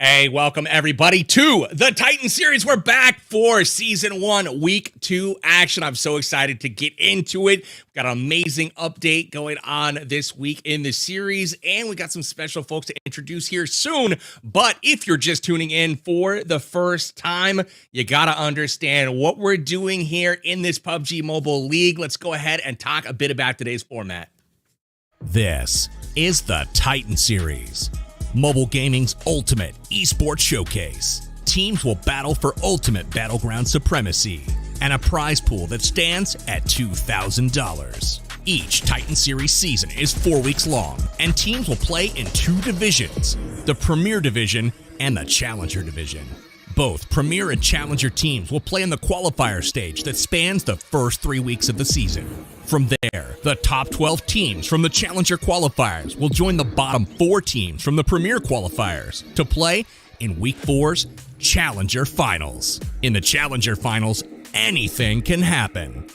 Hey, welcome everybody to the Titan series. We're back for season 1, week 2 action. I'm so excited to get into it. We've got an amazing update going on this week in the series, and we got some special folks to introduce here soon. But if you're just tuning in for the first time, you gotta understand what we're doing here in this PUBG Mobile League. Let's go ahead and talk a bit about today's format. This is the Titan series. Mobile gaming's ultimate esports showcase. Teams will battle for ultimate battleground supremacy and a prize pool that stands at $2,000. Each Titan Series season is 4 weeks long, and teams will play in 2 divisions, the Premier Division and the Challenger Division. Both Premier and Challenger teams will play in the Qualifier stage that spans the first 3 weeks of the season. From there, the top 12 teams from the Challenger Qualifiers will join the bottom 4 teams from the Premier Qualifiers to play in Week 4's Challenger Finals. In the Challenger Finals, anything can happen,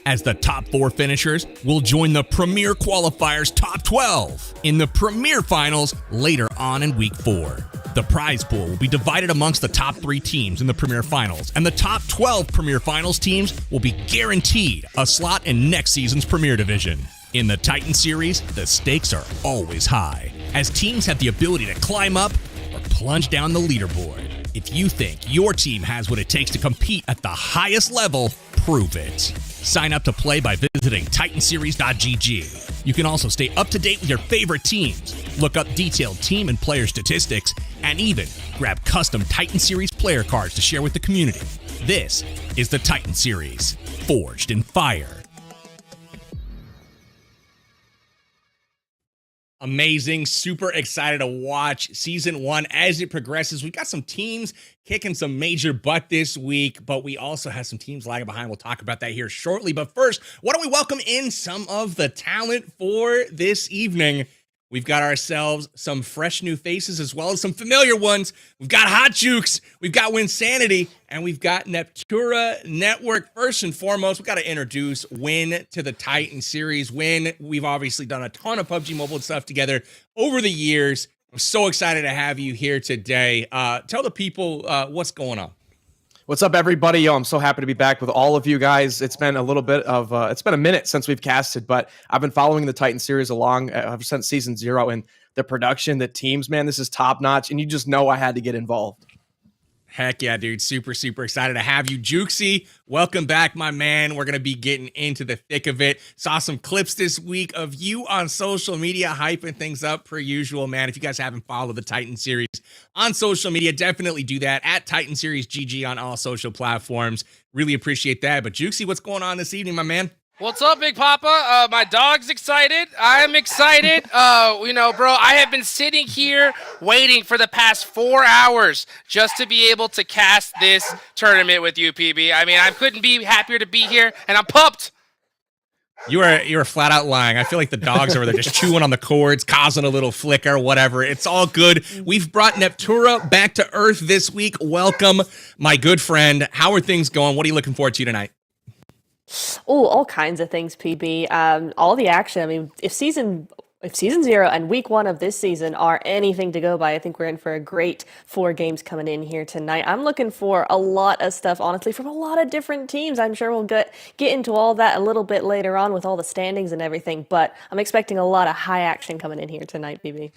as the top 4 finishers will join the Premier Qualifiers top 12 in the Premier Finals later on in Week 4. The prize pool will be divided amongst the top 3 teams in the Premier Finals, and the top 12 Premier Finals teams will be guaranteed a slot in next season's Premier Division. In the Titan series, the stakes are always high, as teams have the ability to climb up or plunge down the leaderboard. If you think your team has what it takes to compete at the highest level, prove it. Sign up to play by visiting titanseries.gg. You can also stay up to date with your favorite teams, look up detailed team and player statistics, and even grab custom Titan Series player cards to share with the community. This is the Titan Series, forged in fire. Amazing. Super excited to watch season 1 as it progresses. We got some teams kicking some major butt this week, but we also have some teams lagging behind. We'll talk about that here shortly. But first, why don't we welcome in some of the talent for this evening? We've got ourselves some fresh new faces as well as some familiar ones. We've got Hot Jukes, we've got Wynnsanity, and we've got Neptura Network. First and foremost, we've got to introduce Wynn to the Titan series. Wynn, we've obviously done a ton of PUBG Mobile stuff together over the years. I'm so excited to have you here today. Tell the people what's going on. What's up, everybody? Yo, I'm so happy to be back with all of you guys. It's been a little bit of, it's been a minute since we've casted, but I've been following the Titan series along ever since season 0, and the production, the teams, man, this is top notch, and you just know I had to get involved. Heck yeah, dude. Super, super excited to have you. Jukesy, welcome back, my man. We're going to be getting into the thick of it. Saw some clips this week of you on social media hyping things up per usual, man. If you guys haven't followed the Titan series on social media, definitely do that at Titan Series GG on all social platforms. Really appreciate that. But Jukesy, what's going on this evening, my man? What's up, Big Papa? My dog's excited. I'm excited. Bro, I have been sitting here waiting for the past 4 hours just to be able to cast this tournament with you, PB. I mean, I couldn't be happier to be here, and I'm pumped. You are flat out lying. I feel like the dogs over there just chewing on the cords, causing a little flicker, whatever. It's all good. We've brought Neptura back to Earth this week. Welcome, my good friend. How are things going? What are you looking forward to tonight? Oh, all kinds of things, PB. All the action. I mean, if season 0 and week 1 of this season are anything to go by, I think we're in for a great 4 games coming in here tonight. I'm looking for a lot of stuff, honestly, from a lot of different teams. I'm sure we'll get into all that a little bit later on with all the standings and everything, but I'm expecting a lot of high action coming in here tonight, PB.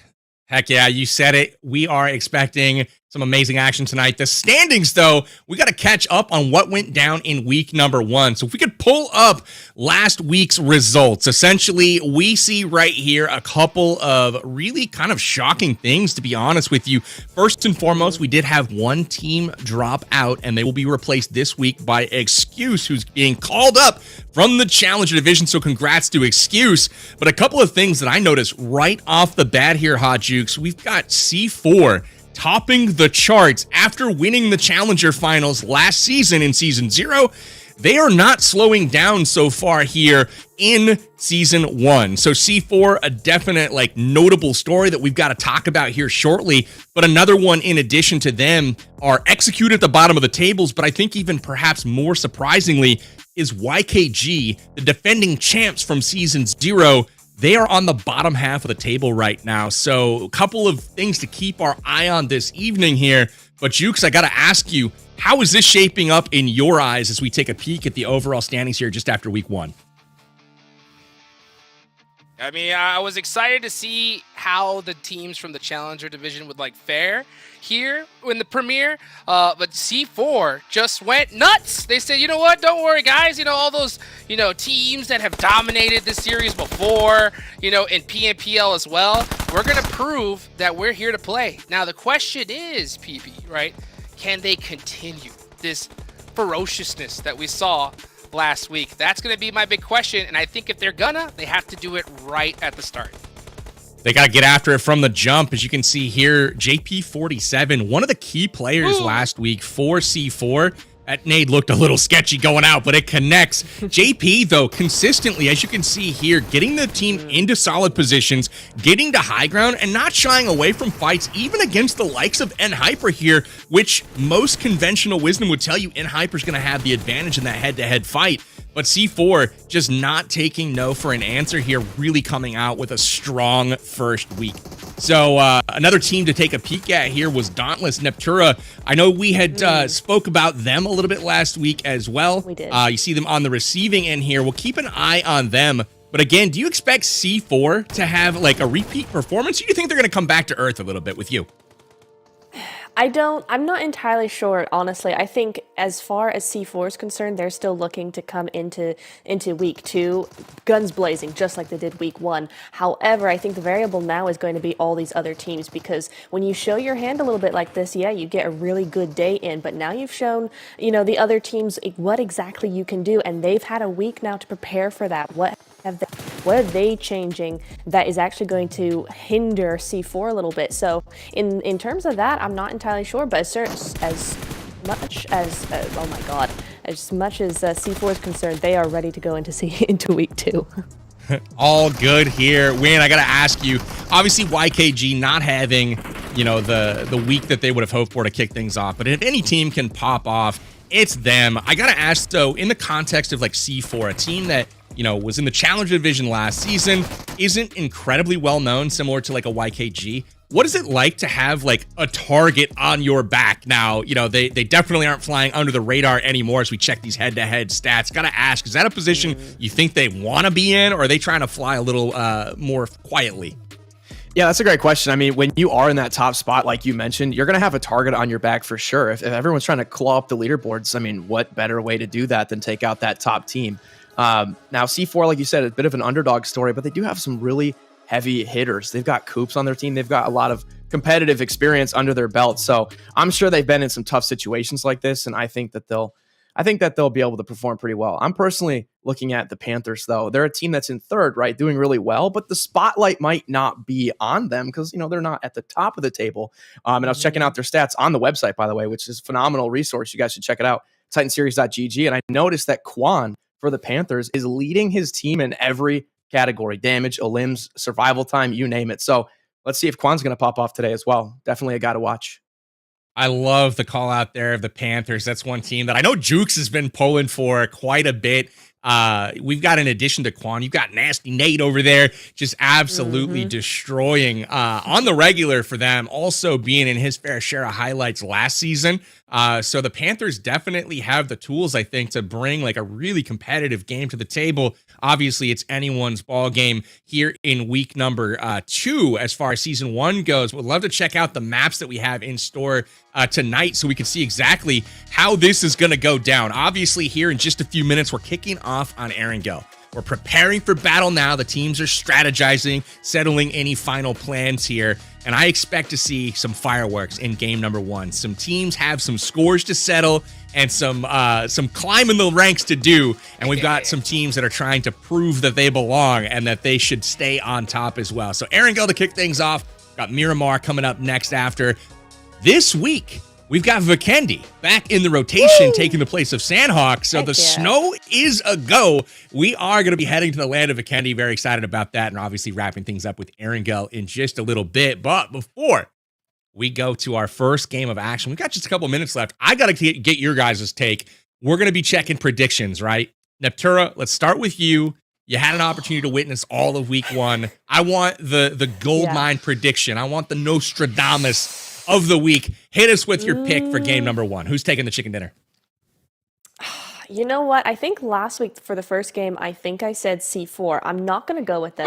Heck yeah, you said it. We are expecting some amazing action tonight. The standings, though, we got to catch up on what went down in week number 1. So if we could pull up last week's results, essentially, we see right here a couple of really kind of shocking things, to be honest with you. First and foremost, we did have one team drop out, and they will be replaced this week by Excuse, who's being called up from the Challenger Division. So congrats to Excuse. But a couple of things that I noticed right off the bat here, Hot Jukes, we've got C4 topping the charts after winning the Challenger Finals last season in Season 0. They are not slowing down so far here in Season 1. So C4, a definite, notable story that we've got to talk about here shortly. But another one in addition to them are Execute at the bottom of the tables, but I think even perhaps more surprisingly is YKG, the defending champs from Season 0. They are on the bottom half of the table right now. So a couple of things to keep our eye on this evening here. But Jukes, I got to ask you, how is this shaping up in your eyes as we take a peek at the overall standings here just after week 1? I mean, I was excited to see how the teams from the Challenger division would fare here in the Premier, but C4 just went nuts. They said, you know what, don't worry, guys. All those, teams that have dominated this series before, in PNPL as well, we're going to prove that we're here to play. Now, the question is, PB, right, can they continue this ferociousness that we saw last week? That's going to be my big question, and I think if they're they have to do it right at the start. They got to get after it from the jump. As you can see here, JP47, one of the key players last week for C4. That nade looked a little sketchy going out, but it connects. JP, though, consistently, as you can see here, getting the team into solid positions, getting to high ground, and not shying away from fights, even against the likes of NHyper here, which most conventional wisdom would tell you NHyper's going to have the advantage in that head-to-head fight. But C4 just not taking no for an answer here, really coming out with a strong first week. So another team to take a peek at here was Dauntless Neptura. I know we had spoke about them a little bit last week as well. We did. You see them on the receiving end here. We'll keep an eye on them. But again, do you expect C4 to have a repeat performance? Or do you think they're going to come back to earth a little bit with you? I'm not entirely sure, honestly. I think as far as C4 is concerned, they're still looking to come into week 2, guns blazing, just like they did week 1. However, I think the variable now is going to be all these other teams, because when you show your hand a little bit like this, yeah, you get a really good day in, but now you've shown, the other teams what exactly you can do, and they've had a week now to prepare for that. What are they changing that is actually going to hinder C4 a little bit? So in terms of that, I'm not entirely sure, but as much as C4 is concerned, they are ready to go into week 2. All good here. Win, I got to ask you, obviously YKG not having, the week that they would have hoped for to kick things off, but if any team can pop off, it's them. I got to ask, though, in the context of C4, a team that was in the Challenger division last season, isn't incredibly well known, similar to a YKG. What is it like to have a target on your back now? They definitely aren't flying under the radar anymore as we check these head-to-head stats. Gotta ask, is that a position you think they want to be in, or are they trying to fly a little more quietly? Yeah, that's a great question. I mean, when you are in that top spot, like you mentioned, you're going to have a target on your back for sure. If everyone's trying to claw up the leaderboards, I mean, what better way to do that than take out that top team? Now, C4, like you said, a bit of an underdog story, but they do have some really heavy hitters. They've got Coops on their team. They've got a lot of competitive experience under their belt. So I'm sure they've been in some tough situations like this, and I think that they'll be able to perform pretty well. I'm personally looking at the Panthers, though. They're a team that's in third, right, doing really well, but the spotlight might not be on them because, they're not at the top of the table. And I was checking out their stats on the website, by the way, which is a phenomenal resource. You guys should check it out, titanseries.gg. And I noticed that Quan for the Panthers is leading his team in every category: damage, elims, survival time, you name it. So let's see if Quan's going to pop off today as well. Definitely a guy to watch. I love the call out there of the Panthers. That's one team that I know Jukes has been pulling for quite a bit. We've got, in addition to Quan, you've got Nasty Nate over there just absolutely destroying on the regular for them, also being in his fair share of highlights last season. So the Panthers definitely have the tools, I think, to bring a really competitive game to the table. Obviously, it's anyone's ball game here in week number 2 as far as season 1 goes. Would love to check out the maps that we have in store tonight so we can see exactly how this is going to go down. Obviously, here in just a few minutes, we're kicking off on Erangel. We're preparing for battle now. The teams are strategizing, settling any final plans here. And I expect to see some fireworks in game number 1. Some teams have some scores to settle and some climbing the ranks to do. And we've got some teams that are trying to prove that they belong and that they should stay on top as well. So Erangel to kick things off. Got Miramar coming up next after. This week, we've got Vikendi back in the rotation, taking the place of Sandhawk. So the snow is a go. We are going to be heading to the land of Vikendi. Very excited about that. And obviously wrapping things up with Erangel in just a little bit. But before we go to our first game of action, we've got just a couple minutes left. I got to get your guys' take. We're going to be checking predictions, right? Neptura, let's start with you. You had an opportunity to witness all of week one. I want the gold mine prediction. I want the Nostradamus of the week. Hit us with your pick for game number 1. Who's taking the chicken dinner? You know what? I think last week for the first game, I think I said C4. I'm not going to go with them.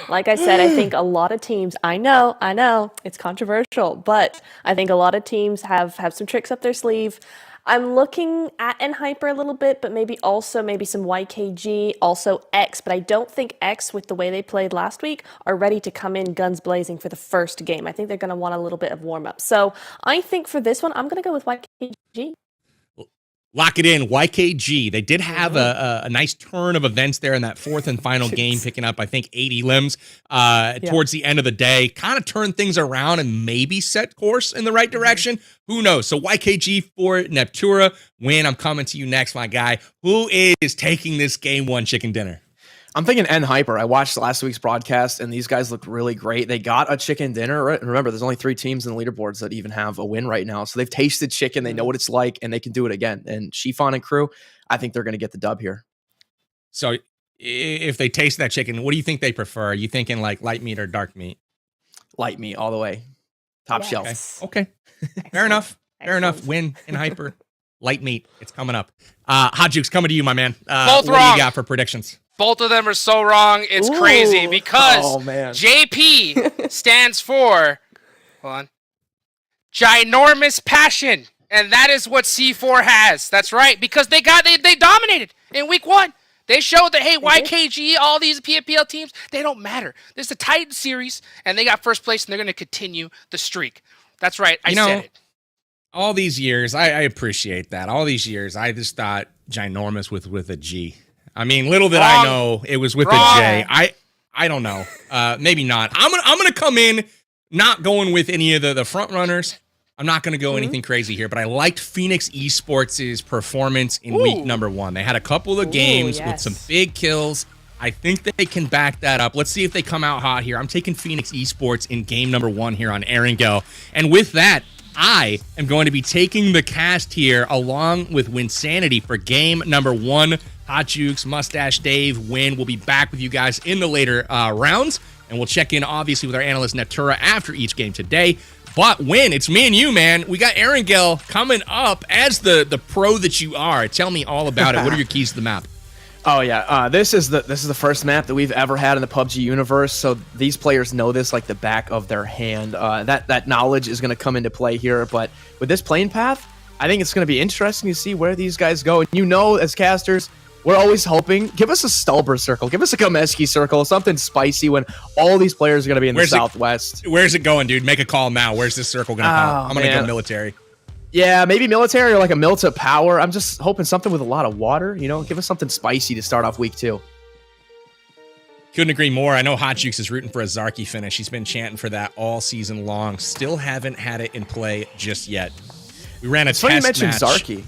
Like I said, I think a lot of teams, I know, it's controversial, but I think a lot of teams have some tricks up their sleeve. I'm looking at Hyper a little bit, but maybe some YKG, also X, but I don't think X, with the way they played last week, are ready to come in guns blazing for the first game. I think they're going to want a little bit of warm-up. So I think for this one, I'm going to go with YKG. Lock it in, YKG. They did have a nice turn of events there in that 4th and final game, picking up, I think, 80 limbs towards the end of the day. Kind of turned things around and maybe set course in the right direction. Who knows? So YKG for Neptura. Win, I'm coming to you next, my guy. Who is taking this game 1 chicken dinner? I'm thinking Hyper. I watched last week's broadcast, and these guys looked really great. They got a chicken dinner. Right? Remember, there's only 3 teams in the leaderboards that even have a win right now. So they've tasted chicken. They know what it's like, and they can do it again. And Chiffon and crew, I think they're going to get the dub here. So if they taste that chicken, what do you think they prefer? Are you thinking like light meat or dark meat? Light meat all the way. Top shelf. Okay. Fair enough. Fair enough. Win in Hyper. Light meat. It's coming up. Hot Jukes, coming to you, my man. Both what wrong. do you got for predictions? Both of them are so wrong. It's crazy because JP stands for, hold on, ginormous passion. And that is what C4 has. That's right. Because they dominated in week 1. They showed that, hey, YKG, all these PFPL teams, they don't matter. This is the Titan series, and they got first place, and they're going to continue the streak. That's right. I said it. All these years, I appreciate that. All these years, I just thought ginormous with a G. I mean, little did I know it was with a J. I don't know. Maybe not. I'm gonna come in not going with any of the front runners. I'm not gonna go anything crazy here, but I liked Phoenix Esports' performance in week number 1. They had a couple of games with some big kills. I think that they can back that up. Let's see if they come out hot here. I'm taking Phoenix Esports in game number 1 here on Erangel. And with that, I am going to be taking the cast here along with Wynnsanity for game number 1. Hot Jukes, Mustache Dave, Win. We'll be back with you guys in the later rounds, and we'll check in, obviously, with our analyst Neptura after each game today. But Win, it's me and you, man. We got Erangel coming up as the pro that you are. Tell me all about it. What are your keys to the map? Oh yeah, this is the first map that we've ever had in the PUBG universe. So these players know this like the back of their hand. That knowledge is going to come into play here. But with this playing path, I think it's going to be interesting to see where these guys go. And you know, as casters, we're always hoping, give us a Stulber circle, give us a Komeski circle, something spicy when all these players are going to be in the Southwest. Where's it going, dude? Make a call now. Where's this circle going to pop? I'm going to go military. Yeah, maybe military or like a Milta Power. I'm just hoping something with a lot of water, you know? Give us something spicy to start off week 2. Couldn't agree more. I know Hot Jukes is rooting for a Zarky finish. He's been chanting for that all season long. Still haven't had it in play just yet. We ran a test match. Funny you mentioned Zarky.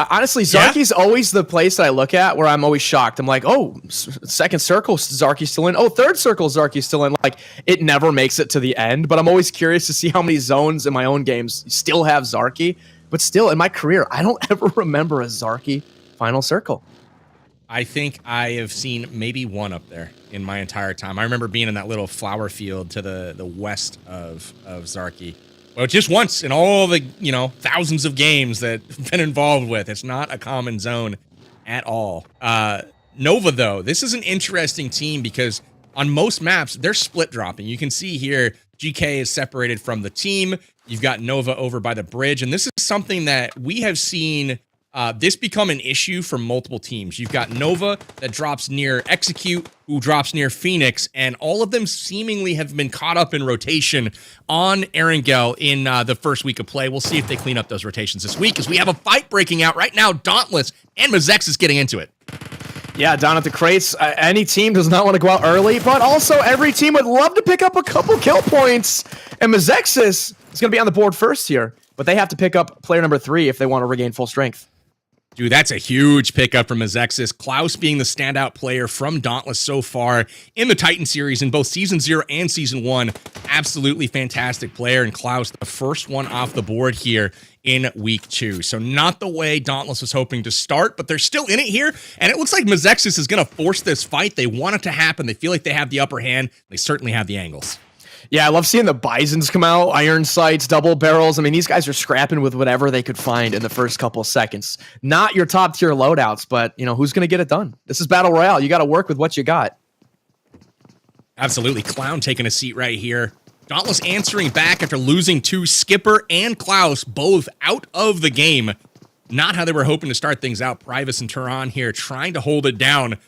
Honestly, Zarky's always the place that I look at where I'm always shocked. I'm like, oh, second circle, Zarky's still in. Oh, third circle, Zarky's still in. Like, it never makes it to the end, but I'm always curious to see how many zones in my own games still have Zarky. But still, in my career, I don't ever remember a Zarky final circle. I think I have seen maybe one up there in my entire time. I remember being in that little flower field to the west of Zarky. Well, just once in all the, thousands of games that I've been involved with. It's not a common zone at all. Nova, though, this is an interesting team because on most maps, they're split dropping. You can see here, GK is separated from the team. You've got Nova over by the bridge. And this is something that we have seen this become an issue for multiple teams. You've got Nova that drops near Execute, who drops near Phoenix, and all of them seemingly have been caught up in rotation on Erangel in the first week of play. We'll see if they clean up those rotations this week, as we have a fight breaking out right now. Dauntless and Mazex is getting into it. Yeah, down at the crates, any team does not want to go out early, but also every team would love to pick up a couple kill points, and Mazexis is going to be on the board first here, but they have to pick up player number 3 if they want to regain full strength. Dude, that's a huge pickup from Azexis. Klaus being the standout player from Dauntless so far in the Titan series in both Season 0 and Season 1. Absolutely fantastic player. And Klaus, the first one off the board here in Week 2. So not the way Dauntless was hoping to start, but they're still in it here. And it looks like Azexis is going to force this fight. They want it to happen. They feel like they have the upper hand. They certainly have the angles. Yeah, I love seeing the Bisons come out, iron sights, double barrels. I mean, these guys are scrapping with whatever they could find in the first couple of seconds. Not your top tier loadouts, but who's going to get it done? This is Battle Royale. You got to work with what you got. Absolutely. Clown taking a seat right here. Dauntless answering back after losing to Skipper and Klaus, both out of the game. Not how they were hoping to start things out. Privis and Turan here trying to hold it down.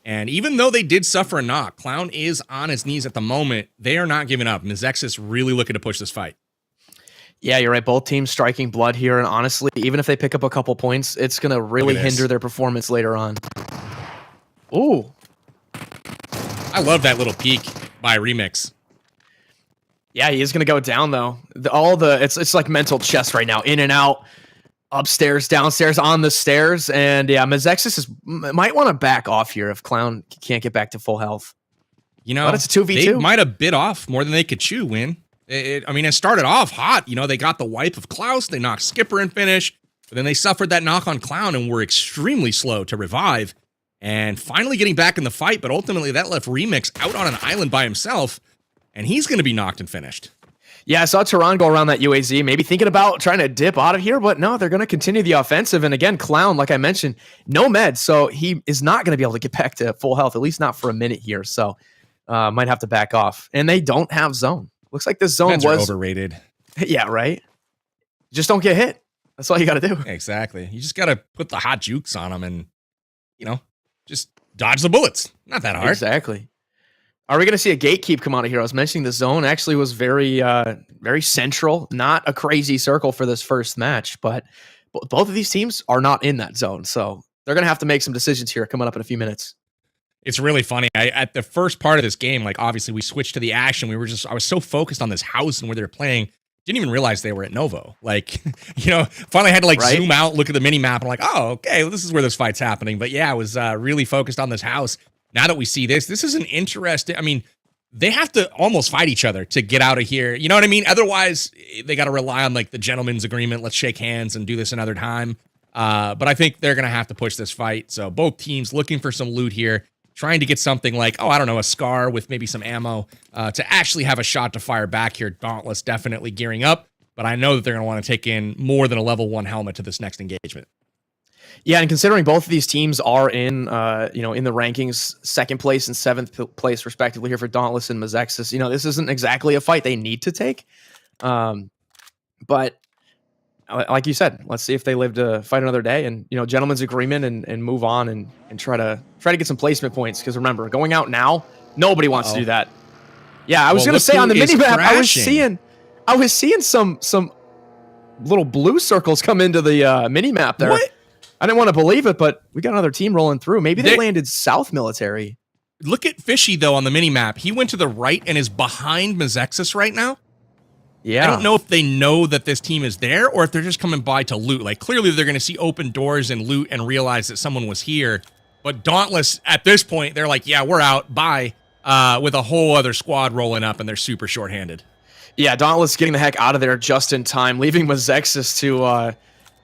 And even though they did suffer a knock, Clown is on his knees at the moment. They are not giving up. Azexis really looking to push this fight. Yeah, you're right. Both teams striking blood here. And honestly, even if they pick up a couple points, it's going to really hinder their performance later on. Ooh. I love that little peek by Remix. Yeah, he is going to go down, though. It's like mental chess right now. In and out. Upstairs, downstairs, on the stairs, and yeah, Azexis might want to back off here if Clown can't get back to full health. But it's a 2v2. They might have bit off more than they could chew, Win. It started off hot. They got the wipe of Klaus, they knocked Skipper and finish, but then they suffered that knock on Clown and were extremely slow to revive, and finally getting back in the fight, but ultimately that left Remix out on an island by himself, and he's going to be knocked and finished. Yeah, I saw Turan go around that UAZ, maybe thinking about trying to dip out of here, but no, they're going to continue the offensive. And again, Clown, like I mentioned, no meds, so he is not going to be able to get back to full health, at least not for a minute here. So might have to back off. And they don't have zone. Looks like this zone was overrated. Yeah, right? Just don't get hit. That's all you got to do. Exactly. You just got to put the hot jukes on them and, just dodge the bullets. Not that hard. Exactly. Are we going to see a gatekeep come out of here? I was mentioning the zone actually was very, very central. Not a crazy circle for this first match, but both of these teams are not in that zone. So they're going to have to make some decisions here coming up in a few minutes. It's really funny. At the first part of this game, obviously we switched to the action. I was so focused on this house and where they were playing. Didn't even realize they were at Novo. Finally had to zoom out, look at the mini map and oh, okay, well, this is where this fight's happening. But yeah, I was really focused on this house. Now that we see this is an interesting, they have to almost fight each other to get out of here. You know what I mean? Otherwise, they got to rely on the gentleman's agreement. Let's shake hands and do this another time. But I think they're going to have to push this fight. So both teams looking for some loot here, trying to get something a scar with maybe some ammo to actually have a shot to fire back here. Dauntless definitely gearing up, but I know that they're going to want to take in more than a level 1 helmet to this next engagement. Yeah, and considering both of these teams are in the rankings, 2nd place and 7th place respectively here for Dauntless and Azexis, this isn't exactly a fight they need to take. But like you said, let's see if they live to fight another day and, gentleman's agreement and move on and try to get some placement points. Because remember, going out now, nobody wants to do that. Yeah, I was going to say on the mini map, I was seeing some little blue circles come into the mini map there. What? I didn't want to believe it, but we got another team rolling through. Maybe they landed South Military. Look at Fishy, though, on the mini-map. He went to the right and is behind Azexis right now. Yeah. I don't know if they know that this team is there or if they're just coming by to loot. Clearly they're going to see open doors and loot and realize that someone was here. But Dauntless, at this point, they're like, yeah, we're out. Bye. With a whole other squad rolling up, and they're super shorthanded. Yeah, Dauntless getting the heck out of there just in time, leaving Azexis to...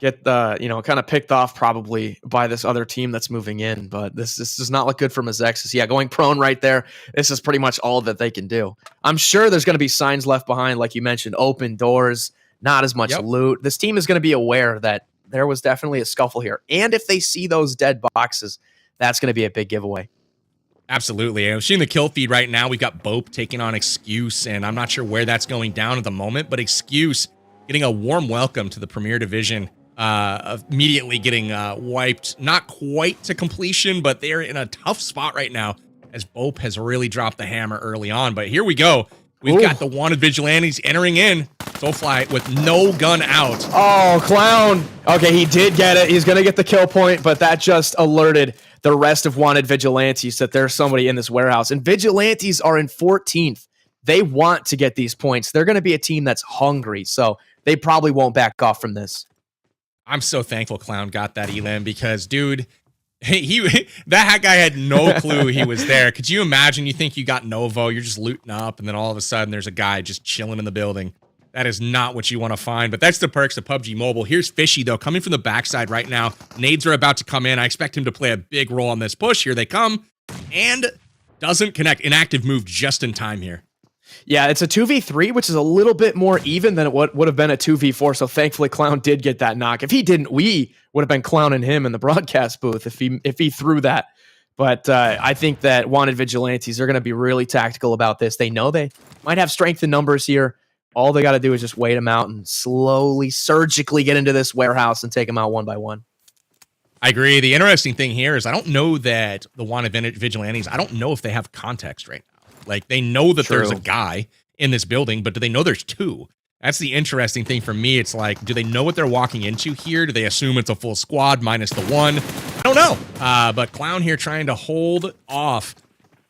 get kind of picked off probably by this other team that's moving in, but this does not look good for Azexis. Yeah, going prone right there. This is pretty much all that they can do. I'm sure there's going to be signs left behind, like you mentioned, open doors, not as much loot. This team is going to be aware that there was definitely a scuffle here, and if they see those dead boxes, that's going to be a big giveaway. Absolutely. I'm seeing the kill feed right now. We've got Bope taking on Excuse, and I'm not sure where that's going down at the moment, but Excuse getting a warm welcome to the Premier Division. Immediately getting wiped, not quite to completion, but they're in a tough spot right now as Bope has really dropped the hammer early on. But here we go. We've got the wanted vigilantes entering in. Soulfly with no gun out. Oh, Clown. Okay, he did get it. He's going to get the kill point, but that just alerted the rest of wanted vigilantes that there's somebody in this warehouse. And vigilantes are in 14th. They want to get these points. They're going to be a team that's hungry, so they probably won't back off from this. I'm so thankful Clown got that elim because, dude, that guy had no clue he was there. Could you imagine? You think you got Novo, you're just looting up, and then all of a sudden there's a guy just chilling in the building. That is not what you want to find, but that's the perks of PUBG Mobile. Here's Fishy, though, coming from the backside right now. Nades are about to come in. I expect him to play a big role on this push. Here they come, and doesn't connect. Inactive move just in time here. Yeah, it's a 2v3, which is a little bit more even than what would have been a 2v4. So thankfully, Clown did get that knock. If he didn't, we would have been clowning him in the broadcast booth if he threw that. But I think that Wanted Vigilantes are going to be really tactical about this. They know they might have strength in numbers here. All they got to do is just wait them out and slowly, surgically get into this warehouse and take them out one by one. I agree. The interesting thing here is I don't know that the Wanted Vigilantes, I don't know if they have context right now. Like, they know that there's a guy in this building, but do they know there's two? That's the interesting thing for me. It's like, do they know what they're walking into here? Do they assume it's a full squad minus the one? I don't know. But Clown here trying to hold off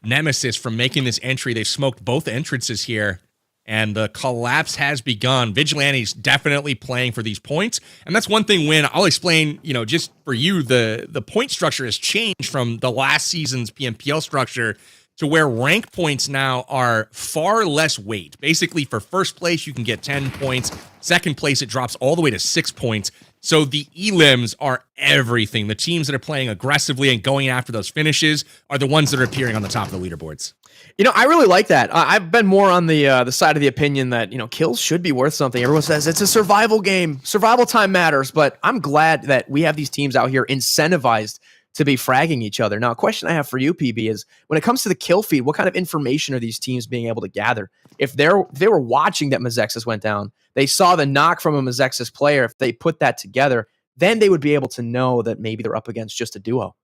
Nemesis from making this entry. They've smoked both entrances here, and the collapse has begun. Vigilante's definitely playing for these points, and that's one thing. When I'll explain, just for you, the point structure has changed from the last season's PMPL structure to where rank points now are far less weight. Basically, for first place, you can get 10 points. Second place, it drops all the way to 6 points. So the elims are everything. The teams that are playing aggressively and going after those finishes are the ones that are appearing on the top of the leaderboards. I really like that. I've been more on the side of the opinion that, kills should be worth something. Everyone says it's a survival game. Survival time matters. But I'm glad that we have these teams out here incentivized to be fragging each other. Now, a question I have for you, PB, is when it comes to the kill feed, what kind of information are these teams being able to gather? If they were watching that Mazexis went down, they saw the knock from a Mazexis player, if they put that together, then they would be able to know that maybe they're up against just a duo.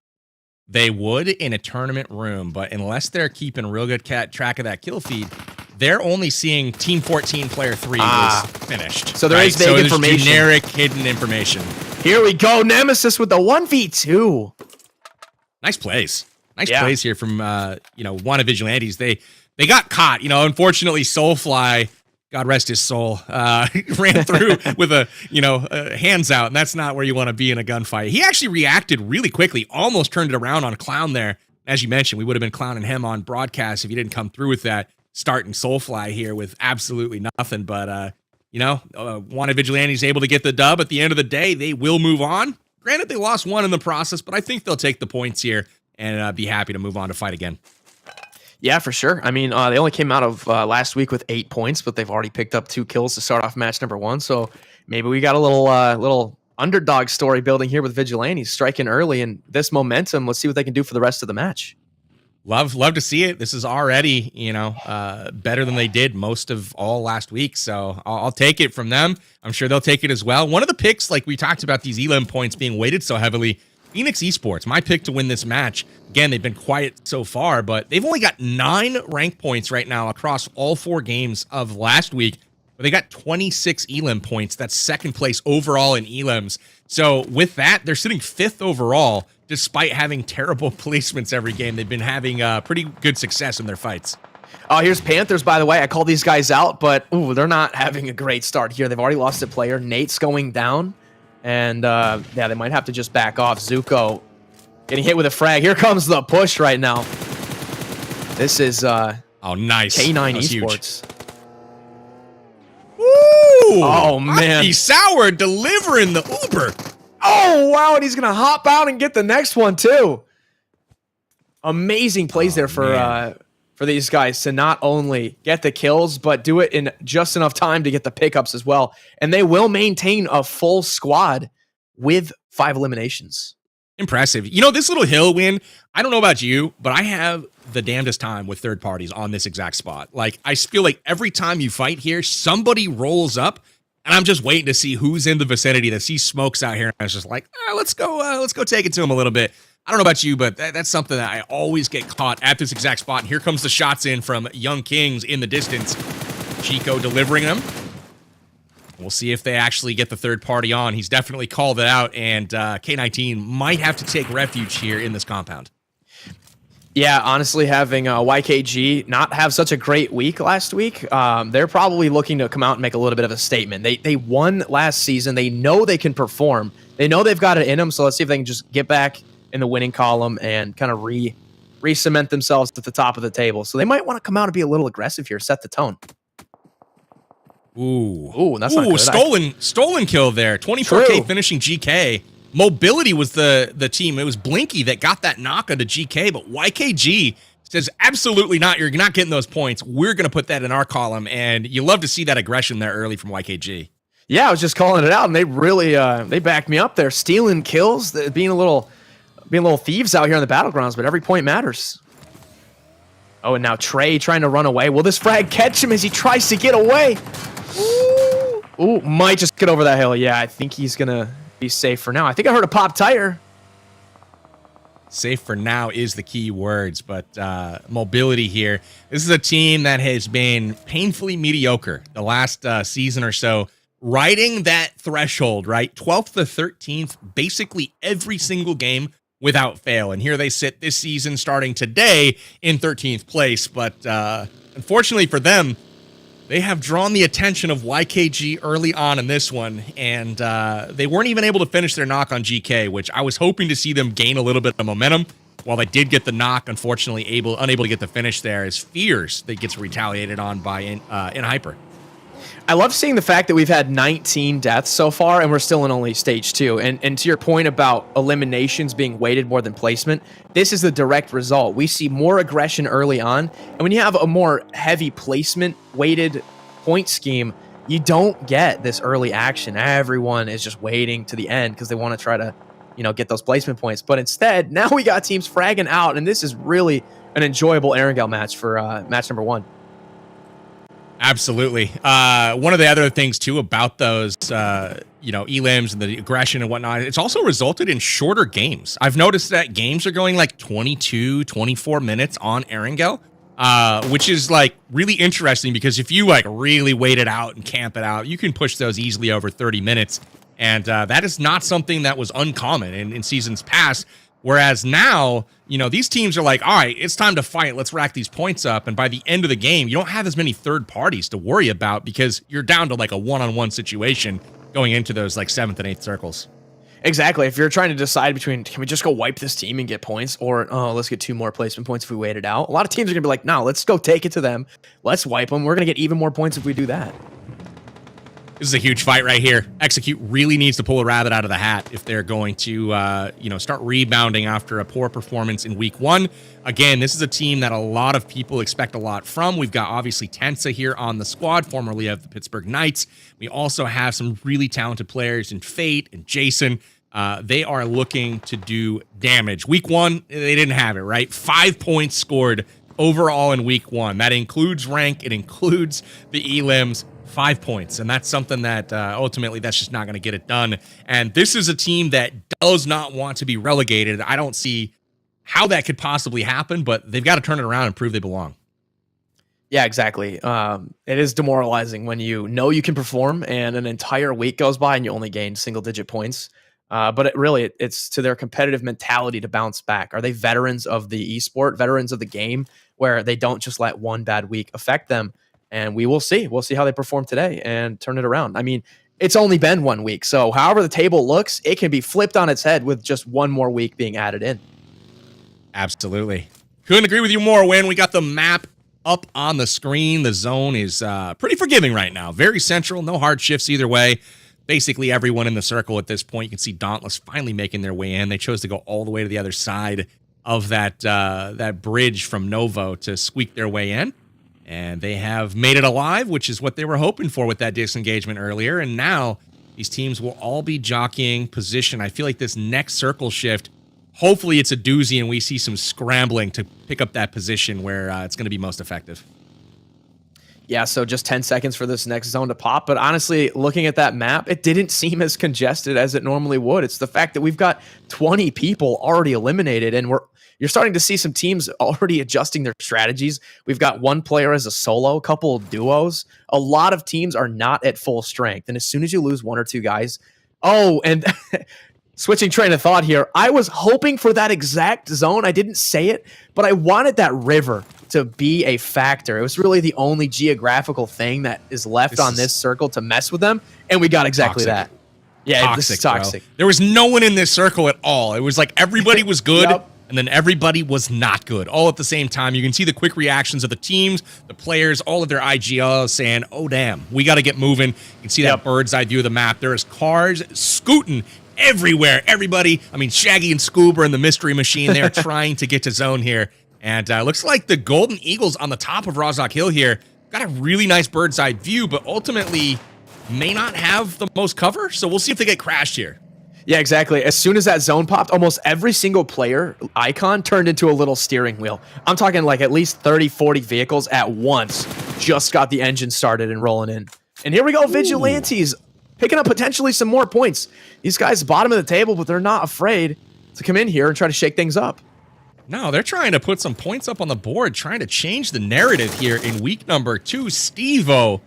They would in a tournament room, but unless they're keeping real good track of that kill feed, they're only seeing Team 14 Player 3 was finished. So there is vague information. Generic hidden information. Here we go. Nemesis with the 1v2. Nice plays. Nice plays here from, Wanted Vigilantes. They got caught. Unfortunately, Soulfly, God rest his soul, ran through with a hands out, and that's not where you want to be in a gunfight. He actually reacted really quickly, almost turned it around on Clown there. As you mentioned, we would have been clowning him on broadcast if he didn't come through with that, starting Soulfly here with absolutely nothing. But, Wanted Vigilantes able to get the dub. At the end of the day, they will move on. Granted, they lost one in the process, but I think they'll take the points here and be happy to move on to fight again. Yeah, for sure. I mean, they only came out of last week with 8 points, but they've already picked up 2 kills to start off match number 1. So maybe we got a little underdog story building here with Vigilantes striking early, and this momentum, let's see what they can do for the rest of the match. Love to see it. This is already, better than they did most of all last week. So I'll take it from them. I'm sure they'll take it as well. One of the picks, like we talked about these elim points being weighted so heavily, Phoenix Esports, my pick to win this match. Again, they've been quiet so far, but they've only got 9 rank points right now across all 4 games of last week. But they got 26 elim points. That's second place overall in elims. So with that, they're sitting 5th overall, despite having terrible placements every game. They've been having pretty good success in their fights. Here's Panthers, by the way. I called these guys out, but they're not having a great start here. They've already lost a player. Nate's going down, and they might have to just back off. Zuko getting hit with a frag. Here comes the push right now. This is nice K9 Esports. Ooh, oh, man. Hockey Sour delivering the Uber. Oh, wow, and he's going to hop out and get the next one, too. Amazing plays there for these guys to not only get the kills, but do it in just enough time to get the pickups as well. And they will maintain a full squad with 5 eliminations. Impressive. This little hill win, I don't know about you, but I have the damnedest time with third parties on this exact spot. Like, I feel like every time you fight here, somebody rolls up, and I'm just waiting to see who's in the vicinity that sees smokes out here. And I was just like, let's go take it to him a little bit. I don't know about you, but that's something that I always get caught at this exact spot. And here comes the shots in from Young Kings in the distance. Chico delivering them. We'll see if they actually get the third party on. He's definitely called it out, and K19 might have to take refuge here in this compound. Yeah, honestly, having YKG not have such a great week last week, they're probably looking to come out and make a little bit of a statement. They won last season. They know they can perform. They know they've got it in them. So let's see if they can just get back in the winning column and kind of re-cement themselves at the top of the table. So they might want to come out and be a little aggressive here, set the tone. Ooh, that's not good. Stolen kill there. 24K True. finishing GK. Mobility was the team. It was Blinky that got that knock onto GK, but YKG says absolutely not. You're not getting those points. We're going to put that in our column, and you love to see that aggression there early from YKG. Yeah, I was just calling it out, and they really they backed me up there, stealing kills, being a little thieves out here on the battlegrounds. But every point matters. Oh, and now Trey trying to run away. Will this frag catch him as he tries to get away? Ooh, might just get over that hill. Yeah, I think he's gonna be safe for now. I think I heard a pop tire. Safe for now is the key words, but mobility here. This is a team that has been painfully mediocre the last season or so, riding that threshold, right? 12th to 13th, basically every single game without fail. And here they sit this season, starting today in 13th place. But unfortunately for them, they have drawn the attention of YKG early on in this one, and they weren't even able to finish their knock on GK, which I was hoping to see them gain a little bit of momentum. While they did get the knock, unfortunately unable to get the finish there, as Fears that gets retaliated on by in Hyper. I love seeing the fact that we've had 19 deaths so far, and we're still in only stage 2. And to your point about eliminations being weighted more than placement, this is the direct result. We see more aggression early on, and when you have a more heavy placement weighted point scheme, you don't get this early action. Everyone is just waiting to the end because they want to try to, get those placement points. But instead, now we got teams fragging out, and this is really an enjoyable Erangel match for match number 1. Absolutely. One of the other things too about those, elims and the aggression and whatnot, it's also resulted in shorter games. I've noticed that games are going like 22, 24 minutes on Erangel, which is like really interesting because if you like really wait it out and camp it out, you can push those easily over 30 minutes. And that is not something that was uncommon in seasons past. Whereas now, these teams are like, all right, it's time to fight. Let's rack these points up. And by the end of the game, you don't have as many third parties to worry about because you're down to like a one-on-one situation going into those like 7th and 8th circles. Exactly. If you're trying to decide between, can we just go wipe this team and get points, or let's get 2 more placement points if we wait it out. A lot of teams are going to be like, no, let's go take it to them. Let's wipe them. We're going to get even more points if we do that. This is a huge fight right here. Execute really needs to pull a rabbit out of the hat if they're going to, start rebounding after a poor performance in week 1. Again, this is a team that a lot of people expect a lot from. We've got obviously Tensa here on the squad, formerly of the Pittsburgh Knights. We also have some really talented players in Fate and Jason. They are looking to do damage. Week 1, they didn't have it, right? 5 points scored overall in week 1. That includes rank. It includes the elims. 5 points, and that's something that ultimately that's just not going to get it done. And this is a team that does not want to be relegated. I don't see how that could possibly happen, but they've got to turn it around and prove they belong. Yeah, exactly. It is demoralizing when you know you can perform and an entire week goes by and you only gain single-digit points. But it's to their competitive mentality to bounce back. Are they veterans of the esport, veterans of the game, where they don't just let one bad week affect them? And we will see. We'll see how they perform today and turn it around. I mean, it's only been 1 week. So however the table looks, it can be flipped on its head with just one more week being added in. Absolutely. Couldn't agree with you more, Win. We got the map up on the screen. The zone is pretty forgiving right now. Very central. No hard shifts either way. Basically everyone in the circle at this point. You can see Dauntless finally making their way in. They chose to go all the way to the other side of that bridge from Novo to squeak their way in. And they have made it alive, which is what they were hoping for with that disengagement earlier. And now these teams will all be jockeying position. I feel like this next circle shift, hopefully it's a doozy and we see some scrambling to pick up that position where it's going to be most effective. Yeah, so just 10 seconds for this next zone to pop. But honestly, looking at that map, it didn't seem as congested as it normally would. It's the fact that we've got 20 people already eliminated, and you're starting to see some teams already adjusting their strategies. We've got one player as a solo, a couple of duos. A lot of teams are not at full strength. And as soon as you lose 1 or 2 guys, and switching train of thought here. I was hoping for that exact zone. I didn't say it, but I wanted that river to be a factor. It was really the only geographical thing that is left on this circle to mess with them, and we got exactly that. Yeah, this is toxic. Bro. There was no one in this circle at all. It was like everybody was good, and then everybody was not good, all at the same time. You can see the quick reactions of the teams, the players, all of their IGLs saying, oh, damn, we got to get moving. You can see that bird's eye view of the map. There is cars scooting everywhere. Everybody, I mean, Shaggy and Scoob are in the mystery machine. They're trying to get to zone here. And looks like the Golden Eagles on the top of Rozhok Hill here got a really nice bird's eye view, but ultimately may not have the most cover. So we'll see if they get crashed here. Yeah, exactly. As soon as that zone popped, almost every single player icon turned into a little steering wheel. I'm talking like at least 30, 40 vehicles at once just got the engine started and rolling in. And here we go, Vigilantes picking up potentially some more points. These guys bottom of the table, but they're not afraid to come in here and try to shake things up. No, they're trying to put some points up on the board, trying to change the narrative here in week number 2. Steve-O,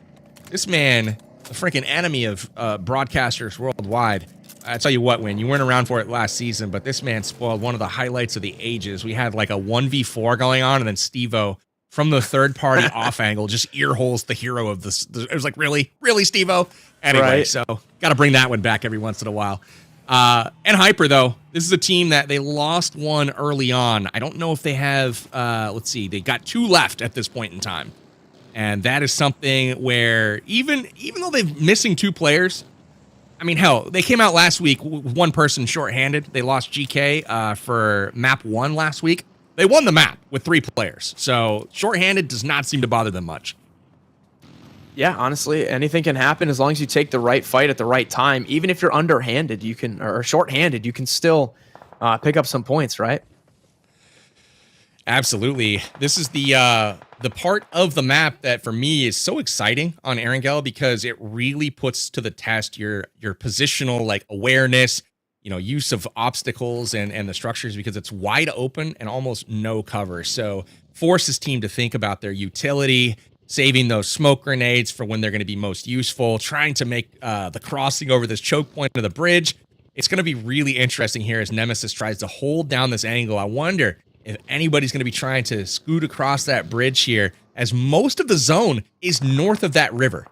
this man, the freaking enemy of broadcasters worldwide. I tell you what, Win, you weren't around for it last season, but this man spoiled one of the highlights of the ages. We had like a 1v4 going on, and then Steve-O from the third-party off angle just earholes the hero of this. It was like, really, Steve-O? Anyway, so got to bring that one back every once in a while. And Hyper, though, this is a team that they lost one early on. I don't know if they have, let's see, they got 2 left at this point in time. And that is something where even though they're missing 2 players, I mean, hell, they came out last week with 1 person shorthanded. They lost GK for map 1 last week. They won the map with 3 players. So shorthanded does not seem to bother them much. Yeah, honestly, anything can happen as long as you take the right fight at the right time. Even if you're underhanded, you can, or shorthanded, you can still pick up some points, right? Absolutely. This is the part of the map that for me is so exciting on Erangel because it really puts to the test your positional like awareness, you know, use of obstacles and the structures because it's wide open and almost no cover. So forces team to think about their utility, saving those smoke grenades for when they're going to be most useful, trying to make the crossing over this choke point of the bridge. It's going to be really interesting here as Nemesis tries to hold down this angle. I wonder if anybody's going to be trying to scoot across that bridge here, as most of the zone is north of that river.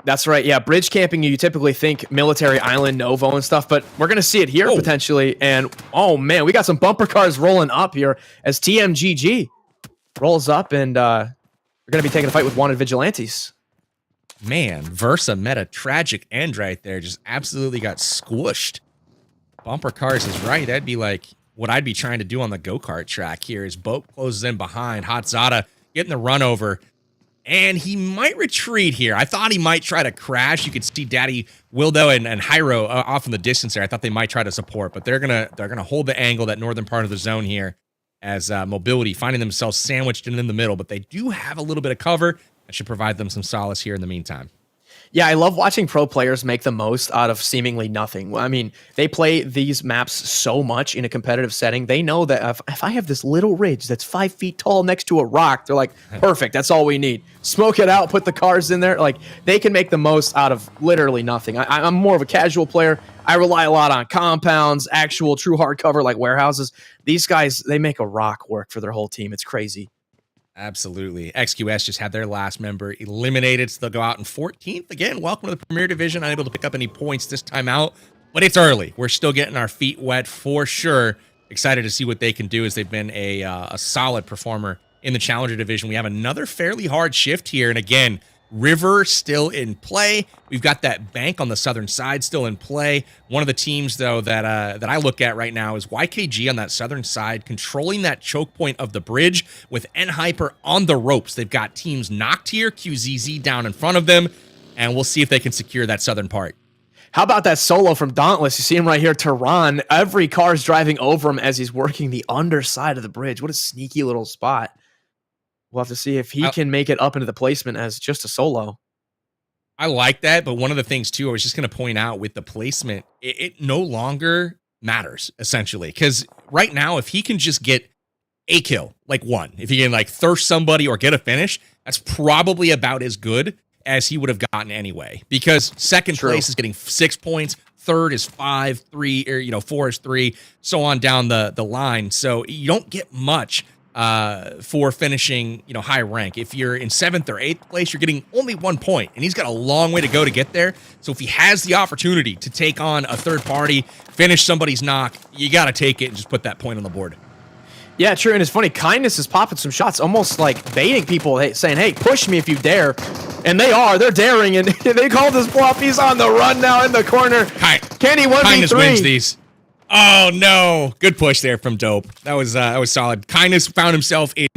That's right. Yeah, bridge camping, you typically think military island, Novo and stuff, but we're going to see it here potentially. And, oh, man, we got some bumper cars rolling up here as TMGG rolls up and we're going to be taking a fight with wanted vigilantes. Man, Versa met a tragic end right there. Just absolutely got squished. Bumper cars is right. That'd be like what I'd be trying to do on the go-kart track here. His boat closes in behind. Hotzada getting the run over. And he might retreat here. I thought he might try to crash. You could see Daddy Wildo and Hyro off in the distance there. I thought they might try to support, but they're gonna hold the angle, that northern part of the zone here, as Mobility finding themselves sandwiched in the middle. But they do have a little bit of cover that should provide them some solace here in the meantime. Yeah, I love watching pro players make the most out of seemingly nothing. I mean, they play these maps so much in a competitive setting. They know that if I have this little ridge that's 5 feet tall next to a rock, they're like, perfect, that's all we need. Smoke it out, put the cars in there. Like, they can make the most out of literally nothing. I'm more of a casual player. I rely a lot on compounds, actual true hardcover like warehouses. These guys, they make a rock work for their whole team. It's crazy. Absolutely. XQS just had their last member eliminated, so they'll go out in 14th. Again, welcome to the Premier Division. Unable to pick up any points this time out, but it's early. We're still getting our feet wet for sure. Excited to see what they can do as they've been a solid performer in the Challenger Division. We have another fairly hard shift here, and again, River still in play. We've got that bank on the southern side still in play. One of the teams, though, that I look at right now is YKG on that southern side, controlling that choke point of the bridge with N-Hyper on the ropes. They've got teams knocked here, QZZ down in front of them, and we'll see if they can secure that southern part. How about that solo from Dauntless? You see him right here, Tehran. Every car's driving over him as he's working the underside of the bridge. What a sneaky little spot. We'll have to see if he can make it up into the placement as just a solo. I like that, but one of the things, too, I was just going to point out with the placement, it no longer matters, essentially. Because right now, if he can just get a kill, like one, if he can like thirst somebody or get a finish, that's probably about as good as he would have gotten anyway. Because second place is getting 6 points, third is 5, 3, or 4 is 3, so on down the line. So you don't get much for finishing, high rank. If you're in 7th or 8th place, you're getting only 1 point, and he's got a long way to go to get there. So if he has the opportunity to take on a third party, finish somebody's knock, you got to take it and just put that point on the board. Yeah, true. And it's funny, Kindness is popping some shots, almost like baiting people, saying, hey, push me if you dare. And they're daring, and they call this bluff. He's on the run now in the corner. Kenny 1v3. Kindness wins these. Oh, no. Good push there from Dope. That was solid. Kindness found himself in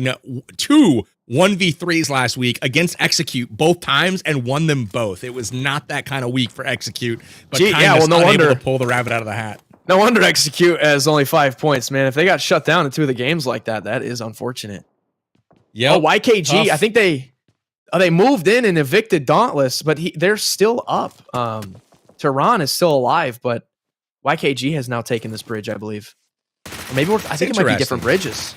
2 1v3s last week against Execute both times and won them both. It was not that kind of week for Execute, but Kindness unable to pull the rabbit out of the hat. No wonder Execute has only 5 points, man. If they got shut down in 2 of the games like that, that is unfortunate. Yeah. Oh, YKG, tough. I think they moved in and evicted Dauntless, but they're still up. Tehran is still alive, but YKG has now taken this bridge, I believe. Or maybe I think it might be different bridges.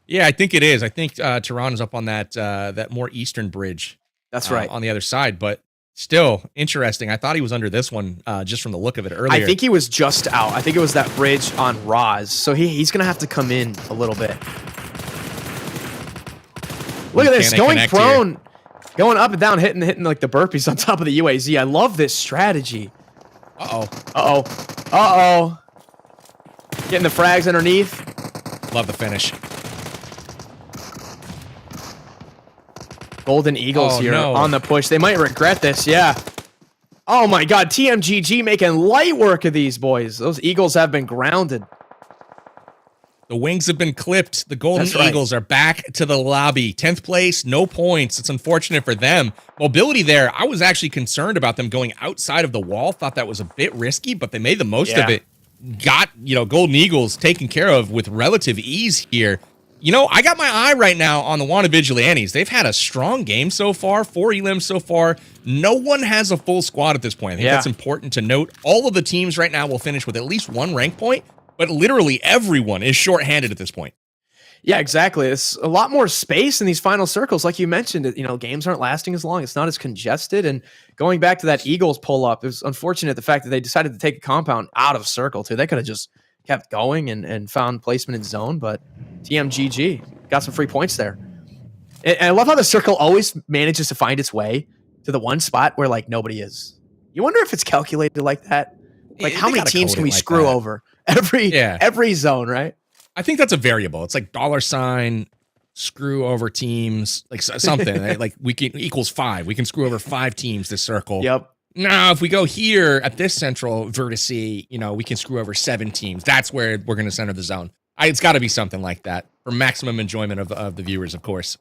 Yeah, I think it is. I think Tehran is up on that more eastern bridge. That's right. On the other side, but still interesting. I thought he was under this one just from the look of it earlier. I think he was just out. I think it was that bridge on Roz. So he's going to have to come in a little bit. Look at this, going prone, here. Going up and down, hitting like the burpees on top of the UAZ. I love this strategy. Uh-oh. Getting the frags underneath. Love the finish. Golden Eagles here on the push. They might regret this, yeah. Oh my God, TMGG making light work of these boys. Those Eagles have been grounded. The wings have been clipped. The Golden Eagles are back to the lobby. 10th place, no points. It's unfortunate for them. Mobility there, I was actually concerned about them going outside of the wall. Thought that was a bit risky, but they made the most of it. Got, Golden Eagles taken care of with relative ease here. I got my eye right now on the Wanted Vigilantes. They've had a strong game so far, 4 elims so far. No one has a full squad at this point. I think that's important to note. All of the teams right now will finish with at least 1 rank point, but literally everyone is shorthanded at this point. Yeah, exactly. It's a lot more space in these final circles. Like you mentioned, games aren't lasting as long. It's not as congested. And going back to that Eagles pull-up, it was unfortunate the fact that they decided to take a compound out of circle, too. They could have just kept going and found placement in zone, but TMGG got some free points there. And I love how the circle always manages to find its way to the one spot where, nobody is. You wonder if it's calculated like that? How many teams can we screw over? Every zone, right? I think that's a variable. It's like $, screw over teams, something. Right? We can equals 5. We can screw over 5 teams this circle. Yep. Now, if we go here at this central vertice, we can screw over 7 teams. That's where we're going to center the zone. It's got to be something like that for maximum enjoyment of the viewers, of course.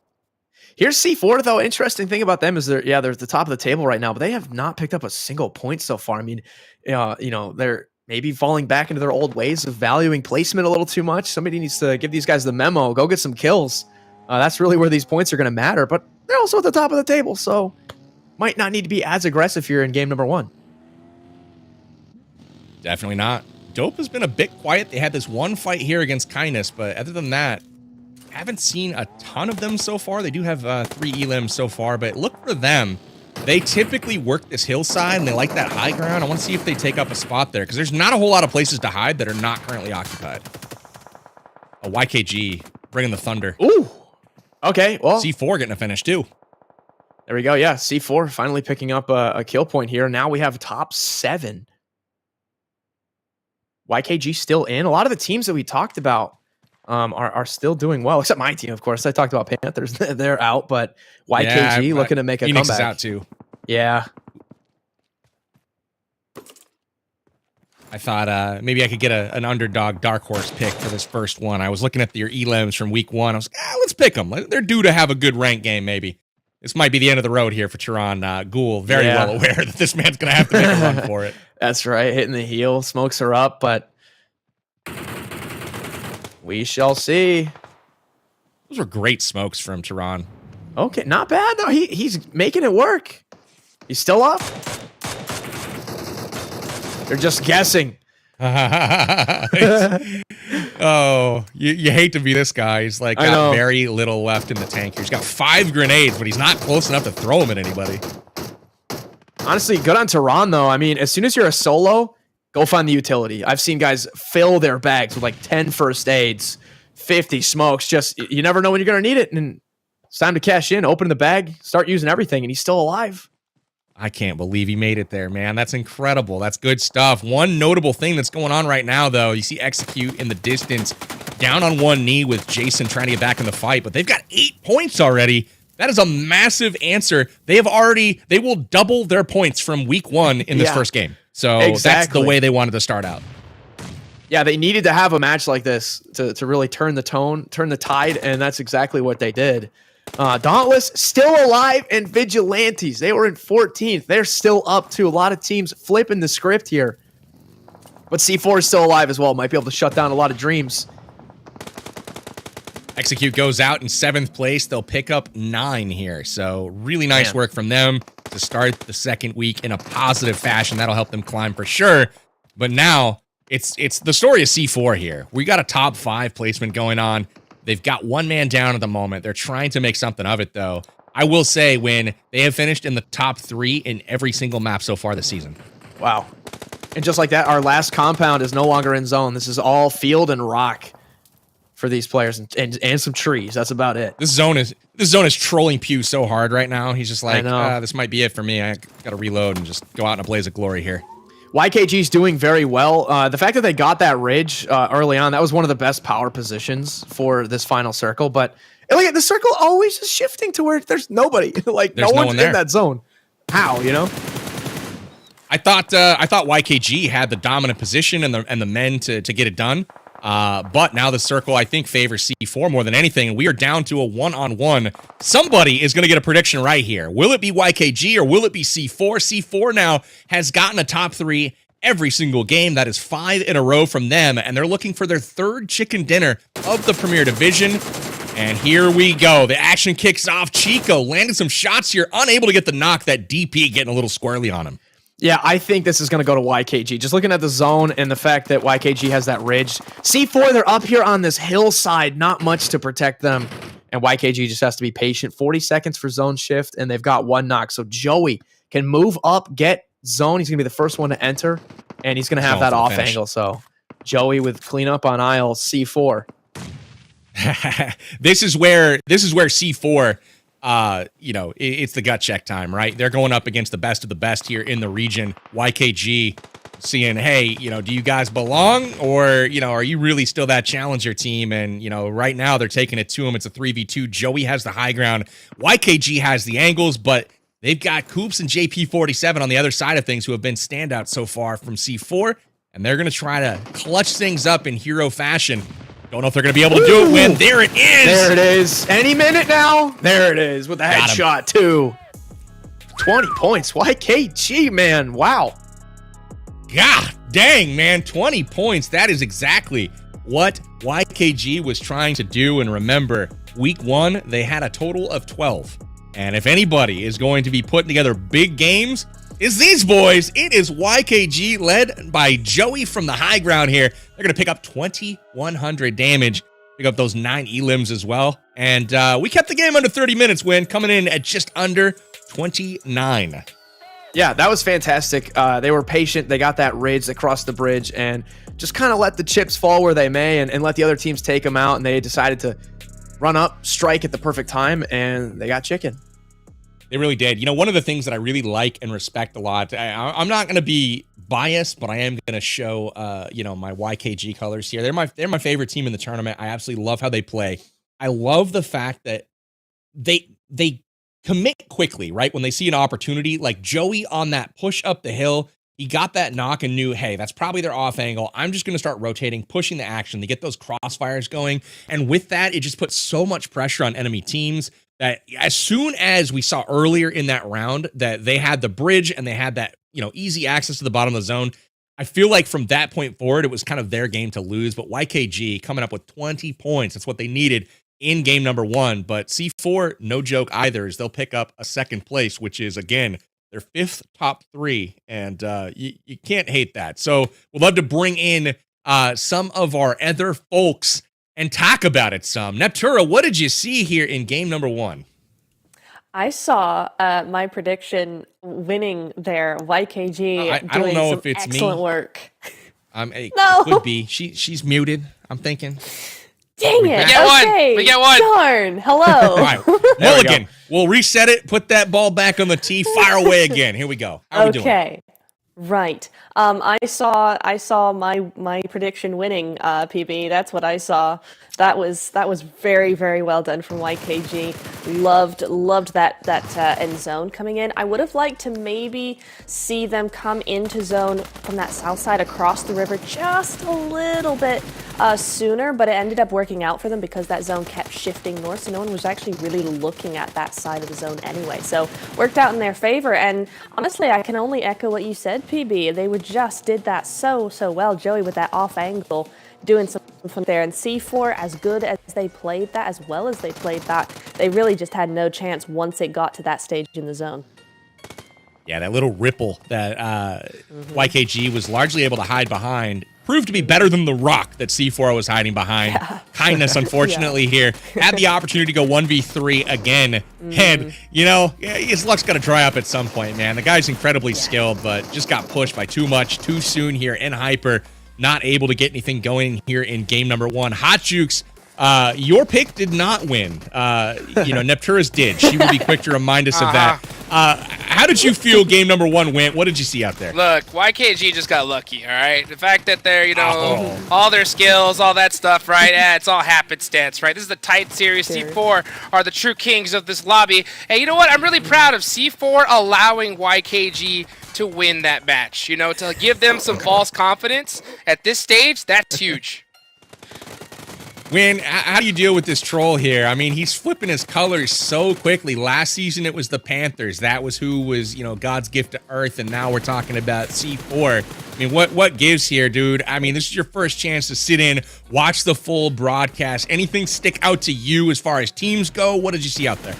Here's C4, though. Interesting thing about them is they're at the top of the table right now, but they have not picked up a single point so far. I mean, they're maybe falling back into their old ways of valuing placement a little too much. Somebody needs to give these guys the memo. Go get some kills. That's really where these points are going to matter, but they're also at the top of the table, so might not need to be as aggressive here in game number 1. Definitely not. Dope has been a bit quiet. They had this one fight here against Kindness, but other than that, haven't seen a ton of them so far. They do have 3 elims so far, but look for them. They typically work this hillside, and they like that high ground. I want to see if they take up a spot there, because there's not a whole lot of places to hide that are not currently occupied. A YKG bringing the thunder. Ooh. Okay, well. C4 getting a finish, too. There we go. Yeah, C4 finally picking up a kill point here. Now we have top 7. YKG still in. A lot of the teams that we talked about are still doing well, except my team, of course. I talked about Panthers. They're out, but YKG looking to make a comeback. Is out, too. Yeah. I thought maybe I could get an underdog dark horse pick for this first one. I was looking at your elims from week 1. I was like, let's pick them. They're due to have a good rank game, maybe. This might be the end of the road here for Tehran. Ghoul, very well aware that this man's going to have to make a run for it. That's right. Hitting the heel, smokes her up, but we shall see. Those were great smokes from Tehran. Okay, not bad, though. He's making it work. He's still up. They're just guessing. Oh, you hate to be this guy. He's got very little left in the tank. He's got 5 grenades, but he's not close enough to throw them at anybody. Honestly, good on Tehran, though. I mean, as soon as you're a solo, go find the utility. I've seen guys fill their bags with like 10 first aids, 50 smokes. Just, you never know when you're going to need it. And it's time to cash in, open the bag, start using everything, and he's still alive. I can't believe he made it there, man. That's incredible. That's good stuff. One notable thing that's going on right now, though, you see Execute in the distance, down on one knee with Jason trying to get back in the fight, but they've got 8 points already. That is a massive answer. They will double their points from week 1 in this first game. So That's the way they wanted to start out. Yeah, they needed to have a match like this to really turn the tide, and that's exactly what they did. Dauntless still alive, and Vigilantes, they were in 14th. They're still up too. A lot of teams flipping the script here. But C4 is still alive as well. Might be able to shut down a lot of dreams. Execute goes out in 7th place. They'll pick up 9 here. So really nice work from them to start the second week in a positive fashion. That'll help them climb for sure. But now it's the story of C4 here. We got a top 5 placement going on. They've got one man down at the moment. They're trying to make something of it, though. I will say, when they have finished in the top 3 in every single map so far this season. Wow. And just like that, our last compound is no longer in zone. This is all field and rock for these players, and some trees. That's about it. This zone is trolling Pew so hard right now. He's just like, this might be it for me. I got to reload and just go out in a blaze of glory here. YKG's doing very well. The fact that they got that ridge early on, that was one of the best power positions for this final circle. But look, the circle always is shifting to where there's nobody. Like, there's no one's in that zone. How, you know? I thought YKG had the dominant position and the men to get it done. But now the circle, I think, favors C4 more than anything, and we are down to a one-on-one. Somebody is going to get a prediction right here. Will it be YKG or will it be C4? C4 now has gotten a top 3 every single game. That is 5 in a row from them, and they're looking for their 3rd chicken dinner of the Premier Division. And here we go. The action kicks off. Chico landed some shots here, unable to get the knock. That DP getting a little squirrely on him. Yeah, I think this is going to go to YKG. Just looking at the zone and the fact that YKG has that ridge. C4, they're up here on this hillside. Not much to protect them. And YKG just has to be patient. 40 seconds for zone shift, and they've got 1 knock. So Joey can move up, get zone. He's going to be the first one to enter, and he's going to have that off angle. So Joey with cleanup on aisle C4. This is where C4... it's the gut check time, right? They're going up against the best of the best here in the region. YKG seeing, hey, do you guys belong, or, are you really still that challenger team? And, right now they're taking it to him. It's a 3v2. Joey has the high ground. YKG has the angles, but they've got Coops and JP47 on the other side of things, who have been standouts so far from C4, and they're going to try to clutch things up in hero fashion. Don't know if they're going to be able to do it when. There it is. There it is. Any minute now. There it is with the headshot, too. 20 points. YKG, man. Wow. God dang, man. 20 points. That is exactly what YKG was trying to do. And remember, week 1, they had a total of 12. And if anybody is going to be putting together big games, it's these boys. It is YKG, led by Joey from the high ground here. They're going to pick up 2,100 damage, pick up those 9 elims as well. And we kept the game under 30 minutes, Win, coming in at just under 29. Yeah, that was fantastic. They were patient. They got that ridge. They crossed the bridge and just kind of let the chips fall where they may, and let the other teams take them out. And they decided to run up, strike at the perfect time, and they got chicken. They really did. One of the things that I really like and respect a lot, I'm not going to be biased, but I am going to show, my YKG colors here. They're my favorite team in the tournament. I absolutely love how they play. I love the fact that they commit quickly, right? When they see an opportunity, like Joey on that push up the hill, he got that knock and knew, hey, that's probably their off angle. I'm just going to start rotating, pushing the action to get those crossfires going. And with that, it just puts so much pressure on enemy teams that as soon as we saw earlier in that round that they had the bridge and they had that, easy access to the bottom of the zone, I feel like from that point forward, it was kind of their game to lose. But YKG coming up with 20 points. That's what they needed in game number 1. But C4, no joke either, is they'll pick up a 2nd place, which is, again, their 5th top 3. And you can't hate that. So we'd love to bring in some of our other folks and talk about it some. Neptura, what did you see here in game number 1? I saw my prediction winning there. YKG I don't doing know some if it's me. excellent work. It could be. She's muted, I'm thinking. Dang it. get one. Okay. We get one. Darn. Hello. All right, Mulligan. We'll reset it, put that ball back on the tee, fire away again. Here we go. How are we doing? Okay. Right. I saw my prediction winning, PB. That's what I saw. That was very, very well done from YKG. Loved that end zone coming in. I would have liked to maybe see them come into zone from that south side across the river just a little bit sooner, but it ended up working out for them because that zone kept shifting north, so no one was actually really looking at that side of the zone anyway. So worked out in their favor, and honestly, I can only echo what you said, PB. They just did that so well. Joey with that off angle, doing some fun there, and C4, as good as they played that, as well as they played that, they really just had no chance once it got to that stage in the zone. Yeah, that little ripple that YKG was largely able to hide behind proved to be better than the rock that C4 was hiding behind. Yeah. Kindness, unfortunately, here. Had the opportunity to go 1v3 again. And, his luck's got to dry up at some point, man. The guy's incredibly skilled, but just got pushed by too much, too soon here in Hyper. Not able to get anything going here in game number 1. Hot Jukes, your pick did not win. Neptura's did. She will be quick to remind us of that. How did you feel game number 1 went? What did you see out there? Look, YKG just got lucky, all right? The fact that they're, all their skills, all that stuff, right? It's all happenstance, right? This is the tight series. Sure. C4 are the true kings of this lobby. And you know what? I'm really proud of C4 allowing YKG to win that match. To give them some false confidence at this stage, that's huge. Wynn, how do you deal with this troll here? I mean, he's flipping his colors so quickly. Last season, it was the Panthers. That was who was, God's gift to Earth, and now we're talking about C4. I mean, what gives here, dude? I mean, this is your first chance to sit in, watch the full broadcast. Anything stick out to you as far as teams go? What did you see out there?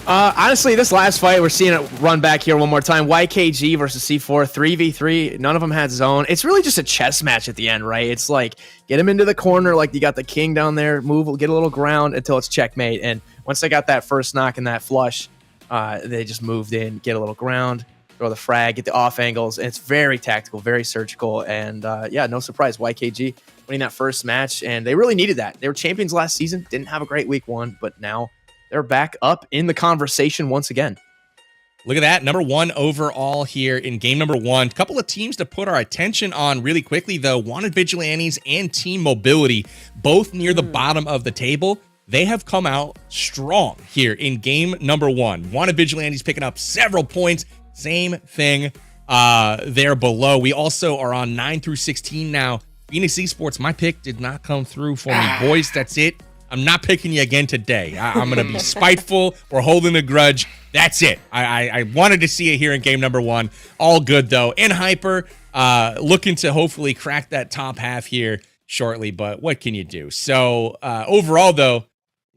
Honestly, this last fight, we're seeing it run back here one more time. YKG versus C4, 3v3. None of them had zone. It's really just a chess match at the end, right? It's like, get him into the corner, like you got the king down there, move, get a little ground until it's checkmate. And once they got that first knock and that flush, they just moved in, get a little ground, throw the frag, get the off angles. And it's very tactical, very surgical. And no surprise, YKG winning that first match. And they really needed that. They were champions last season, didn't have a great week 1, but now they're back up in the conversation once again. Look at that. Number 1 overall here in game number 1. Couple of teams to put our attention on really quickly, though. Wanted Vigilantes and Team Mobility, both near the bottom of the table. They have come out strong here in game number 1. Wanted Vigilantes picking up several points. Same thing there below. We also are on 9 through 16 now. Phoenix Esports, my pick did not come through for me. Boys, that's it. I'm not picking you again today. I'm going to be spiteful. We're holding a grudge. That's it. I wanted to see it here in game number 1. All good, though. In Hyper, looking to hopefully crack that top half here shortly, but what can you do? So overall, though,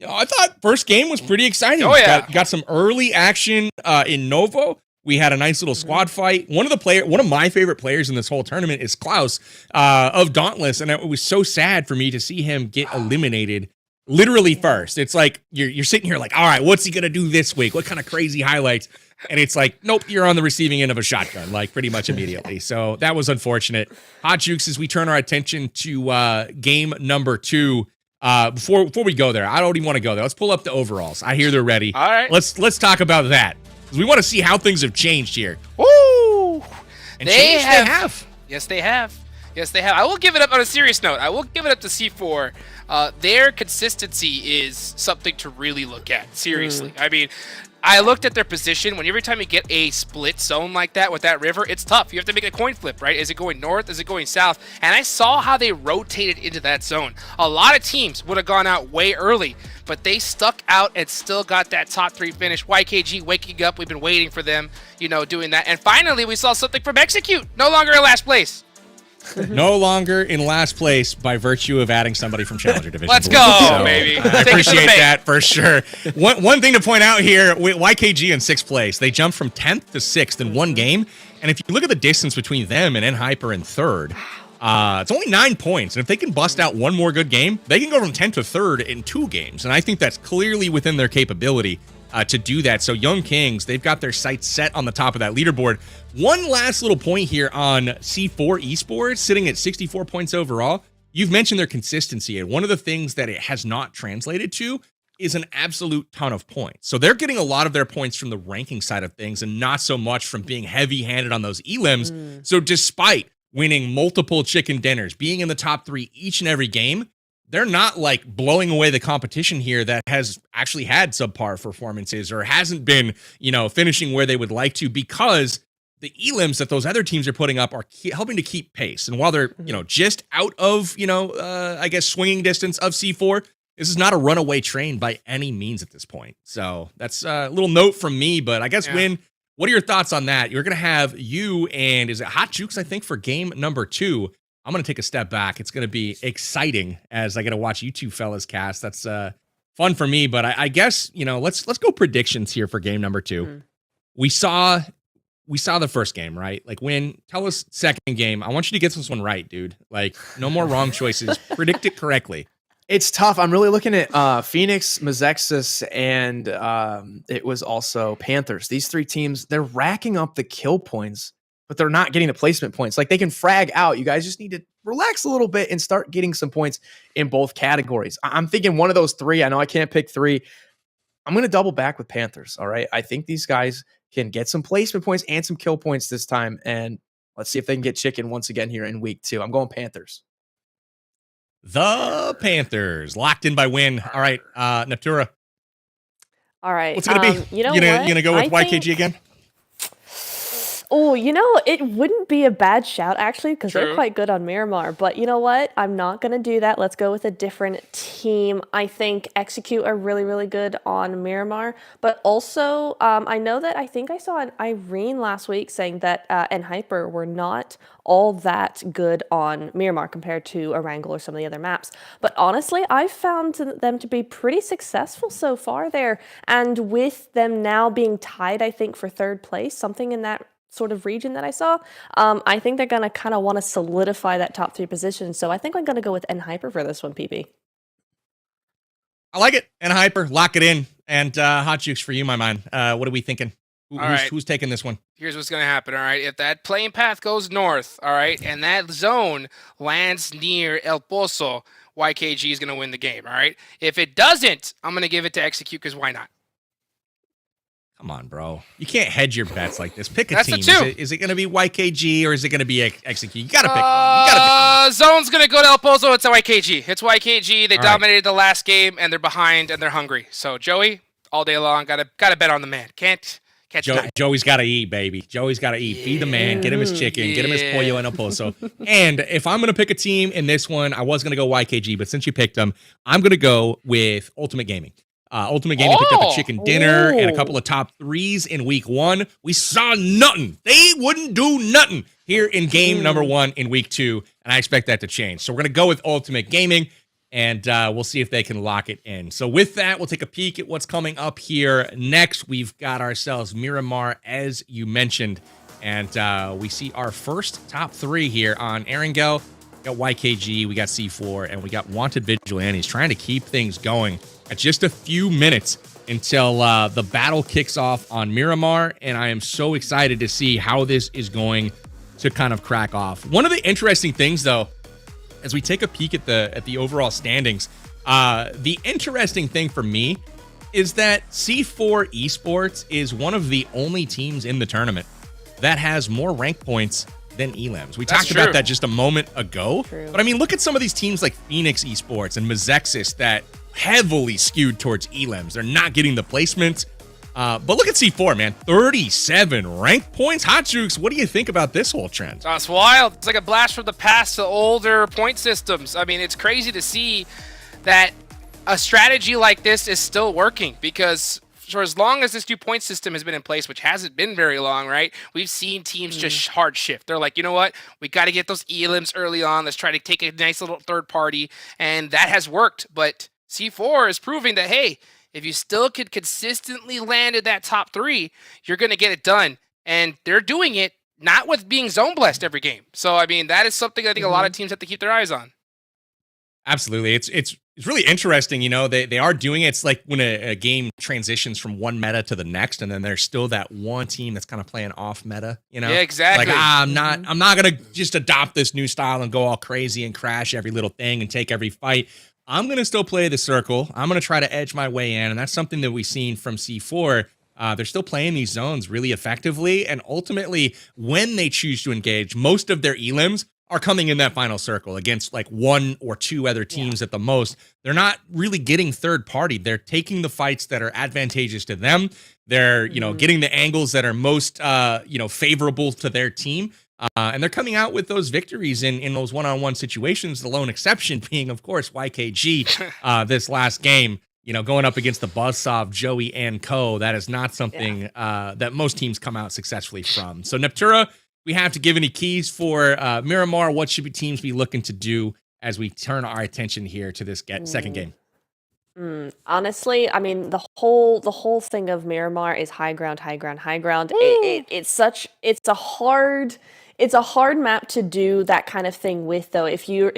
I thought first game was pretty exciting. Oh, yeah. Got some early action in Novo. We had a nice little squad fight. One of my favorite players in this whole tournament is Klaus of Dauntless, and it was so sad for me to see him get eliminated literally first. It's like you're sitting here like, all right, what's he gonna do this week? What kind of crazy highlights? And it's like, nope, you're on the receiving end of a shotgun, like pretty much immediately. So that was unfortunate. Hot Jukes, as we turn our attention to game number 2. Before we go there, I don't even want to go there. Let's pull up the overalls. I hear they're ready. All right. Let's talk about that, because we want to see how things have changed here. Woo! And they have. Yes, they have. Yes, they have. I will give it up on a serious note. I will give it up to C4. Their consistency is something to really look at. Seriously. I mean, I looked at their position. Every time you get a split zone like that with that river, it's tough. You have to make a coin flip, right? Is it going north? Is it going south? And I saw how they rotated into that zone. A lot of teams would have gone out way early, but they stuck out and still got that top 3 finish. YKG waking up. We've been waiting for them, doing that. And finally, we saw something from Execute. No longer in last place. No longer in last place by virtue of adding somebody from Challenger Division. Let's go, baby. I appreciate that for sure. One thing to point out here, YKG in 6th place. They jumped from 10th to 6th in one game. And if you look at the distance between them and N-Hyper in 3rd, it's only 9 points. And if they can bust out one more good game, they can go from 10th to 3rd in 2 games. And I think that's clearly within their capability. to do that. So Young Kings, they've got their sights set on the top of that leaderboard. One last little point here on C4 Esports, sitting at 64 points overall. You've mentioned their consistency, and one of the things that it has not translated to is an absolute ton of points. So they're getting a lot of their points from the ranking side of things and not so much from being heavy-handed on those elims. So despite winning multiple chicken dinners, being in the top 3 each and every game, they're not like blowing away the competition here that has actually had subpar performances or hasn't been, finishing where they would like to, because the elims that those other teams are putting up are helping to keep pace. And while they're, just out of, I guess swinging distance of C4, this is not a runaway train by any means at this point. So that's a little note from me, but I guess, Win, what are your thoughts on that? You're going to have you and is it Hot Jukes, I think, for game number 2. I'm going to take a step back. It's going to be exciting as I get to watch you two fellas cast. That's fun for me, but I guess, let's go predictions here for game number 2. We saw the first game, right? Like, Win, tell us second game. I want you to get this one right, dude. Like, no more wrong choices. Predict it correctly. It's tough. I'm really looking at Phoenix, Mazexus, and it was also Panthers. These 3 teams, they're racking up the kill points, but they're not getting the placement points. Like, they can frag out. You guys just need to relax a little bit and start getting some points in both categories. I'm thinking one of those 3. I know I can't pick 3. I'm going to double back with Panthers, all right? I think these guys can get some placement points and some kill points this time, and let's see if they can get chicken once again here in week 2. I'm going Panthers. The Panthers, locked in by Win. All right, Natura. All right. What's it going to be? You know you what? gonna go with YKG again? Oh, it wouldn't be a bad shout, actually, because they're quite good on Miramar. But you know what? I'm not going to do that. Let's go with a different team. I think Execute are really, really good on Miramar. But also, I know that I think I saw an Irene last week saying that and Hyper were not all that good on Miramar compared to Erangel or some of the other maps. But honestly, I've found them to be pretty successful so far there. And with them now being tied, I think, for 3rd place, something in that sort of region that I saw, I think they're going to kind of want to solidify that top 3 position. So I think I'm going to go with N-Hyper for this one, PB. I like it. N-Hyper, lock it in. And Hot Jukes for you, my man. What are we thinking? Who's taking this one? Here's what's going to happen, all right? If that playing path goes north, all right, and that zone lands near El Pozo, YKG is going to win the game, all right? If it doesn't, I'm going to give it to Execute, because why not? Come on, bro. You can't hedge your bets like this. Pick a That's team. the 2. Is it going to be YKG or is it going to be Execute? You got to pick one. Zone's going to go to El Pozo. It's YKG. It's YKG. They All dominated the last game, and they're behind, and they're hungry. So, Joey, all day long, got to bet on the man. Can't deny. Joey's got to eat, baby. Joey's got to eat. Feed the man. Get him his chicken. Get him his pollo and El Pozo. And if I'm going to pick a team in this one, I was going to go YKG, but since you picked them, I'm going to go with Ultimate Gaming. Ultimate Gaming picked up a chicken dinner and a couple of top 3s in week 1. We saw nothing. They wouldn't do nothing here in game number 1 in week 2, and I expect that to change. So we're going to go with Ultimate Gaming, and we'll see if they can lock it in. So with that, we'll take a peek at what's coming up here next. We've got ourselves Miramar, as you mentioned, and we see our first top 3 here on Erangel. We got YKG, we got C4, and we got Wanted Vigilantes trying to keep things going at just a few minutes until the battle kicks off on Miramar, and I am so excited to see how this is going to kind of crack off. One of the interesting things, though, as we take a peek at the overall standings, the interesting thing for me is that C4 Esports is one of the only teams in the tournament that has more rank points than elims. We talked about that just a moment ago. But I mean, look at some of these teams like Phoenix Esports and Mazexus that heavily skewed towards elims. They're not getting the placements. But look at C4, man. 37 rank points. Hot Jukes, what do you think about this whole trend? It's wild. It's like a blast from the past to older point systems. I mean, it's crazy to see that a strategy like this is still working, because for as long as this new point system has been in place, which hasn't been very long, right? We've seen teams just hard shift. They're like, you know what? We got to get those elims early on. Let's try to take a nice little third party. And that has worked. But C4 is proving that, hey, if you still could consistently land in that top 3, you're going to get it done. And they're doing it not with being zone blessed every game. So, I mean, that is something I think a lot of teams have to keep their eyes on. Absolutely. It's It's really interesting, they are doing it. It's like when a game transitions from one meta to the next, and then there's still that one team that's kind of playing off meta, Yeah, exactly. Like, I'm not gonna just adopt this new style and go all crazy and crash every little thing and take every fight. I'm gonna still play the circle. I'm gonna try to edge my way in, and that's something that we've seen from C4. They're still playing these zones really effectively, and ultimately, when they choose to engage, most of their elims are coming in that final circle against like one or two other teams at the most. They're not really getting third party. They're taking the fights that are advantageous to them. They're, getting the angles that are most, favorable to their team. And they're coming out with those victories in those one-on-one situations. The lone exception being, of course, YKG this last game. Going up against the Buzzsaw, Joey, and Co. That is not something that most teams come out successfully from. So Neptura, we have to give any keys for Miramar. What should teams be looking to do as we turn our attention here to this second game? Honestly, I mean, the whole thing of Miramar is high ground, high ground, high ground. It's a hard map to do that kind of thing with, though. If your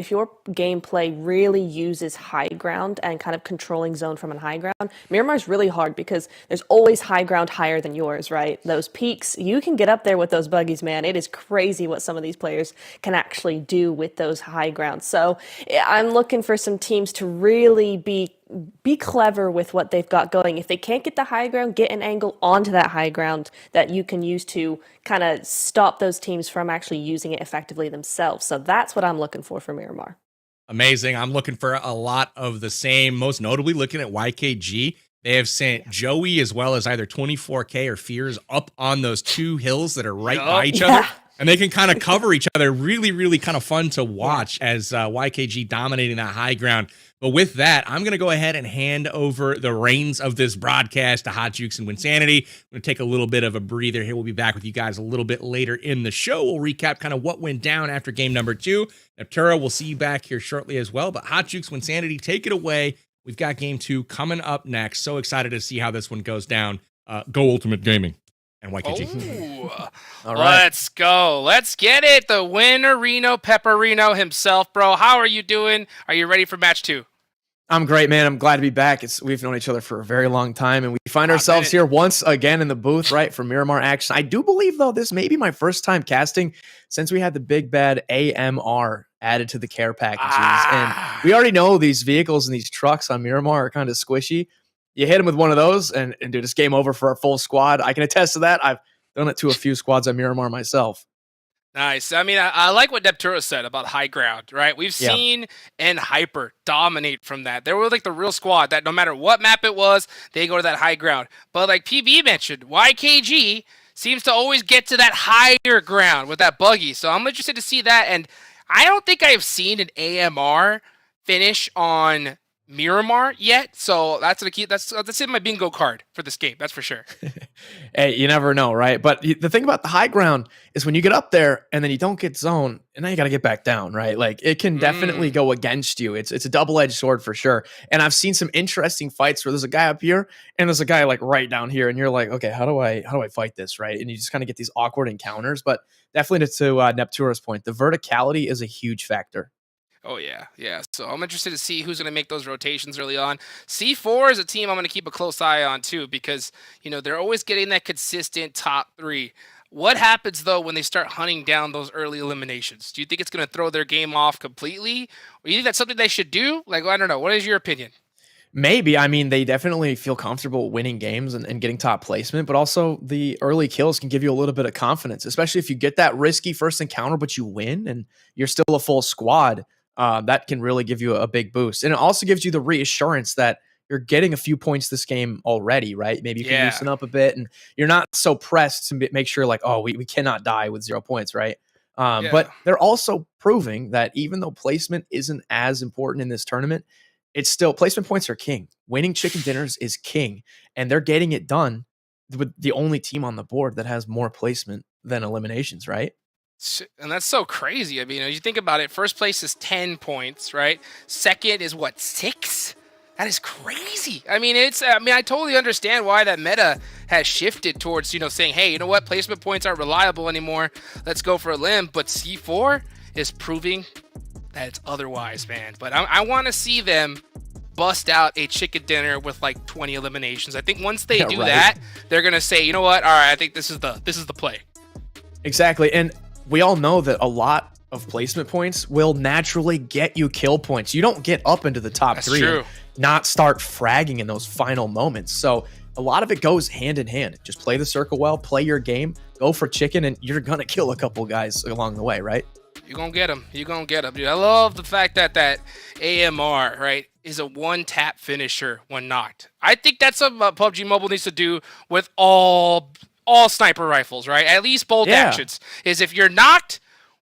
gameplay really uses high ground and kind of controlling zone from a high ground, Miramar's really hard because there's always high ground higher than yours, right? Those peaks, you can get up there with those buggies, man. It is crazy what some of these players can actually do with those high grounds. So I'm looking for some teams to really be clever with what they've got going. If they can't get the high ground, get an angle onto that high ground that you can use to kind of stop those teams from actually using it effectively themselves. So that's what I'm looking for Miramar. Amazing. I'm looking for a lot of the same, most notably looking at YKG. They have sent Joey as well as either 24K or Fears up on those two hills that are right by each other. And they can kind of cover each other. Really, really kind of fun to watch as YKG dominating that high ground. But with that, I'm going to go ahead and hand over the reins of this broadcast to Hot Jukes and Wynnsanity. I'm going to take a little bit of a breather here. We'll be back with you guys a little bit later in the show. We'll recap kind of what went down after game number 2. Neptura, we'll see you back here shortly as well. But Hot Jukes, Wynnsanity, take it away. We've got game 2 coming up next. So excited to see how this one goes down. Go Ultimate Gaming and YKG. All right. Let's go. Let's get it. The Winnerino Pepperino himself, bro. How are you doing? Are you ready for match 2? I'm great, man. I'm glad to be back. We've known each other for a very long time, and we find ourselves here once again in the booth, right, for Miramar action. I do believe, though, this may be my first time casting since we had the big bad AMR added to the care packages. And we already know these vehicles and these trucks on Miramar are kind of squishy. You hit them with one of those, and dude, it's game over for our full squad. I can attest to that. I've done it to a few squads on Miramar myself. Nice. I mean, I like what Neptura said about high ground, right? We've seen and Hyper dominate from that. They were like the real squad that no matter what map it was, they go to that high ground. But like PB mentioned, YKG seems to always get to that higher ground with that buggy. So I'm interested to see that. And I don't think I've seen an AMR finish on Miramar yet, so that's the key. That's in my bingo card for this game. That's for sure. Hey, you never know, right? But the thing about the high ground is when you get up there and then you don't get zone, and now you got to get back down, right? Like it can definitely go against you. It's a double-edged sword for sure. And I've seen some interesting fights where there's a guy up here and there's a guy like right down here, and you're like, okay, how do I fight this, right? And you just kind of get these awkward encounters. But definitely to Neptura's point, the verticality is a huge factor. Oh, yeah. So I'm interested to see who's going to make those rotations early on. C4 is a team I'm going to keep a close eye on, too, because, they're always getting that consistent top 3. What happens, though, when they start hunting down those early eliminations? Do you think it's going to throw their game off completely? Or do you think that's something they should do? Like, I don't know. What is your opinion? Maybe. I mean, they definitely feel comfortable winning games and getting top placement, but also the early kills can give you a little bit of confidence, especially if you get that risky first encounter, but you win and you're still a full squad. That can really give you a big boost. And it also gives you the reassurance that you're getting a few points this game already, right? Maybe you can loosen up a bit and you're not so pressed to make sure like, oh, we cannot die with 0 points, right? But they're also proving that even though placement isn't as important in this tournament, it's still placement points are king. Winning chicken dinners is king. And they're getting it done with the only team on the board that has more placement than eliminations, right? And that's so crazy. I mean, you think about it, first place is 10 points, right? Second is what, 6? That is crazy. I mean, I totally understand why that meta has shifted towards, saying, hey, you know what? Placement points aren't reliable anymore. Let's go for a limb. But C4 is proving that it's otherwise, man. But I want to see them bust out a chicken dinner with like 20 eliminations. I think once they do right. that, they're gonna say, you know what? All right, I think this is the play. Exactly. And we all know that a lot of placement points will naturally get you kill points. You don't get up into the top That's 3 true. and not start fragging in those final moments. So a lot of it goes hand in hand. Just play the circle well, play your game, go for chicken, and you're going to kill a couple guys along the way, right? You're going to get them. You're going to get them, dude. I love the fact that AMR, right, is a one-tap finisher when knocked. I think that's something PUBG Mobile needs to do with all sniper rifles, right? At least bolt actions. Is if you're knocked,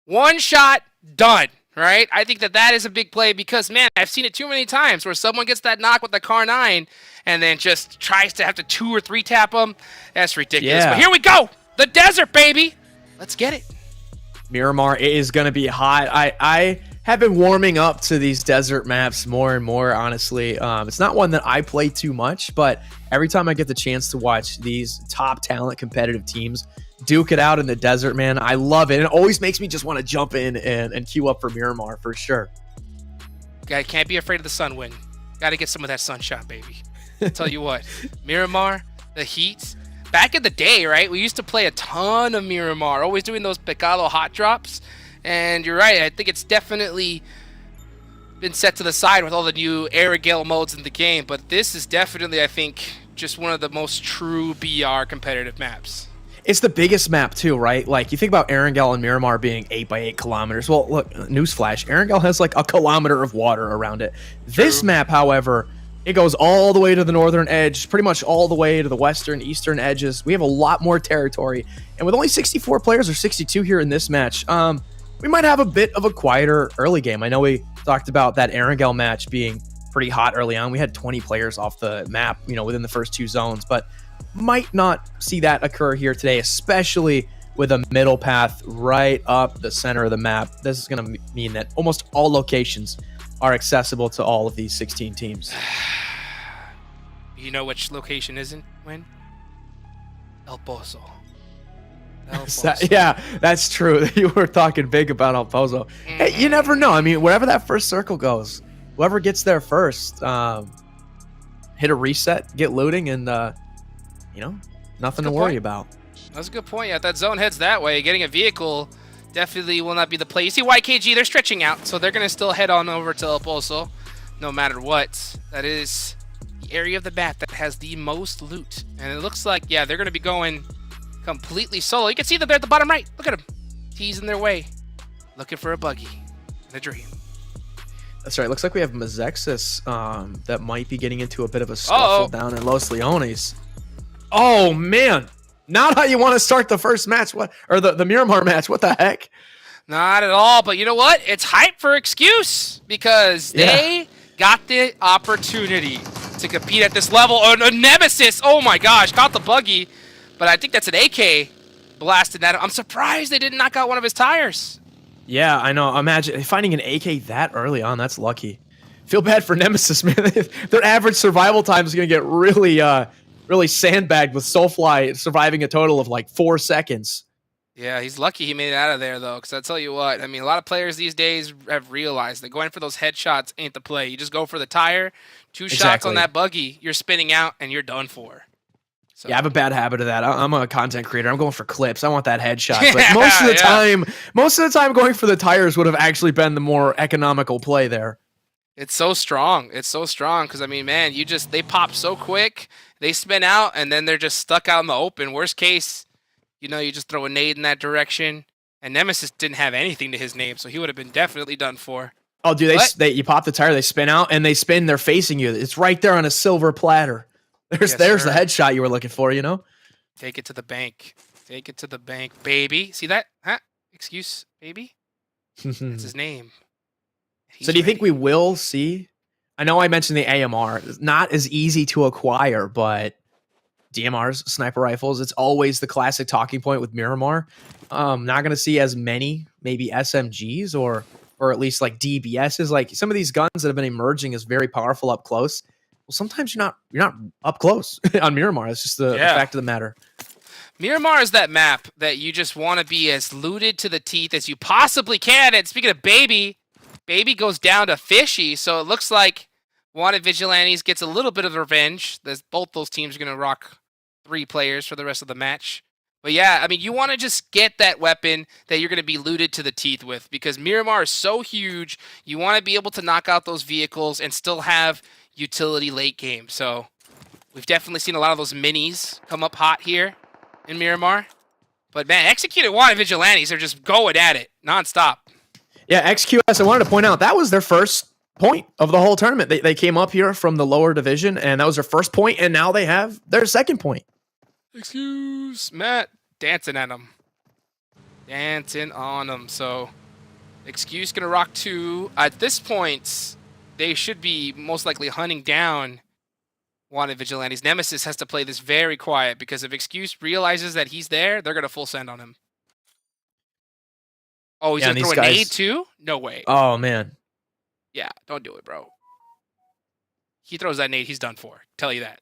one shot, done, right? I think that is a big play because, man, I've seen it too many times where someone gets that knock with the Car 9 and then just tries to have to 2 or 3 tap them. That's ridiculous. Yeah. But here we go. The desert, baby. Let's get it. Miramar is going to be hot. I have been warming up to these desert maps more and more, honestly. It's not one that I play too much, but every time I get the chance to watch these top talent competitive teams duke it out in the desert, man, I love it. And it always makes me just want to jump in and queue up for Miramar for sure. Guy can't be afraid of the sun, Win. Got to get some of that sunshine, baby. I'll tell you what, Miramar, the heat. Back in the day, right, we used to play a ton of Miramar, always doing those Pecado hot drops. And you're right, I think it's definitely been set to the side with all the new Aerogale modes in the game. But this is definitely, I think, just one of the most true BR competitive maps. It's the biggest map too, right? Like you think about Erangel and Miramar being 8 by 8 kilometers. Well, look, newsflash, Erangel has like a kilometer of water around it. This map, however, it goes all the way to the northern edge, pretty much all the way to the western, eastern edges. We have a lot more territory. And with only 64 players or 62 here in this match, we might have a bit of a quieter early game. I know we talked about that Erangel match being pretty hot early on. We had 20 players off the map, within the first 2 zones, but might not see that occur here today, especially with a middle path right up the center of the map. This is going to mean that almost all locations are accessible to all of these 16 teams. You know which location isn't, Win? El Pozo. Yeah, that's true. You were talking big about El Pozo. Hey, you never know. I mean, wherever that first circle goes, whoever gets there first, hit a reset, get looting, and nothing to worry about. That's a good point. Yeah, if that zone heads that way, getting a vehicle definitely will not be the play. You see YKG, they're stretching out, so they're going to still head on over to El Pozo no matter what. That is the area of the map that has the most loot. And it looks like, yeah, they're going to be going completely solo. You can see them there at the bottom right. Look at them. Teasing their way. Looking for a buggy and a dream. That's right. Looks like we have Mazexis that might be getting into a bit of a scuffle down in Los Leones. Oh, man. Not how you want to start the first match. What, or the Miramar match. What the heck? Not at all. But you know what? It's hype for excuse because they got the opportunity to compete at this level. A Nemesis. Oh, my gosh. Caught the buggy. But I think that's an AK blasted at him. I'm surprised they didn't knock out one of his tires. Yeah, I know. Imagine finding an AK that early on. That's lucky. Feel bad for Nemesis, man. Their average survival time is going to get really sandbagged with Soulfly surviving a total of like 4 seconds. Yeah, he's lucky he made it out of there, though, because I tell you what, I mean, a lot of players these days have realized that going for those headshots ain't the play. You just go for the tire, 2 shots on that buggy, you're spinning out, and you're done for. So. Yeah, I have a bad habit of that. I'm a content creator. I'm going for clips. I want that headshot. But most of the time, going for the tires would have actually been the more economical play there. It's so strong. It's so strong because, I mean, man, they pop so quick, they spin out, and then they're just stuck out in the open. Worst case, you just throw a nade in that direction. And Nemesis didn't have anything to his name, so he would have been definitely done for. Oh, dude, you pop the tire, they spin out, and they spin, they're facing you. It's right there on a silver platter. There's the headshot you were looking for, Take it to the bank. Take it to the bank, baby. See that? Huh? Excuse, baby? That's his name. So do you think we will see? I know I mentioned the AMR. It's not as easy to acquire, but DMRs, sniper rifles, it's always the classic talking point with Miramar. Not going to see as many, maybe SMGs or at least like DBSs. Like some of these guns that have been emerging as very powerful up close. Well, sometimes you're not up close on Miramar. It's just the fact of the matter. Miramar is that map that you just want to be as looted to the teeth as you possibly can. And speaking of baby goes down to fishy, so it looks like Wanted Vigilantes gets a little bit of revenge. Both those teams are going to rock 3 players for the rest of the match. But yeah, I mean, you want to just get that weapon that you're going to be looted to the teeth with, because Miramar is so huge. You want to be able to knock out those vehicles and still have utility late game. So we've definitely seen a lot of those minis come up hot here in Miramar. But man, Executed Wanted Vigilantes are just going at it nonstop. Yeah, XQS, I wanted to point out, that was their first point of the whole tournament. They came up here from the lower division, and that was their first point, and now they have their second point. Excuse Matt dancing at him. Dancing on him. So Excuse gonna rock 2. At this point, they should be most likely hunting down Wanted Vigilantes. Nemesis has to play this very quiet, because if Excuse realizes that he's there, they're gonna full send on him. Oh, he's gonna throw a nade too? No way. Oh man. Yeah, don't do it, bro. He throws that nade, he's done for. Tell you that.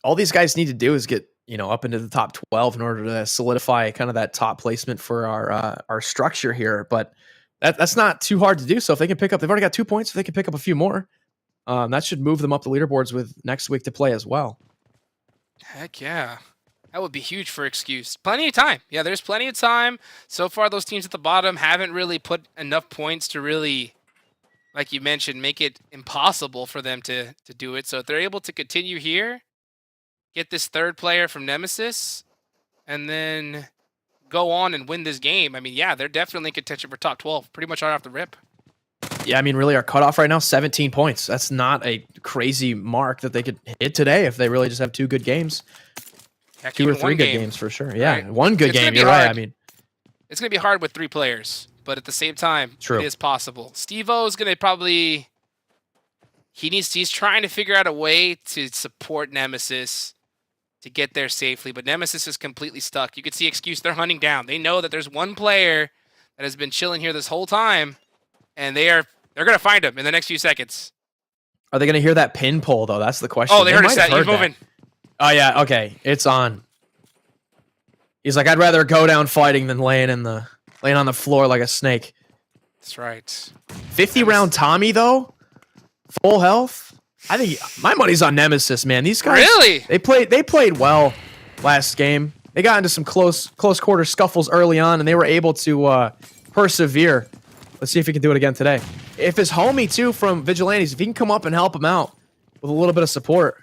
All these guys need to do is get, up into the top 12 in order to solidify kind of that top placement for our structure here. But that's not too hard to do. So if they can pick up, they've already got 2 points. If they can pick up a few more, that should move them up the leaderboards with next week to play as well. Heck yeah. That would be huge for Excuse. Plenty of time. Yeah, there's plenty of time. So far, those teams at the bottom haven't really put enough points to really, like you mentioned, make it impossible for them to do it. So if they're able to continue here, get this 3rd player from Nemesis, and then go on and win this game, I mean, yeah, they're definitely in contention for top 12, pretty much right off the rip. Yeah, I mean, really, our cutoff right now, 17 points. That's not a crazy mark that they could hit today if they really just have 2 good games. Heck, 2 or 3 good games for sure. Yeah, right? 1 good game, you're right. I mean, it's going to be hard with 3 players, but at the same time, True. It is possible. Steve-O is going to probably... He's trying to figure out a way to support Nemesis to get there safely, but Nemesis is completely stuck. You can see Excuse, they're hunting down. They know that there's one player that has been chilling here this whole time, and they're going to find him in the next few seconds. Are they going to hear that pin pull, though? That's the question. Oh, they heard it. He's moving. Oh, yeah. Okay. It's on. He's like, I'd rather go down fighting than laying on the floor like a snake. That's right. 50-round Tommy, though? Full health? I think my money's on Nemesis, man. These guys, really? They played well last game. They got into some close quarter scuffles early on, and they were able to persevere. Let's see if he can do it again today. If his homie, too, from Vigilantes, if he can come up and help him out with a little bit of support.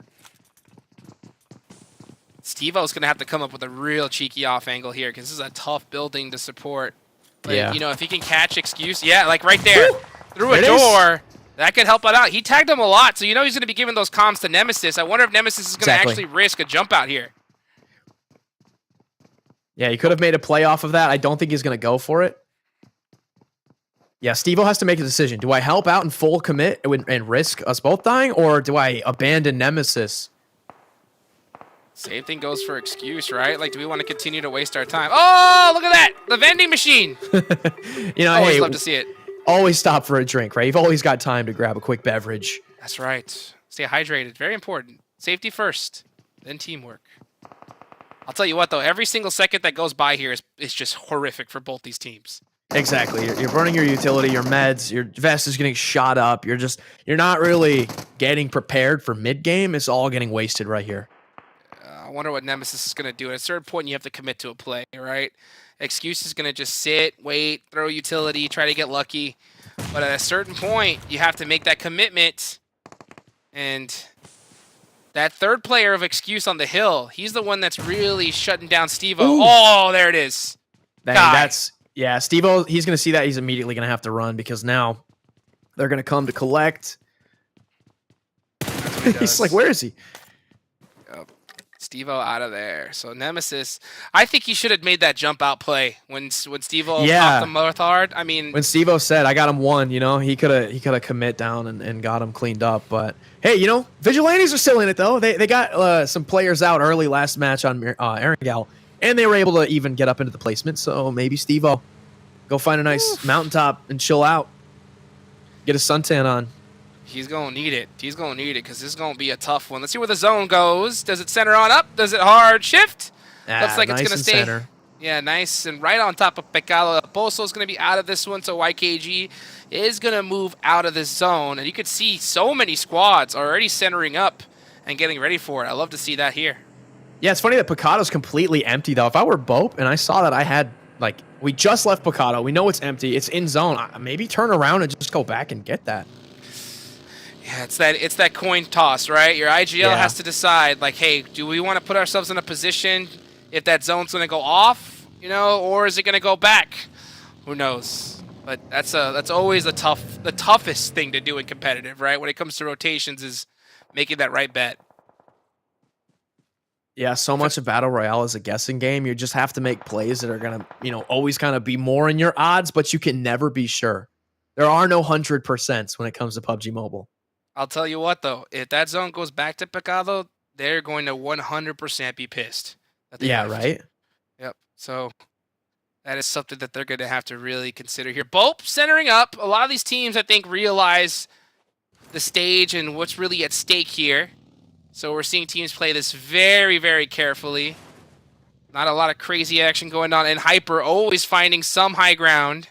Steve-O's going to have to come up with a real cheeky off angle here, because this is a tough building to support. But, yeah. If he can catch Excuse, yeah, like right there, through a There it door, that could help it out. He tagged him a lot, so he's going to be giving those comms to Nemesis. I wonder if Nemesis is going to actually risk a jump out here. Yeah, he could have made a play off of that. I don't think he's going to go for it. Yeah, Steve-O has to make a decision. Do I help out and full commit and risk us both dying, or do I abandon Nemesis? Same thing goes for Excuse, right? Like, do we want to continue to waste our time? Oh, look at that! The vending machine! Always love to see it. Always stop for a drink, right? You've always got time to grab a quick beverage. That's right. Stay hydrated. Very important. Safety first, then teamwork. I'll tell you what, though. Every single second that goes by here is just horrific for both these teams. Exactly. You're burning your utility, your meds, your vest is getting shot up. You're not really getting prepared for mid-game. It's all getting wasted right here. I wonder what Nemesis is going to do. At a certain point, you have to commit to a play, right? Excuse is going to just sit, wait, throw utility, try to get lucky. But at a certain point, you have to make that commitment. And that 3rd player of Excuse on the hill, he's the one that's really shutting down Steve-O. Oh, there it is. Yeah, Steve-O, he's going to see that. He's immediately going to have to run, because now they're going to come to collect. He's like, where is he? Steve-O out of there. So Nemesis, I think he should have made that jump out play when Steve-O popped him most hard. I mean, when Steve-O said, I got him one, he could have commit down and got him cleaned up. But hey, Vigilantes are still in it, though. They got some players out early last match on Erangel, and they were able to even get up into the placement. So maybe Steve-O go find a nice mountaintop and chill out, get a suntan on. He's going to need it. He's going to need it, because this is going to be a tough one. Let's see where the zone goes. Does it center on up? Does it hard shift? Looks like it's going to stay. Center. Yeah, nice and right on top of Pecado. El Pozo is going to be out of this one, so YKG is going to move out of this zone. And you could see so many squads already centering up and getting ready for it. I love to see that here. Yeah, it's funny that Picado's completely empty, though. If I were Bope and I saw that I had, like, we just left Picado, we know it's empty, it's in zone, maybe turn around and just go back and get that. Yeah, it's that coin toss, right? Your IGL has to decide, like, hey, do we want to put ourselves in a position if that zone's going to go off, you know, or is it going to go back? Who knows? But that's always the toughest thing to do in competitive, right? When it comes to rotations, is making that right bet. Yeah, so much of Battle Royale is a guessing game. You just have to make plays that are going to, you know, always kind of be more in your odds, but you can never be sure. There are no 100% when it comes to PUBG Mobile. I'll tell you what, though. If that zone goes back to Pecado, they're going to 100% be pissed. Yeah, right? Yep. So that is something that they're going to have to really consider here. Bope centering up. A lot of these teams, I think, realize the stage and what's really at stake here. So we're seeing teams play this very, very carefully. Not a lot of crazy action going on. And Hyper always finding some high ground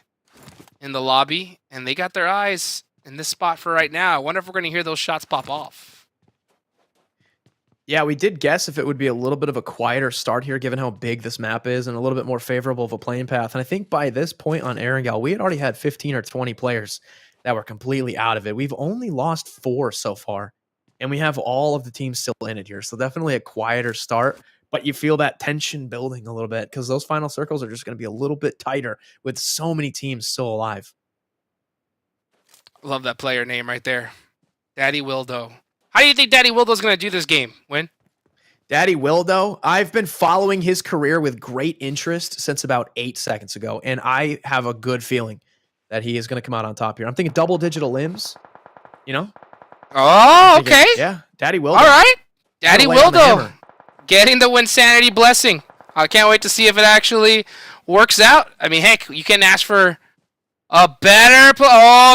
in the lobby. And they got their eyes in this spot for right now. I wonder if we're going to hear those shots pop off. Yeah, we did guess if it would be a little bit of a quieter start here, given how big this map is and a little bit more favorable of a playing path. And I think by this point on Erangel, we had already had 15 or 20 players that were completely out of it. We've only lost 4 so far. And we have all of the teams still in it here. So definitely a quieter start, but you feel that tension building a little bit because those final circles are just going to be a little bit tighter with so many teams still alive. Love that player name right there. Daddy Wildo. How do you think Daddy Wildo's going to do this game, Win? Daddy Wildo, I've been following his career with great interest since about 8 seconds ago, and I have a good feeling that he is going to come out on top here. I'm thinking double digital limbs, you know? Oh, okay. Yeah, Daddy Wildo. All right. Daddy Wildo getting the Wynnsanity blessing. I can't wait to see if it actually works out. I mean, heck, you can ask for a better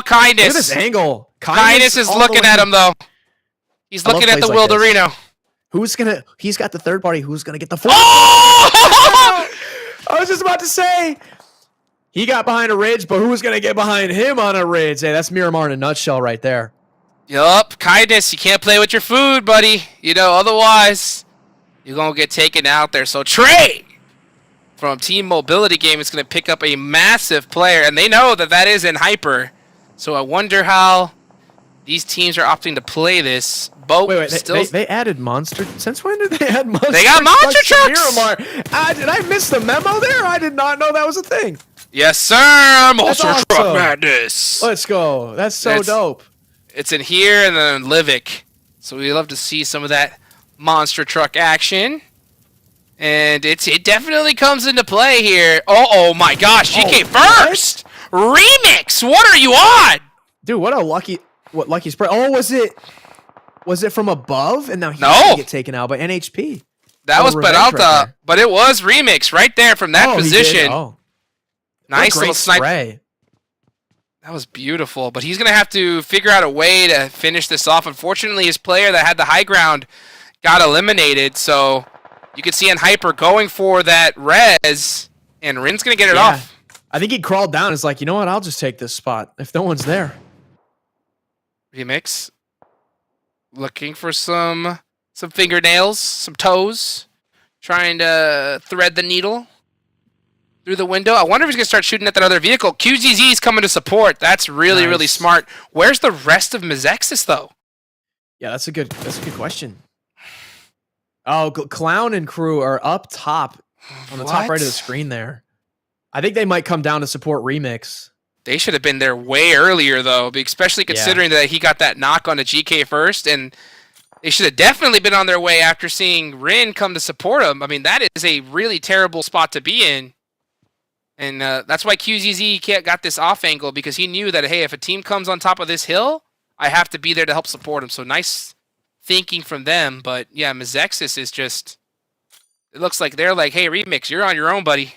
Kindness. Look at this angle. Kindness is looking at him, though. He's looking at the Wilderino. He's got the third party. Who's going to get the fourth? Oh! I was just about to say. He got behind a ridge, but who's going to get behind him on a ridge? Hey, that's Miramar in a nutshell right there. Yup, Kindness. You can't play with your food, buddy. You know, otherwise, you're going to get taken out there. So Trey from Team Mobility Game is going to pick up a massive player, and they know that that is in Hyper. So I wonder how these teams are opting to play this. Wait, they added monster. Since when did they add monster? They got monster trucks. Miramar. Did I miss the memo there? I did not know that was a thing. Yes, sir. Monster awesome. truck madness. Let's go. That's so dope. It's in here and then Livik. So we love to see some of that monster truck action. And it definitely comes into play here. Oh my gosh, GK first! What? Remix! What are you on? Dude, what lucky spray. Oh, was it from above? And now he's gonna get taken out by NHP. That was Peralta, right, but it was Remix right there from that position. Nice little snipe. That was beautiful, but he's going to have to figure out a way to finish this off. Unfortunately, his player that had the high ground got eliminated, so you can see on Hyper going for that res, and Rin's going to get it off. I think he crawled down and is like, you know what, I'll just take this spot if no one's there. Remix. Looking for some fingernails, some toes. Trying to thread the needle through the window. I wonder if he's going to start shooting at that other vehicle. QZZ is coming to support. That's really, really smart. Where's the rest of Mizexis, though? Yeah, that's a good question. Oh, Clown and crew are up top on the top right of the screen there. I think they might come down to support Remix. They should have been there way earlier, though, especially considering that he got that knock on the GK first, and they should have definitely been on their way after seeing Rin come to support him. I mean, that is a really terrible spot to be in. And that's why QZZ got this off angle, because he knew that, hey, if a team comes on top of this hill, I have to be there to help support him. So nice thinking from them. But yeah, Mizexis is just, it looks like they're like, hey, Remix, you're on your own, buddy.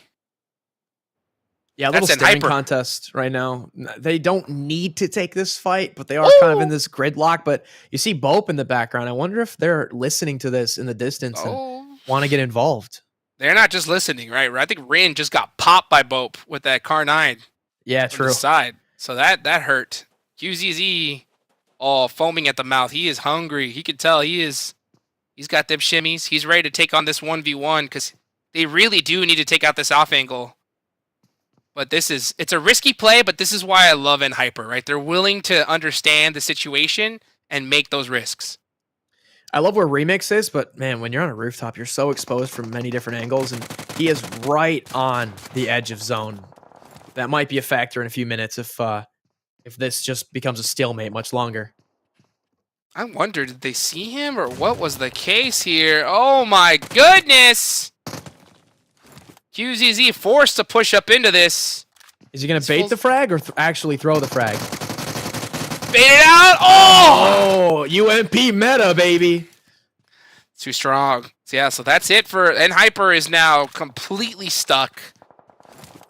Yeah, a little staring contest right now. They don't need to take this fight, but they are kind of in this gridlock. But you see Bope in the background. I wonder if they're listening to this in the distance and want to get involved. they're not just listening, right? I think Rin just got popped by Bope with that Car 9. Yeah, On the side. So that hurt. QZZ all foaming at the mouth. He is hungry. He could tell he's got them shimmies. He's ready to take on this 1v1 because they really do need to take out this off angle. But it's a risky play, but this is why I love Hyper, right? They're willing to understand the situation and make those risks. I love where Remix is, but man, when you're on a rooftop, you're so exposed from many different angles, and he is right on the edge of zone. That might be a factor in a few minutes if this just becomes a stalemate much longer. I wonder, did they see him or what was the case here? Oh my goodness! QZZ forced to push up into this. Is he going to bait the frag or actually throw the frag? Bait it out! Oh! Oh, UMP meta, baby. Too strong. So yeah, so that's it for... And Hyper is now completely stuck.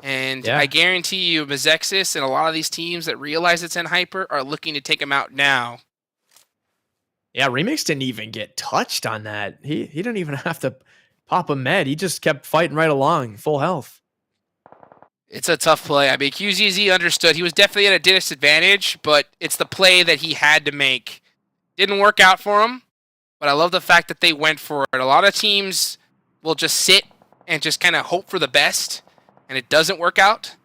And I guarantee you, Mizexis and a lot of these teams that realize it's Hyper are looking to take him out now. Yeah, Remix didn't even get touched on that. He didn't even have to pop a med. He just kept fighting right along, full health. It's a tough play. I mean, QZZ understood. He was definitely at a disadvantage, but it's the play that he had to make. Didn't work out for him, but I love the fact that they went for it. A lot of teams will just sit and just kind of hope for the best, and it doesn't work out.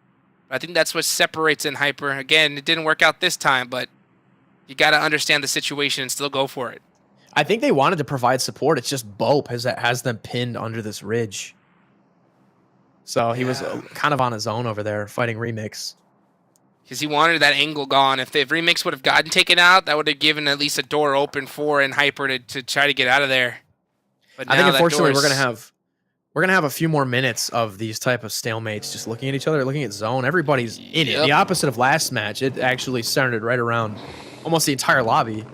But I think that's what separates Hyper. Again, it didn't work out this time, but you got to understand the situation and still go for it. I think they wanted to provide support. It's just Bope has them pinned under this ridge. So he was kind of on his own over there fighting Remix. Because he wanted that angle gone. If Remix would have gotten taken out, that would have given at least a door open for Hyper to try to get out of there. But I think unfortunately we're gonna have a few more minutes of these type of stalemates, just looking at each other, looking at zone. Everybody's in it. The opposite of last match. It actually centered right around almost the entire lobby.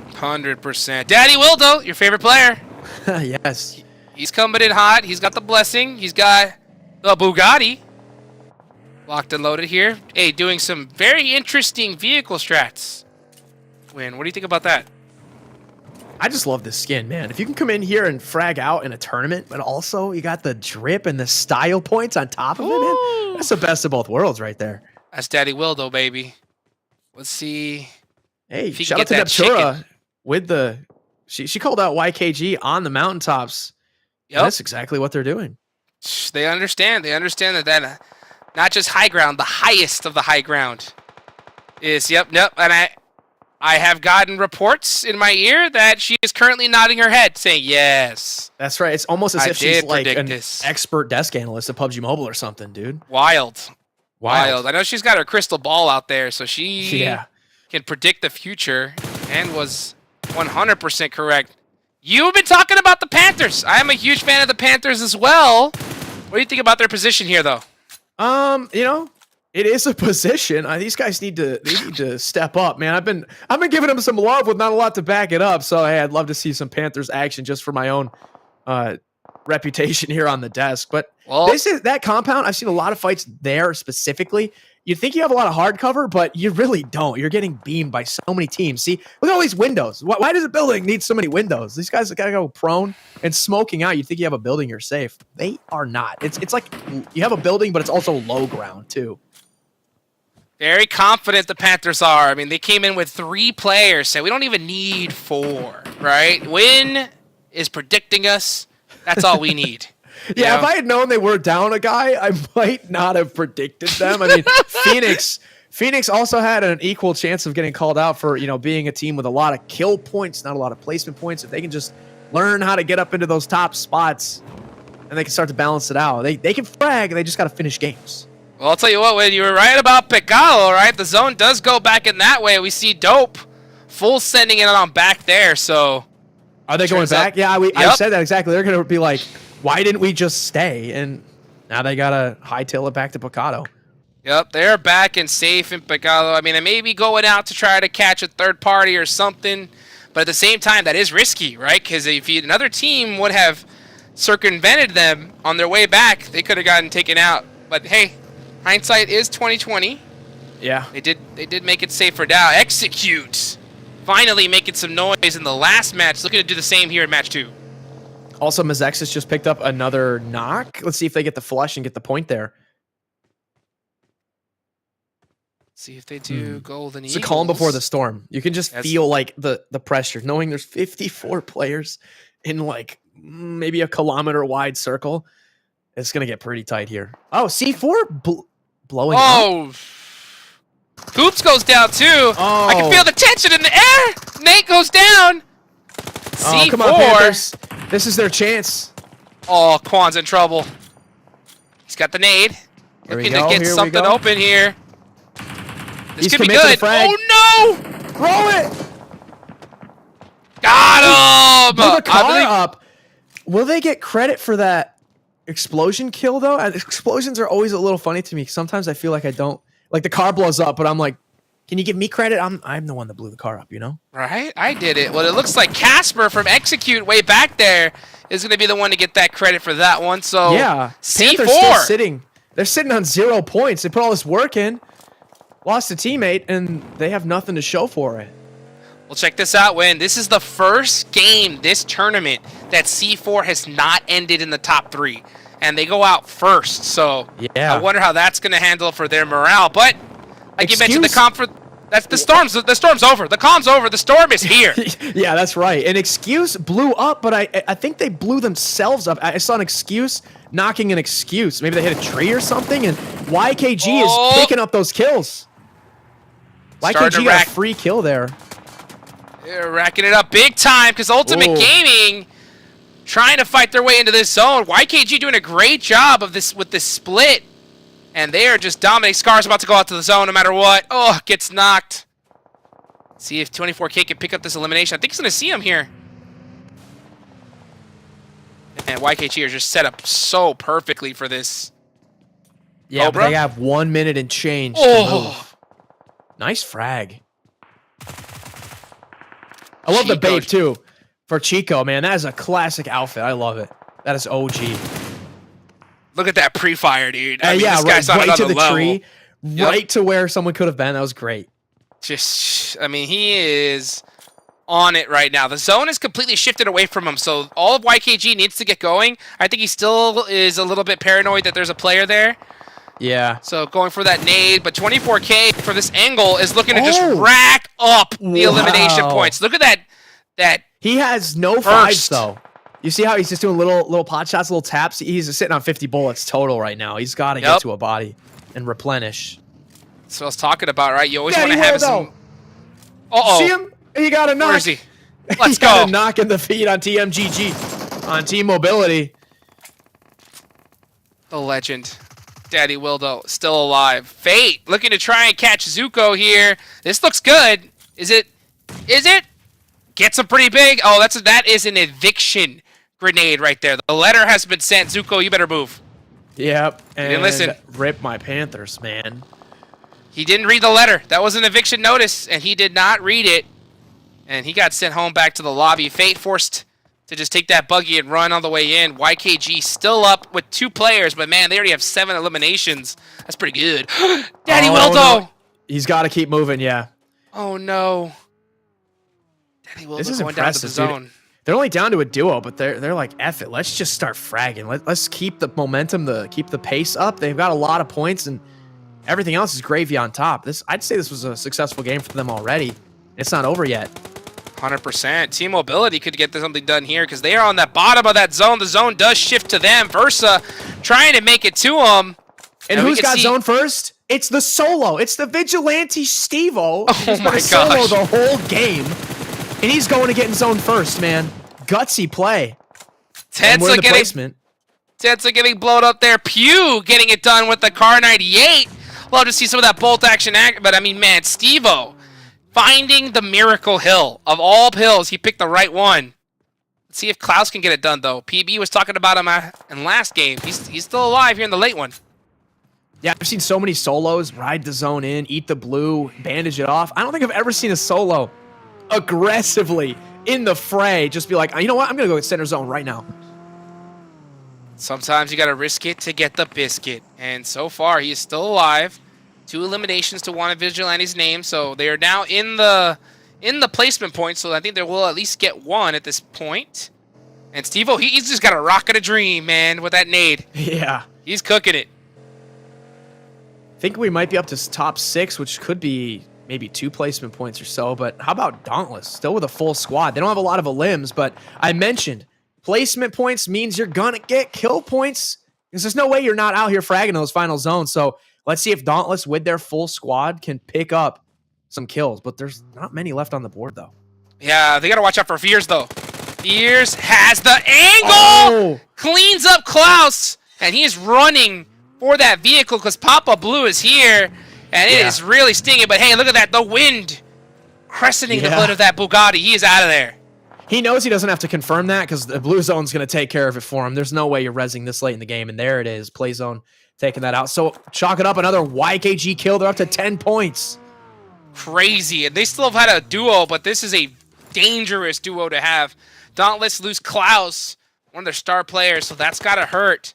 100%. Daddy Wildo, your favorite player. Yes. He's coming in hot. He's got the blessing. He's got the Bugatti. Locked and loaded here. Hey, doing some very interesting vehicle strats. Win, what do you think about that? I just love this skin, man. If you can come in here and frag out in a tournament, but also you got the drip and the style points on top of it, man. That's the best of both worlds right there. That's Daddy Wildo, baby. Let's see. Hey, shout out to Neptura with the... She called out YKG on the mountaintops. Yep. That's exactly what they're doing. They understand. They understand that not just high ground, the highest of the high ground is, yep. And I have gotten reports in my ear that she is currently nodding her head, saying yes. That's right. It's almost as if she's like an expert desk analyst at PUBG Mobile or something, dude. Wild. I know she's got her crystal ball out there, so she can predict the future and was 100% correct. You've been talking about the Panthers. I am a huge fan of the Panthers as well. What do you think about their position here, though? It is a position. These guys need to step up, man. I've been giving them some love with not a lot to back it up. So hey, I'd love to see some Panthers action just for my own reputation here on the desk. But that compound. I've seen a lot of fights there specifically. You think you have a lot of hard cover, but you really don't. You're getting beamed by so many teams. See, look at all these windows. Why does a building need so many windows? These guys got to go prone and smoking out. You think you have a building, you're safe. They are not. It's like you have a building, but it's also low ground too. Very confident the Panthers are. I mean, they came in with 3 players, so we don't even need 4, right? Win is predicting us. That's all we need. Yeah, if I had known they were down a guy, I might not have predicted them. I mean, Phoenix also had an equal chance of getting called out for, being a team with a lot of kill points, not a lot of placement points. If they can just learn how to get up into those top spots, and they can start to balance it out. They can frag, they just got to finish games. Well, I'll tell you what, when you were right about Picalo, right? The zone does go back in that way. We see Dope full sending it on back there, so... Are they going back? Yeah, I said that exactly. They're going to be like, why didn't we just stay? And now they got to hightail it back to Picado. Yep, they're back and safe in Picalo. I mean, they may be going out to try to catch a third party or something, but at the same time, that is risky, right? Because if another team would have circumvented them on their way back, they could have gotten taken out. But hey, hindsight is 20/20. Yeah. They did make it safer now. Execute. Finally making some noise in the last match. Looking to do the same here in match 2. Also, Mazexis just picked up another knock. Let's see if they get the flush and get the point there. See if they do golden It's eagles. a calm before the storm. You can just feel like the pressure, knowing there's 54 players in like maybe a kilometer wide circle. It's gonna get pretty tight here. Oh, C4 blowing up. Hoops goes down too. I can feel the tension in the air. Nate goes down. C4. Come on, Panthers. This is their chance. Oh, Quan's in trouble. He's got the nade. Looking to get something open here. This could be good. Oh no! Throw it! Got him! Blew the car up. Will they get credit for that explosion kill though? Explosions are always a little funny to me. Sometimes I feel like I don't. Like the car blows up, but I'm like, can you give me credit? I'm the one that blew the car up, you know? Right? I did it. Well, it looks like Casper from Execute way back there is going to be the one to get that credit for that one. So yeah, C4. Panthers still sitting. They're sitting on 0 points. They put all this work in, lost a teammate, and they have nothing to show for it. Well, check this out, Win. This is the first game this tournament that C4 has not ended in the top 3. And they go out first, so yeah. I wonder how that's going to handle for their morale. But like you mentioned, that's the storm's over. The calm's over. The storm is here. Yeah, that's right. An Excuse blew up, but I think they blew themselves up. I saw an Excuse knocking an Excuse. Maybe they hit a tree or something, and YKG is picking up those kills. YKG got a free kill there. They're racking it up big time because Ultimate Gaming trying to fight their way into this zone. YKG doing a great job of this with this split. And they are just dominating. Scar's about to go out to the zone no matter what. Oh, gets knocked. See if 24K can pick up this elimination. I think he's going to see him here. And YKG are just set up so perfectly for this. Yeah, but they have 1 minute and change to move. Nice frag. I love the bait too. For Chico, man, that is a classic outfit. I love it. That is OG. Look at that pre-fire, dude. I mean, yeah, this guy's right to the level. tree, right to where someone could have been. That was great. Just, I mean, he is on it right now. The zone is completely shifted away from him, so all of YKG needs to get going. I think he still is a little bit paranoid that there's a player there. Yeah. So going for that nade, but 24K for this angle is looking to just rack up the elimination points. Look at that. He has no fives though. You see how he's just doing little pot shots, little taps? He's just sitting on 50 bullets total right now. He's got to get to a body and replenish. That's what I was talking about, right? You always want to have some... See him? He got a knock. Where is he? Let's go. Got a knock in the feed on TMGG. On Team Mobility. The legend. Daddy Wildo still alive. Fate looking to try and catch Zuko here. This looks good. Is it? Gets him pretty big. Oh, that is an eviction grenade right there. The letter has been sent. Zuko, you better move. Yep. And didn't listen. Rip my Panthers, man. He didn't read the letter. That was an eviction notice, and he did not read it. And he got sent home back to the lobby. Fate forced to just take that buggy and run all the way in. YKG still up with 2 players, but man, they already have 7 eliminations. That's pretty good. Daddy Wildo! No. He's got to keep moving, yeah. Oh, no. Daddy Wildo going down to the zone. Dude. They're only down to a duo, but they're like, F it. Let's just start fragging. Let's keep the momentum, keep the pace up. They've got a lot of points, and everything else is gravy on top. I'd say this was a successful game for them already. It's not over yet. 100%. Team Mobility could get something done here because they are on that bottom of that zone. The zone does shift to them. Versa trying to make it to them. And who's got zone first? It's the solo. It's the Vigilante Steve-O. Oh my gosh. Solo the whole game. And he's going to get in zone first, man. Gutsy play. Tensa getting blown up there. Pew getting it done with the Car 98. Love to see some of that bolt action. But I mean, man, Steve-O finding the miracle hill. Of all hills, he picked the right one. Let's see if Klaus can get it done, though. PB was talking about him in last game. He's still alive here in the late one. Yeah, I've seen so many solos ride the zone in, eat the blue, bandage it off. I don't think I've ever seen a solo aggressively in the fray just be like, you know what, I'm going to go center zone right now. Sometimes you got to risk it to get the biscuit. And so far, he is still alive. 2 eliminations to one of Vigilante's name, so they are now in the placement point, so I think they will at least get 1 at this point. And Steve-O, he's just got a rocket of dream, man, with that nade. Yeah. He's cooking it. I think we might be up to top 6, which could be maybe 2 placement points or so. But how about Dauntless? Still with a full squad. They don't have a lot of limbs, but I mentioned placement points means you're going to get kill points. Because there's no way you're not out here fragging those final zones. So let's see if Dauntless with their full squad can pick up some kills. But there's not many left on the board, though. Yeah, they got to watch out for Fears, though. Fears has the angle! Cleans up Klaus, and he's running for that vehicle because Papa Blue is here, and it is really stinging. But hey, look at that. The wind crescenting the hood of that Bugatti. He is out of there. He knows he doesn't have to confirm that because the blue zone's going to take care of it for him. There's no way you're rezzing this late in the game, and there it is. Play zone taking that out. So chalk it up. Another YKG kill. They're up to 10 points. Crazy. And they still have had a duo, but this is a dangerous duo to have. Dauntless lose Klaus, one of their star players, so that's got to hurt.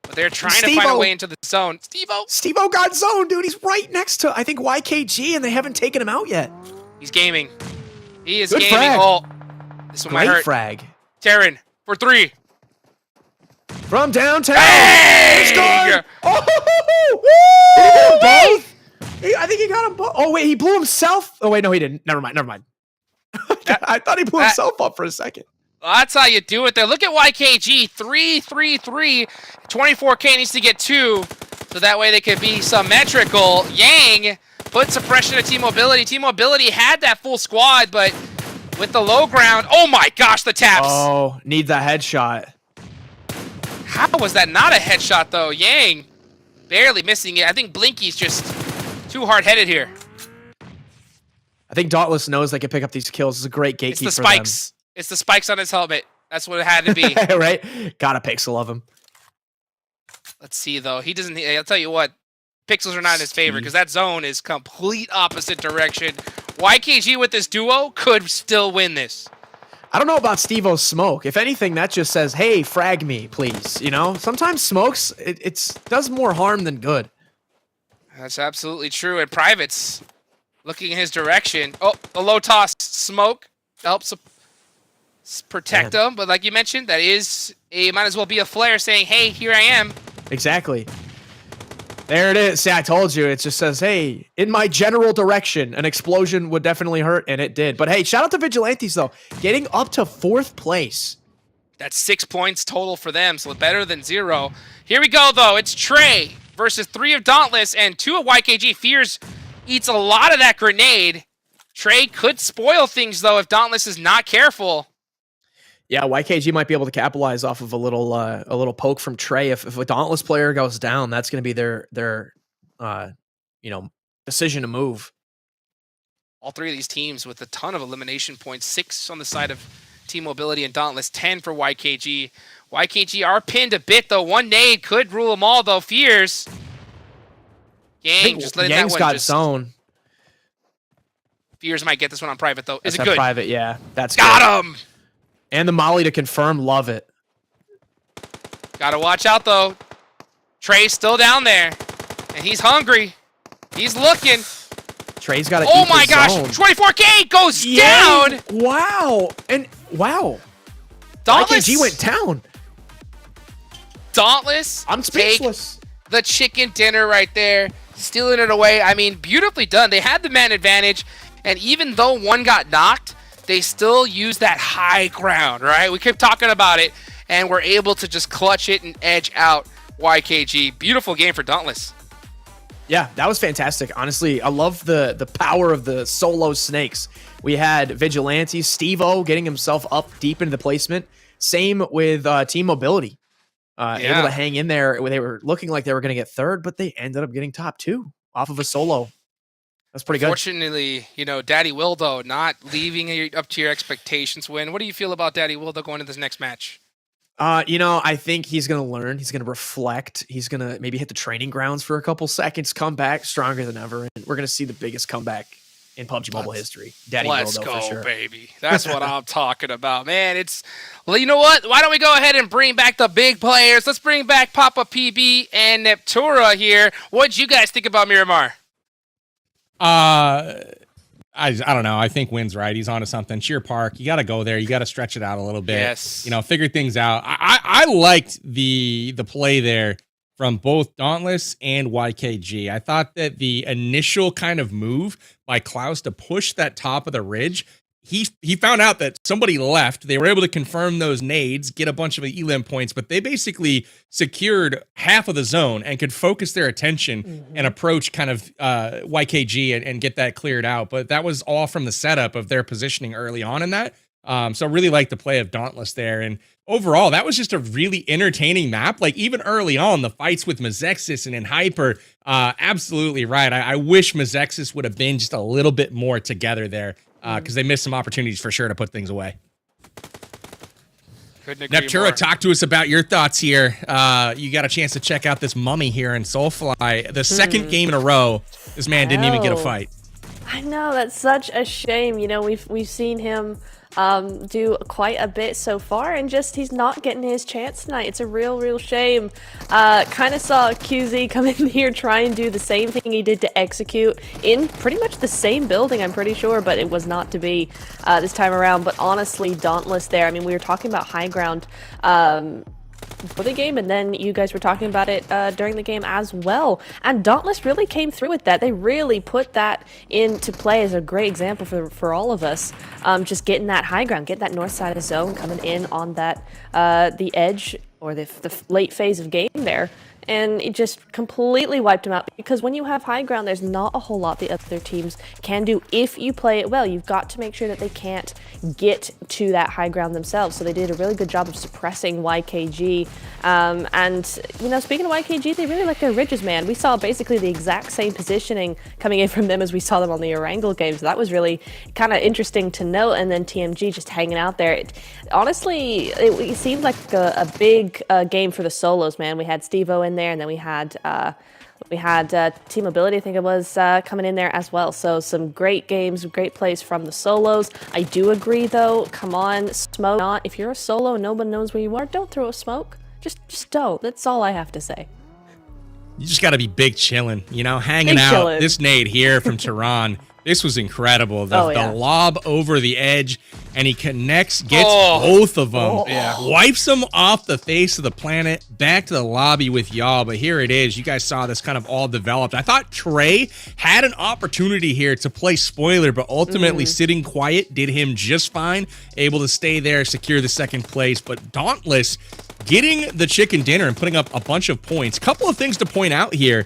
But they're trying to find a way into the zone. Steve-O got zone, dude. He's right next to, I think, YKG, and they haven't taken him out yet. He's gaming. He is Good gaming. frag. Oh, this one might hurt. Frag. Terran for 3. From downtown. Hey! Scored! Oh, did he do them both? I think he got them both. Oh, wait, he blew himself. Oh, wait, no, he didn't. Never mind. I thought he blew himself up for a second. Well, that's how you do it there. Look at YKG, 3-3-3. 24K needs to get 2, so that way they could be symmetrical. Yang put suppression to T-Mobility. T-Mobility had that full squad, but with the low ground, oh my gosh, the taps. Oh, need that headshot. How was that not a headshot, though? Yang barely missing it. I think Blinky's just too hard-headed here. I think Dauntless knows they can pick up these kills. It's a great gatekeeper. It's the spikes. It's the spikes on his helmet. That's what it had to be. Right? Got a pixel of him. Let's see, though. He doesn't... I'll tell you what. Pixels are not in his favor because that zone is complete opposite direction. YKG with this duo could still win this. I don't know about Steve-O's smoke. If anything, that just says, hey, frag me, please. You know? Sometimes smokes, it does more harm than good. That's absolutely true. And Private's looking in his direction. Oh, the low toss smoke helps protect him. But like you mentioned, that is might as well be a flare saying, hey, here I am. Exactly. There it is. See, I told you. It just says, hey, in my general direction, an explosion would definitely hurt, and it did. But hey, shout out to Vigilantes, though. Getting up to 4th place. That's 6 points total for them, so better than 0. Here we go, though. It's Trey versus 3 of Dauntless and 2 of YKG. Fears eats a lot of that grenade. Trey could spoil things, though, if Dauntless is not careful. Yeah, YKG might be able to capitalize off of a little poke from Trey. If a Dauntless player goes down, that's going to be their decision to move. All 3 of these teams with a ton of elimination points. 6 on the side of T-Mobility and Dauntless. 10 for YKG. YKG are pinned a bit, though. One nade could rule them all, though. Fears. Yang just letting Yang's that one got just... zone. Fears might get this one on private, though. Is it That's good? Private, yeah. That's Got him! And the molly to confirm. Love it. Gotta watch out, though. Trey's still down there. And he's hungry. He's looking. Trey's got to Oh my gosh! 24K goes down! Wow. And wow. Dauntless YKG went down. Dauntless. I'm speechless. Take the chicken dinner right there. Stealing it away. I mean, beautifully done. They had the man advantage. And even though one got knocked, they still use that high ground, right? We kept talking about it, and we're able to just clutch it and edge out YKG. Beautiful game for Dauntless. Yeah, that was fantastic. Honestly, I love the power of the solo snakes. We had Vigilantes, Steve-O getting himself up deep into the placement. Same with Team Mobility. Able to hang in there. They were looking like they were going to get 3rd, but they ended up getting top 2 off of a solo. That's pretty good. Fortunately, Daddy Wildo not leaving you up to your expectations. What do you feel about Daddy Wildo going into this next match? I think he's going to learn. He's going to reflect. He's going to maybe hit the training grounds for a couple seconds, come back stronger than ever. And we're going to see the biggest comeback in PUBG Mobile history. Daddy Let's Wildo, go, for sure. baby. That's what I'm talking about, man. Well, you know what? Why don't we go ahead and bring back the big players? Let's bring back Papa PB and Neptura here. What'd you guys think about Miramar? I I don't know. I think Wynn's right. He's onto something. Cheer Park, you got to go there. You got to stretch it out a little bit. Yes. Figure things out. I liked the play there from both Dauntless and YKG. I thought that the initial kind of move by Klaus to push that top of the ridge, he found out that somebody left. They were able to confirm those nades, get a bunch of elim points, but they basically secured half of the zone and could focus their attention and approach kind of YKG and get that cleared out. But that was all from the setup of their positioning early on in that. So I really like the play of Dauntless there. And overall, that was just a really entertaining map. Like even early on, the fights with Mazexis and Hyper, absolutely right. I wish Mazexis would have been just a little bit more together there. Because they missed some opportunities for sure to put things away. Neptura, talk to us about your thoughts here. You got a chance to check out this mummy here in Soulfly. The second game in a row, this man didn't even get a fight. I know, that's such a shame. We've seen him do quite a bit so far, and just he's not getting his chance tonight. It's a real shame. Kind of saw QZ come in here try and do the same thing he did to Execute in pretty much the same building, I'm pretty sure, but it was not to be this time around. But honestly, Dauntless there, I mean, we were talking about high ground for the game, and then you guys were talking about it during the game as well, and Dauntless really came through with that. They really put that into play as a great example for all of us, just getting that high ground, getting that north side of the zone, coming in on that the edge or the late phase of game there, and it just completely wiped them out. Because when you have high ground, there's not a whole lot the other teams can do if you play it well. You've got to make sure that they can't get to that high ground themselves. So they did a really good job of suppressing YKG. And speaking of YKG, they really like their ridges, man. We saw basically the exact same positioning coming in from them as we saw them on the Erangel games. So that was really kind of interesting to note. And then TMG just hanging out there. Honestly, it seemed like a big game for the solos, man. We had Steve-O in there, and then we had Team Ability, I think it was, coming in there as well. So some great games, great plays from the solos. I do agree, though. Come on, smoke not. If you're a solo and nobody knows where you are, don't throw a smoke. Just don't. That's all I have to say. You just got to be big chilling, hanging out. Chillin'. This nade here from Tehran. This was incredible. The lob over the edge, and he connects, gets both of them, wipes them off the face of the planet, back to the lobby with y'all. But here it is. You guys saw this kind of all developed. I thought Trey had an opportunity here to play spoiler, but ultimately sitting quiet did him just fine, able to stay there, secure the second place. But Dauntless getting the chicken dinner and putting up a bunch of points. Couple of things to point out here.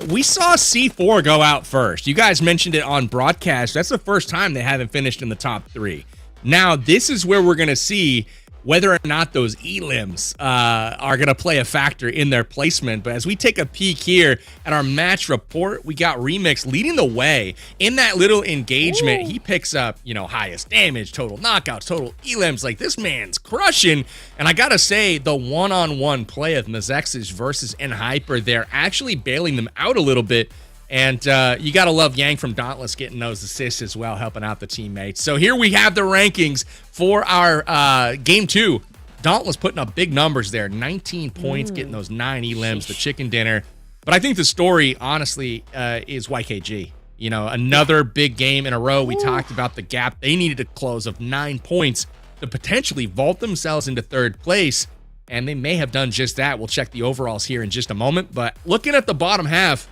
We saw C4 go out first. You guys mentioned it on broadcast. That's the first time they haven't finished in the top 3. Now, this is where we're going to see whether or not those elims are going to play a factor in their placement. But as we take a peek here at our match report, we got Remix leading the way in that little engagement. He picks up, highest damage, total knockouts, total elims. Like, this man's crushing. And I got to say, the one-on-one play of Mazexis versus Hyper, they're actually bailing them out a little bit. And you got to love Yang from Dauntless getting those assists as well, helping out the teammates. So here we have the rankings for our Game 2. Dauntless putting up big numbers there. 19 points, getting those 9 elims, the chicken dinner. But I think the story, honestly, is YKG. Another big game in a row. We talked about the gap they needed to close of 9 points to potentially vault themselves into third place. And they may have done just that. We'll check the overalls here in just a moment. But looking at the bottom half,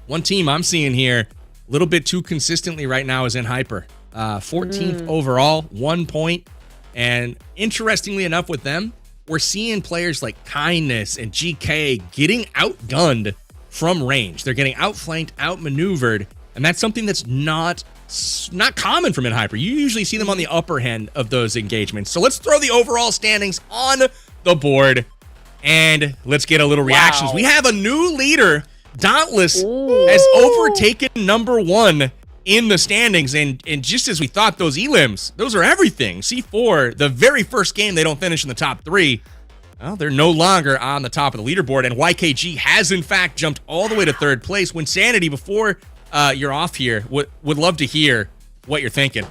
one team I'm seeing here a little bit too consistently right now is Hyper. 14th overall, 1 point. And interestingly enough with them, we're seeing players like Kindness and GK getting outgunned from range. They're getting outflanked, outmaneuvered, and that's something that's not common from Hyper. You usually see them on the upper end of those engagements. So let's throw the overall standings on the board, and let's get a little reactions. We have a new leader. Dauntless has overtaken number 1 in the standings, and just as we thought, those elims, those are everything. C4, the very first game they don't finish in the top 3, well, they're no longer on the top of the leaderboard, and YKG has in fact jumped all the way to third place. Wynnsanity, before you're off here, would love to hear what you're thinking.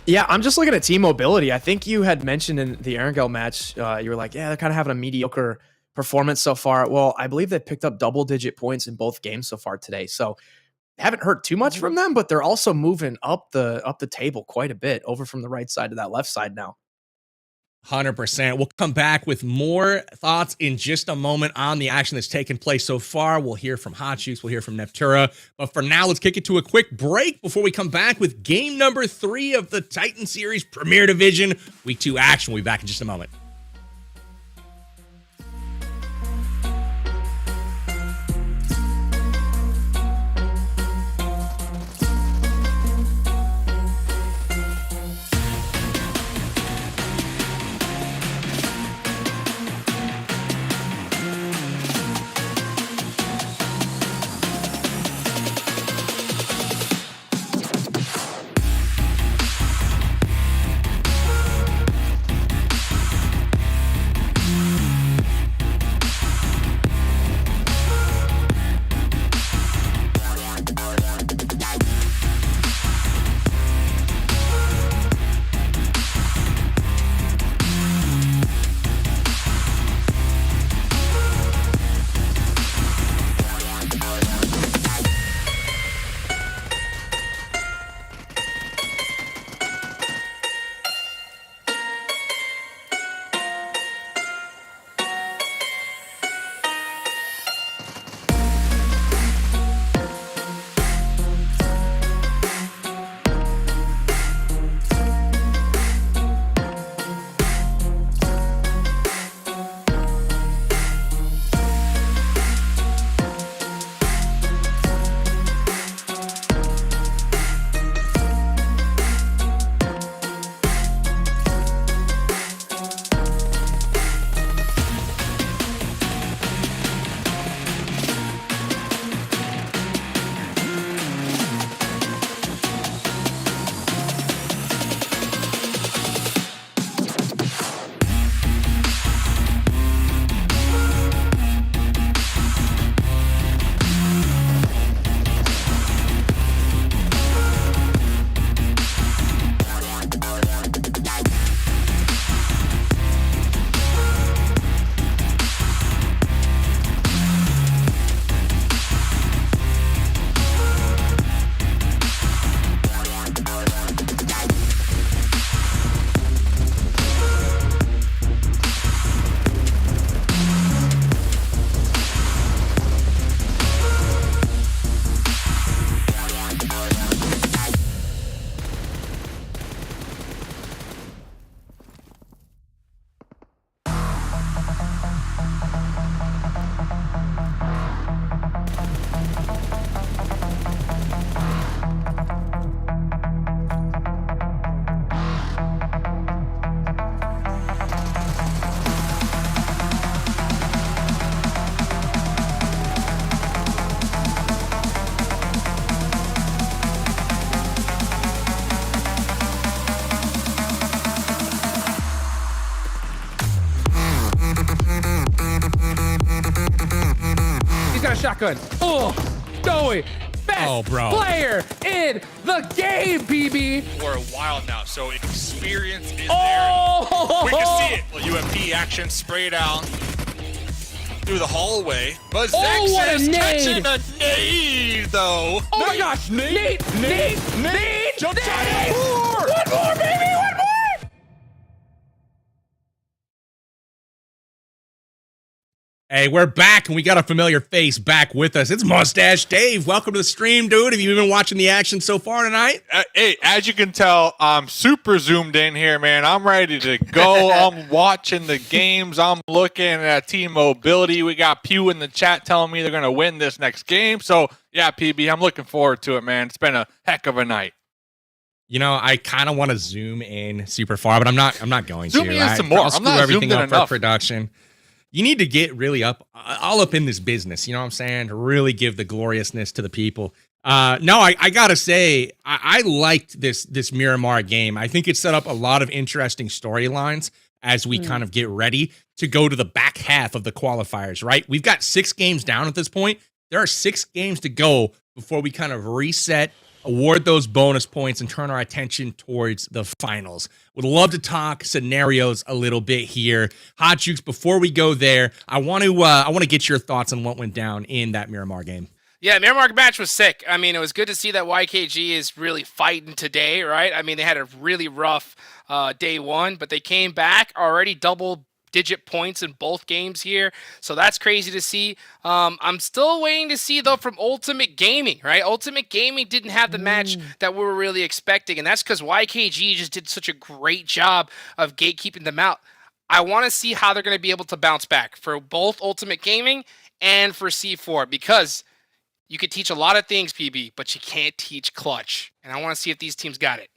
Yeah, I'm just looking at team mobility. I think you had mentioned in the Erangel match, you were like, yeah, they're kind of having a mediocre performance so far. Well, I believe they picked up double-digit points in both games so far today. So haven't heard too much from them, but they're also moving up the table quite a bit over from the right side to that left side now. 100%. We'll come back with more thoughts in just a moment on the action that's taken place so far. We'll hear from Hot Juice. We'll hear from Neptura. But for now, let's kick it to a quick break before we come back with game number 3 of the Titan Series Premier Division. Week 2 action. We'll be back in just a moment. shotgun. Oh, Joey, best player in the game, BB. For a while now, so experience is there. Oh! We can see it. Well, UMP action sprayed out through the hallway. But Zex is catching a nade, though. Oh my gosh, Nate! Jump shot! One more, baby, one more! Hey, we're back, and we got a familiar face back with us. It's Mustache Dave. Welcome to the stream, dude. Have you been watching the action so far tonight? Hey, as you can tell, I'm super zoomed in here, man. I'm ready to go. I'm watching the games. I'm looking at team mobility. We got Pew in the chat telling me they're going to win this next game. So, yeah, PB, I'm looking forward to it, man. It's been a heck of a night. You know, I kind of want to zoom in super far, but I'm not going to. Zoom in some more. I'll screw everything up enough. for production. You need to get really all up in this business. You know what I'm saying? To really give the gloriousness to the people. No, I gotta say, I liked this Miramar game. I think it set up a lot of interesting storylines as we kind of get ready to go to the back half of the qualifiers, right? We've got 6 games down at this point. There are 6 games to go before we kind of reset, award those bonus points, and turn our attention towards the finals. Would love to talk scenarios a little bit here. Hot Jukes, before we go there, I want to get your thoughts on what went down in that Miramar game. Yeah, Miramar match was sick. I mean, it was good to see that YKG is really fighting today, right? I mean, they had a really rough day one, but they came back already double-digit points in both games here, so that's crazy to see. I'm still waiting to see, though, from Ultimate Gaming, right? Ultimate Gaming didn't have the match that we were really expecting, and that's because YKG just did such a great job of gatekeeping them out. I want to see how they're going to be able to bounce back for both Ultimate Gaming and for C4, because you could teach a lot of things, PB, but you can't teach clutch. And I want to see if these teams got it.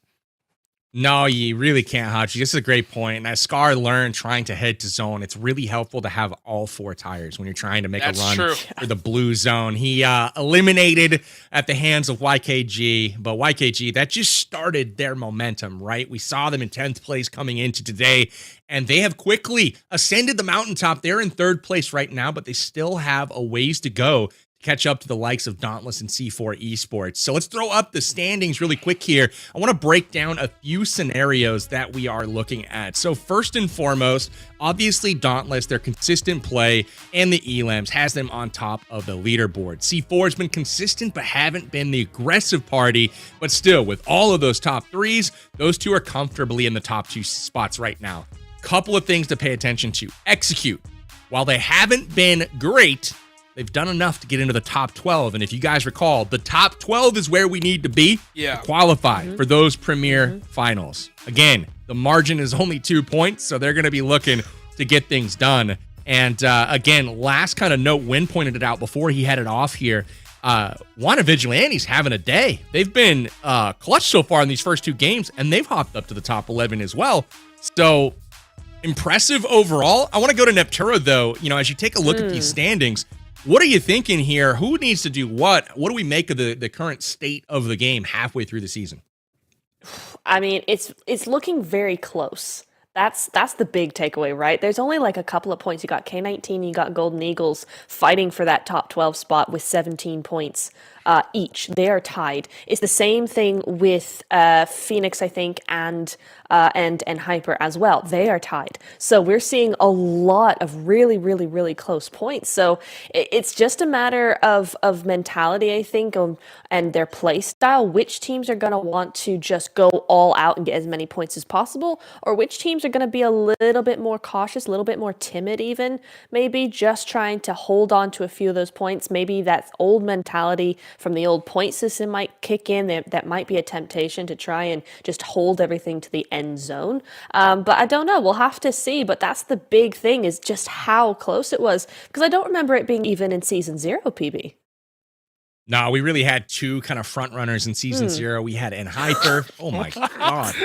No, you really can't, Hachi. This is a great point. And as Scar learned trying to head to zone, it's really helpful to have all 4 tires when you're trying to make a run for the blue zone. He eliminated at the hands of YKG, but YKG, that just started their momentum, right? We saw them in 10th place coming into today, and they have quickly ascended the mountaintop. They're in 3rd place right now, but they still have a ways to go catch up to the likes of Dauntless and C4 Esports. So let's throw up the standings really quick here. I want to break down a few scenarios that we are looking at. So first and foremost, obviously Dauntless, their consistent play and the Elams has them on top of the leaderboard. C4 has been consistent but haven't been the aggressive party, but still with all of those top 3s, those 2 are comfortably in the top 2 spots right now. Couple of things to pay attention to. Execute. While they haven't been great, they've done enough to get into the top 12. And if you guys recall, the top 12 is where we need to be to qualify for those premier finals. Again, the margin is only 2 points, so they're going to be looking to get things done. And again, last kind of note, Wynn pointed it out before he headed off here. Juana Vigilante's having a day. They've been clutch so far in these first 2 games, and they've hopped up to the top 11 as well. So impressive overall. I want to go to Nepturo, though. You know, as you take a look at these standings, what are you thinking here? Who needs to do what? What do we make of the current state of the game halfway through the season? I mean, it's looking very close. That's the big takeaway, right? There's only like a couple of points. You got K19, you got Golden Eagles fighting for that top 12 spot with 17 points each. They are tied. It's the same thing with Phoenix, I think, and Hyper as well. They are tied. So we're seeing a lot of really, really, really close points. So it's just a matter of mentality, I think, and their play style. Which teams are going to want to just go all out and get as many points as possible, or which teams are going to be a little bit more cautious, a little bit more timid even, maybe just trying to hold on to a few of those points. Maybe that old mentality from the old point system might kick in. That might be a temptation to try and just hold everything to the end zone. But I don't know. We'll have to see. But that's the big thing, is just how close it was. Because I don't remember it being even in Season 0, PB. No, we really had 2 kind of front runners in Season 0. We had Hyper. Oh my God.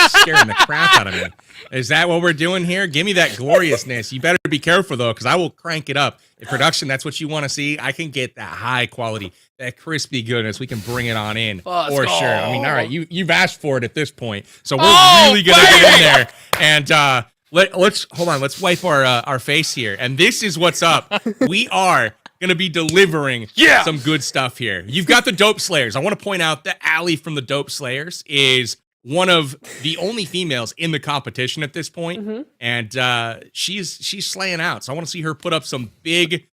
Scaring the crap out of me. Is that what we're doing here? Give me that gloriousness. You better be careful, though, because I will crank it up. In production, that's what you want to see. I can get that high quality, that crispy goodness. We can bring it on in for sure. I mean, all right, you've asked for it at this point. So we're really going to get in there. And let's hold on. Let's wipe our face here. And this is what's up. We are going to be delivering some good stuff here. You've got the Dope Slayers. I want to point out that Allie from the Dope Slayers is one of the only females in the competition at this point. And she's slaying out. So I want to see her put up some big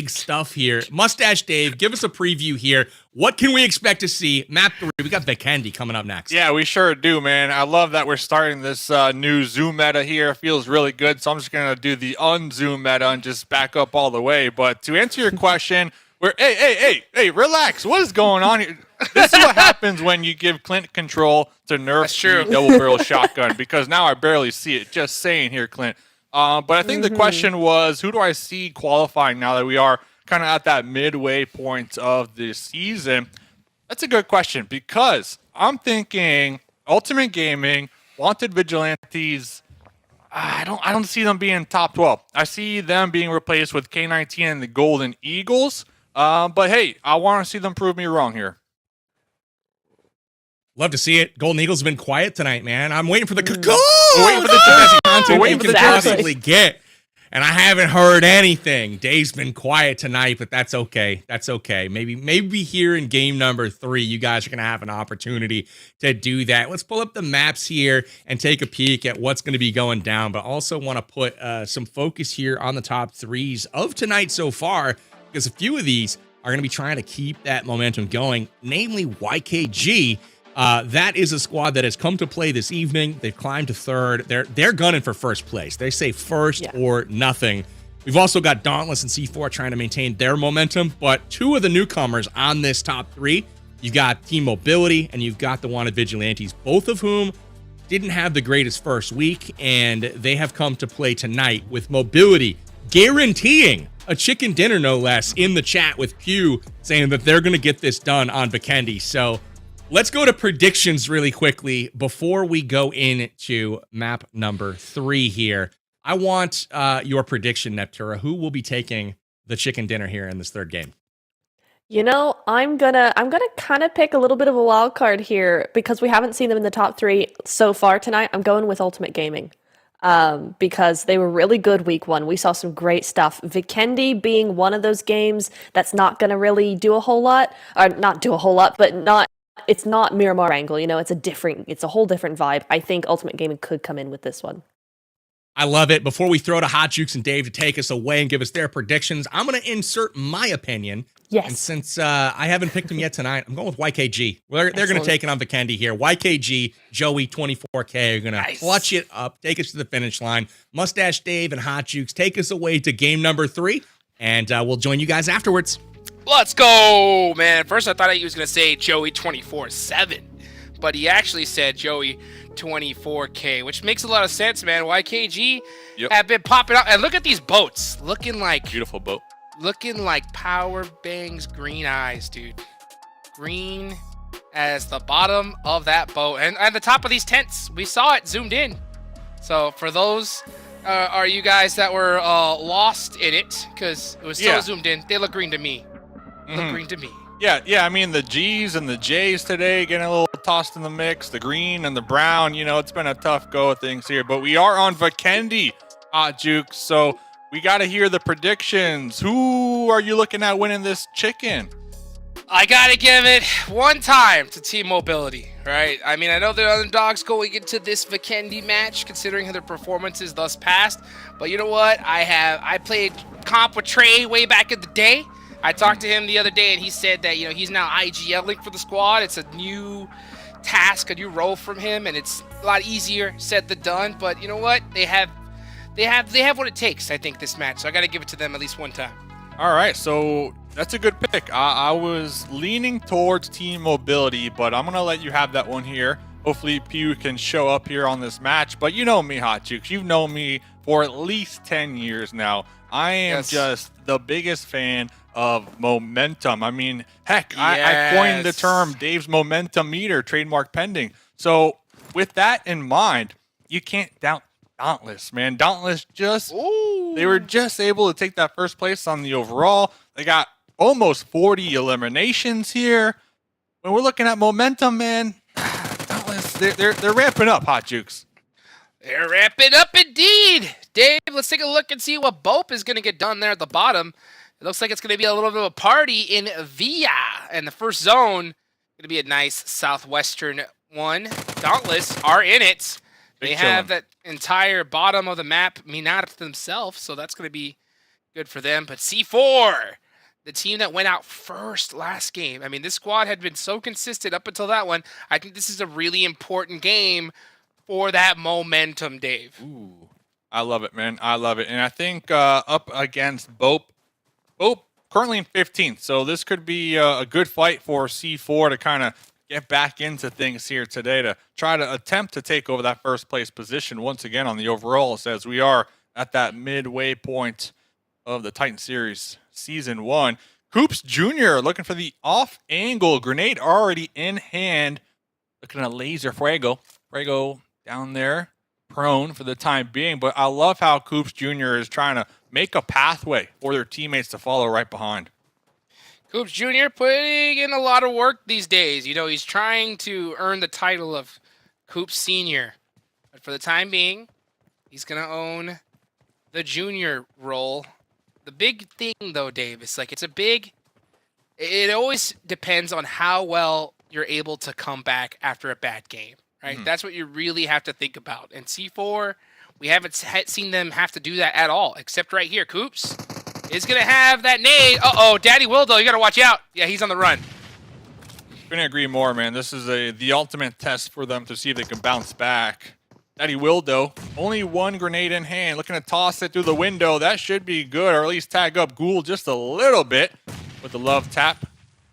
stuff here. Mustache Dave, give us a preview here. What can we expect to see? Map 3, we got Vikendi coming up next. Yeah, we sure do, man. I love that we're starting this new Zoom meta here. It feels really good, so I'm just going to do the unzoom meta and just back up all the way. But to answer your question, hey, relax. What is going on here? This is what happens when you give Clint control to nerf the double-barrel shotgun, because now I barely see it. Just saying here, Clint. But I think the question was, who do I see qualifying now that we are kind of at that midway point of the season? That's a good question, because I'm thinking Ultimate Gaming, Wanted Vigilantes. I don't see them being top 12. I see them being replaced with K19 and the Golden Eagles. But hey, I want to see them prove me wrong here. Love to see it. Golden Eagles have been quiet tonight, man. I'm waiting for the waiting for the best content we can Exactly. possibly get. And I haven't heard anything. Dave's been quiet tonight, but that's okay. That's okay. Maybe here in game number 3, you guys are going to have an opportunity to do that. Let's pull up the maps here and take a peek at what's going to be going down, but also want to put some focus here on the top 3s of tonight so far, because a few of these are going to be trying to keep that momentum going, namely YKG. That is a squad that has come to play this evening. They've climbed to third. They're gunning for first place. They say first or nothing. We've also got Dauntless and C4 trying to maintain their momentum, but two of the newcomers on this top three, you've got Team Mobility and you've got the Wanted Vigilantes, both of whom didn't have the greatest first week, and they have come to play tonight with Mobility guaranteeing a chicken dinner, no less, in the chat with Pew saying that they're going to get this done on Vikendi. So let's go to predictions really quickly before we go into map number 3 here. I want your prediction, Neptura. Who will be taking the chicken dinner here in this third game? You know, I'm gonna kind of pick a little bit of a wild card here because we haven't seen them in the top 3 so far tonight. I'm going with Ultimate Gaming because they were really good week 1. We saw some great stuff. Vikendi being one of those games that's not gonna really do a whole lot, or not do a whole lot, but it's not Miramar angle. You know, it's a whole different vibe. I think Ultimate Gaming could come in with this one. I love it. Before we throw to Hot Jukes and Dave to take us away and give us their predictions, I'm going to insert my opinion. Yes. And since I haven't picked them yet tonight, I'm going with YKG. They're going to take it on Vikendi here. YKG, Joey, 24K are going to clutch it up, take us to the finish line. Mustache Dave and Hot Jukes take us away to game number 3, and we'll join you guys afterwards. Let's go, man. First, I thought he was going to say Joey 24/7, but he actually said Joey 24K, which makes a lot of sense, man. YKG have been popping up, and look at these boats, looking like Beautiful boat. looking like Power Bang's green eyes, dude. Green as the bottom of that boat, and at the top of these tents, we saw it zoomed in. So for those are you guys that were lost in it because it was so zoomed in, they look green to me. Look green to me. Yeah. I mean, the G's and the J's today getting a little tossed in the mix. The green and the brown. You know, it's been a tough go of things here. But we are on Vikendi, Hot Jukes. So we got to hear the predictions. Who are you looking at winning this chicken? I got to give it one time to Team Mobility, right? I mean, I know they're underdogs going into this Vikendi match, considering their performances thus past. But you know what? I played comp with Trey way back in the day. I talked to him the other day, and he said that, you know, he's now IGLing for the squad. It's a new task, a new role from him, and it's a lot easier said than done. But you know what? They have what it takes, I think, this match. So I got to give it to them at least one time. All right, so that's a good pick. I was leaning towards Team Mobility, but I'm going to let you have that one here. Hopefully, Pew can show up here on this match. But you know me, Hot Jukes. You've known me for at least 10 years now. I am just the biggest fan of momentum. I mean, heck, I coined the term Dave's momentum meter, trademark pending. So with that in mind, you can't doubt Dauntless, man. Dauntless they were just able to take that first place on the overall. They got almost 40 eliminations here. When we're looking at momentum, man, Dauntless, they're ramping up, Hot Jukes. They're ramping up indeed. Dave, let's take a look and see what Bope is going to get done there at the bottom. It looks like it's going to be a little bit of a party in Via. And the first zone, going to be a nice southwestern one. Dauntless are in it. They have that entire bottom of the map Miramar themselves, so that's going to be good for them. But C4, the team that went out first last game. I mean, this squad had been so consistent up until that one. I think this is a really important game for that momentum, Dave. Ooh, I love it, man. I love it. And I think up against Bope currently in 15th, so this could be a good fight for C4 to kind of get back into things here today to try to attempt to take over that first place position once again on the overalls, as we are at that midway point of the Titan Series Season 1. Coops Jr. looking for the off-angle grenade already in hand. Looking at laser Fuego. Fuego down there, prone for the time being. But I love how Coops Jr. is trying to make a pathway for their teammates to follow right behind. Coops Jr. putting in a lot of work these days. You know, he's trying to earn the title of Coops Senior. But for the time being, he's going to own the junior role. The big thing, though, Dave, is like it always depends on how well you're able to come back after a bad game, right? Mm-hmm. That's what you really have to think about. And C4, we haven't seen them have to do that at all, except right here. Coops is going to have that nade. Uh-oh, Daddy Wildo, you got to watch out. Yeah, he's on the run. Couldn't agree more, man. This is the ultimate test for them to see if they can bounce back. Daddy Wildo, only one grenade in hand, looking to toss it through the window. That should be good, or at least tag up Ghoul just a little bit with the love tap.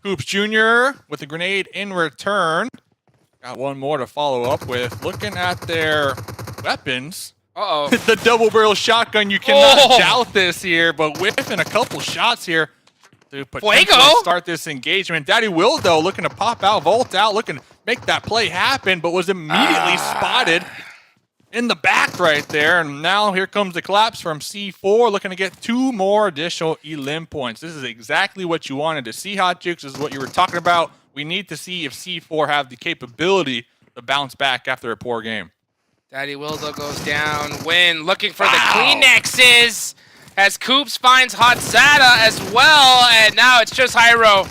Hoops Jr. with a grenade in return. Got one more to follow up with. Looking at their weapons. Uh-oh. The double barrel shotgun, you cannot doubt this here, but whiffing a couple shots here to potentially start this engagement. Daddy Wildo looking to pop out, Volt out, looking to make that play happen, but was immediately spotted in the back right there. And now here comes the collapse from C4, looking to get 2 more additional elim points. This is exactly what you wanted to see, Hot Jukes. This is what you were talking about. We need to see if C4 have the capability to bounce back after a poor game. Daddy Wildo goes down. Wynn looking for the Kleenexes as Coops finds Hotzada as well. And now it's just Hyro.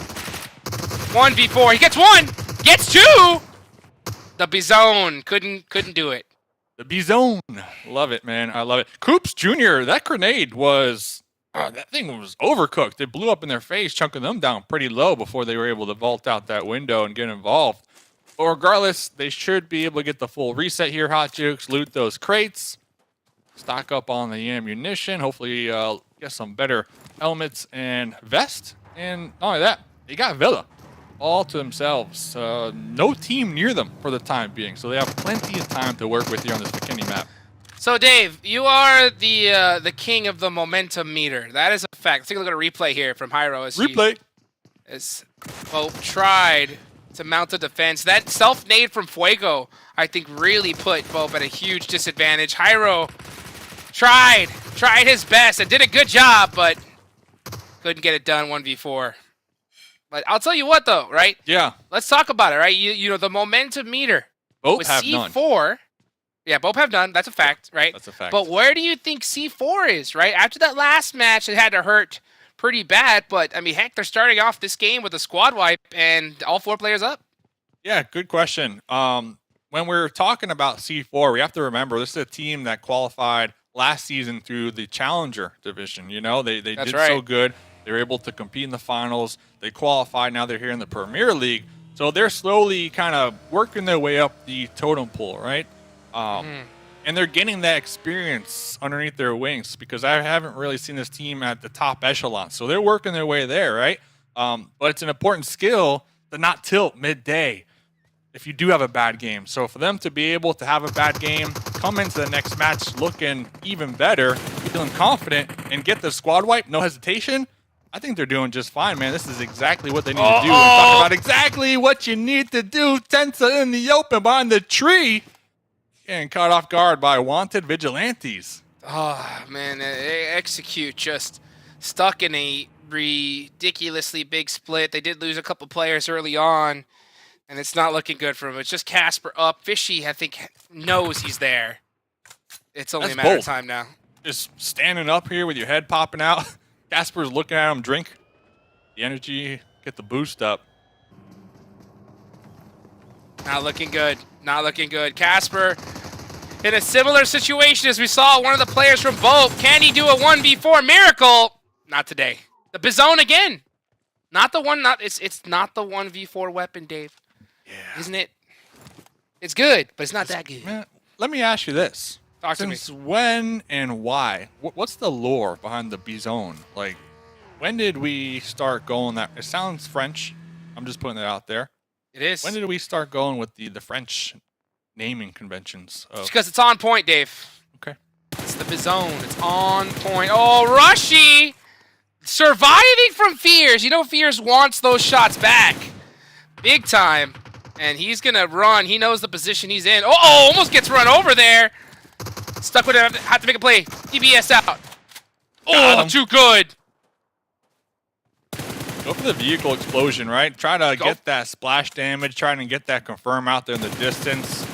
1v4. He gets 1. Gets 2. The Bizone couldn't do it. The B-Zone. Love it, man. I love it. Coops Jr., that grenade was... that thing was overcooked. It blew up in their face, chunking them down pretty low before they were able to vault out that window and get involved. But regardless, they should be able to get the full reset here, Hot Jukes. Loot those crates. Stock up on the ammunition. Hopefully get some better helmets and vest. And not only that, they got Villa all to themselves. No team near them for the time being. So they have plenty of time to work with here on this Vikendi map. So, Dave, you are the king of the momentum meter. That is a fact. Let's take a look at a replay here from Hyro. As Pope tried to mount a defense. That self-nade from Fuego, I think, really put Pope at a huge disadvantage. Hyro tried his best and did a good job, but couldn't get it done 1v4. But I'll tell you what, though, right? Yeah. Let's talk about it, right? You know, the momentum meter. Both with have C4, none. Yeah, both have none. That's a fact, right? That's a fact. But where do you think C4 is, right? After that last match, it had to hurt pretty bad. But, I mean, heck, they're starting off this game with a squad wipe and all 4 players up. Yeah, good question. When we're talking about C4, we have to remember this is a team that qualified last season through the Challenger division. You know, they did so good. They were able to compete in the finals. They qualified. Now they're here in the Premier League. So they're slowly kind of working their way up the totem pole, right? And they're getting that experience underneath their wings because I haven't really seen this team at the top echelon. So they're working their way there, right? But it's an important skill to not tilt midday if you do have a bad game. So for them to be able to have a bad game, come into the next match looking even better, feeling confident, and get the squad wipe, no hesitation, I think they're doing just fine, man. This is exactly what they need to do. We're talking about exactly what you need to do. Tensa in the open behind the tree. Getting caught off guard by wanted vigilantes. Oh, man. Execute just stuck in a ridiculously big split. They did lose a couple players early on, and it's not looking good for them. It's just Casper up. Fishy, I think, knows he's there. It's only a matter of time now. Just standing up here with your head popping out. Casper's looking at him drink the energy, get the boost up. Not looking good. Not looking good. Casper in a similar situation as we saw one of the players from Bolt. Can he do a 1v4 miracle? Not today. The Bizone again. Not the one. It's not the 1v4 weapon, Dave. Yeah. Isn't it? It's good, but it's not that good. Man, let me ask you this. Since when and why? What's the lore behind the Bizone? Like, when did we start going that? It sounds French. I'm just putting it out there. It is. When did we start going with the French naming conventions? It's because it's on point, Dave. Okay. It's the Bizone. It's on point. Oh, Rushy! Surviving from Fears. You know Fears wants those shots back. Big time. And he's going to run. He knows the position he's in. Oh, almost gets run over there. Stuck with it. Have to make a play. DBS out. Oh, too good. Go for the vehicle explosion, right? Try to get that splash damage. Trying to get that confirm out there in the distance.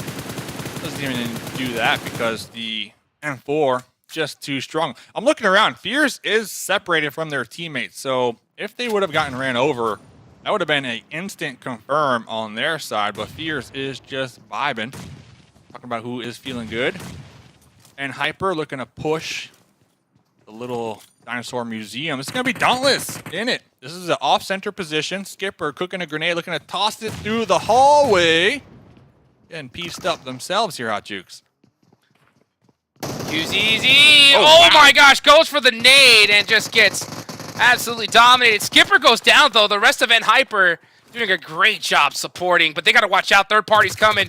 Doesn't even do that because the M4 just too strong. I'm looking around. Fears is separated from their teammates. So if they would have gotten ran over, that would have been an instant confirm on their side. But Fears is just vibing. Talking about who is feeling good. And Hyper looking to push the little Dinosaur Museum. It's going to be Dauntless in it. This is an off-center position. Skipper cooking a grenade, looking to toss it through the hallway. Getting pieced up themselves here, Hot Jukes. Use easy. Oh wow. my gosh, goes for the nade and just gets absolutely dominated. Skipper goes down, though. The rest of Hyper doing a great job supporting, but they got to watch out. Third party's coming.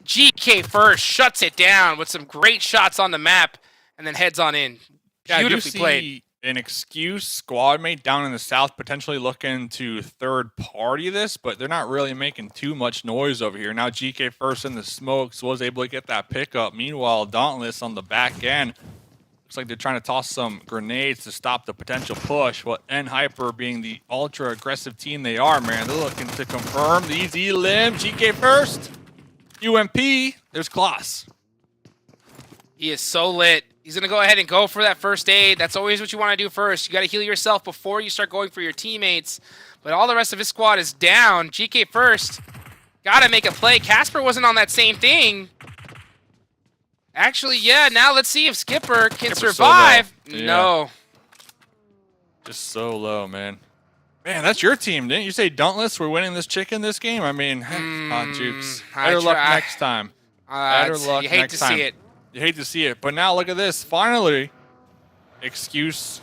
GK first shuts it down with some great shots on the map and then heads on in. Yeah, Beautifully played. An excuse squad mate down in the south potentially looking to third party this, but they're not really making too much noise over here. Now GK first in the smokes was able to get that pickup. Meanwhile, Dauntless on the back end looks like they're trying to toss some grenades to stop the potential push. Well, Hyper being the ultra aggressive team they are, man, they're looking to confirm the easy limb. GK first, UMP. There's Klaus. He is so lit. He's going to go ahead and go for that first aid. That's always what you want to do first. You got to heal yourself before you start going for your teammates. But all the rest of his squad is down. GK first. Got to make a play. Casper wasn't on that same thing. Actually, yeah. Now let's see if Skipper can survive. So yeah. No. Just so low, man. Man, that's your team. Didn't you say Dauntless were winning this chicken this game? I mean, Hot Jukes. Better luck next time. Better luck you hate next to time. see it. You hate to see it, but now look at this. Finally, excuse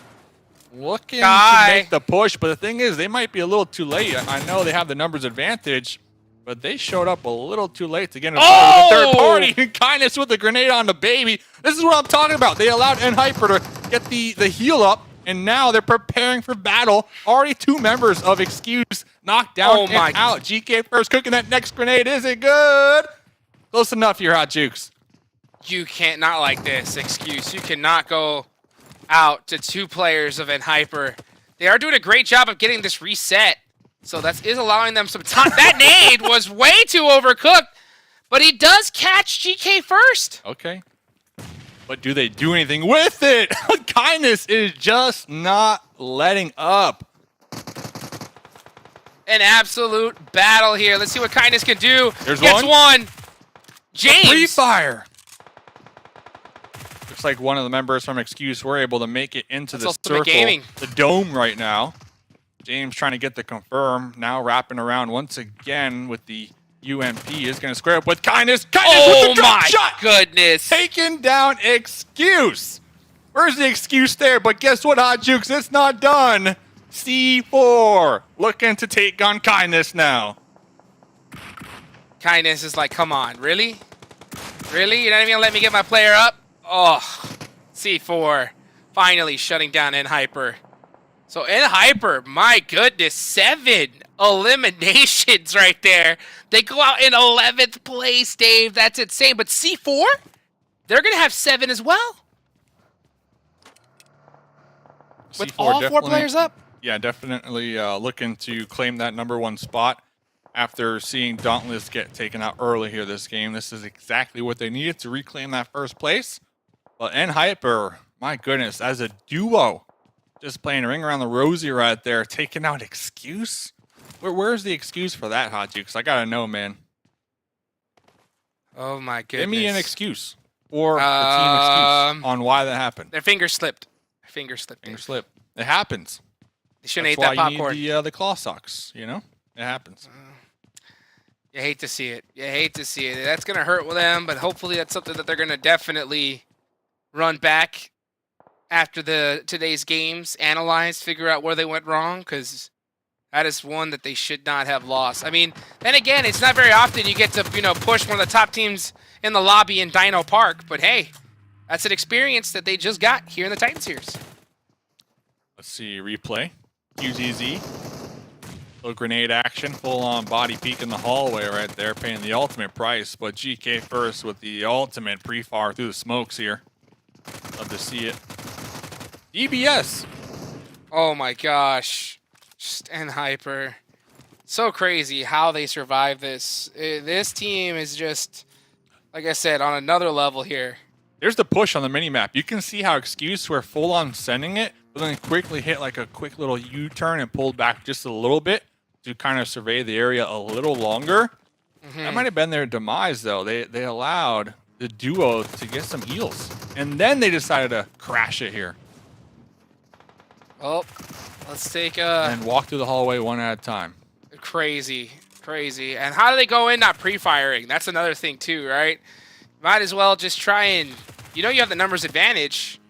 looking to make the push, but the thing is, they might be a little too late. I know they have the numbers advantage, but they showed up a little too late to get into the third party. Kindness with the grenade on the baby. This is what I'm talking about. They allowed Hyper to get the heal up, and now they're preparing for battle. Already 2 members of excuse knocked down and out. GK first cooking that next grenade. Is it good? Close enough here, Hot Jukes. You can't not like this, excuse. You cannot go out to 2 players of Hyper. They are doing a great job of getting this reset. So that is allowing them some time. That nade was way too overcooked, but he does catch GK first. Okay. But do they do anything with it? Kindness is just not letting up. An absolute battle here. Let's see what Kindness can do. There's Gets one. James. Free fire. Looks like one of the members from Excuse were able to make it into the circle, the dome right now. James trying to get the confirm. Now wrapping around once again with the UMP. Is going to square up with Kindness. Kindness with the drop shot. Goodness. Taking down Excuse. Where's the excuse there? But guess what, Hot Jukes? It's not done. C4 looking to take on Kindness now. Kindness is like, come on, really? Really? You're not even going to let me get my player up? Oh, C4 finally shutting down Hyper. So Hyper, my goodness, 7 eliminations right there. They go out in 11th place, Dave. That's insane. But C4, they're going to have 7 as well. With all 4 players up? Yeah, definitely looking to claim that #1 spot. After seeing Dauntless get taken out early here this game, this is exactly what they needed to reclaim that first place. But Hyper, my goodness, as a duo, just playing a ring around the rosy right there, taking out Excuse. Where's the excuse for that, Hot Jukes? I gotta know, man. Oh my goodness. Give me an excuse or the team excuse on why that happened. Their finger slipped. Finger slipped. Finger slip. It happens. They shouldn't eat that popcorn. That's why you need the claw socks, you know? It happens. You hate to see it. You hate to see it. That's going to hurt with them, but hopefully that's something that they're going to definitely run back after today's games, analyze, figure out where they went wrong, because that is one that they should not have lost. I mean, then again, it's not very often you get to, push one of the top teams in the lobby in Dino Park, but hey, that's an experience that they just got here in the Titan Series. Let's see, replay. QZZ. Little grenade action, full-on body peek in the hallway right there, paying the ultimate price. But GK first with the ultimate pre-fire through the smokes here. Love to see it. EBS. Oh my gosh. Just Hyper. So crazy how they survive this. This team is just, like I said, on another level here. There's the push on the minimap. You can see how Excuse were full-on sending it, but then quickly hit like a quick little U-turn and pulled back just a little bit to kind of survey the area a little longer. That might have been their demise, though. They allowed the duo to get some heals, and then they decided to crash it here. Oh, let's take And walk through the hallway one at a time. crazy. And how do they go in not pre-firing? That's another thing too, right? Might as well just try and, you know, you have the numbers advantage.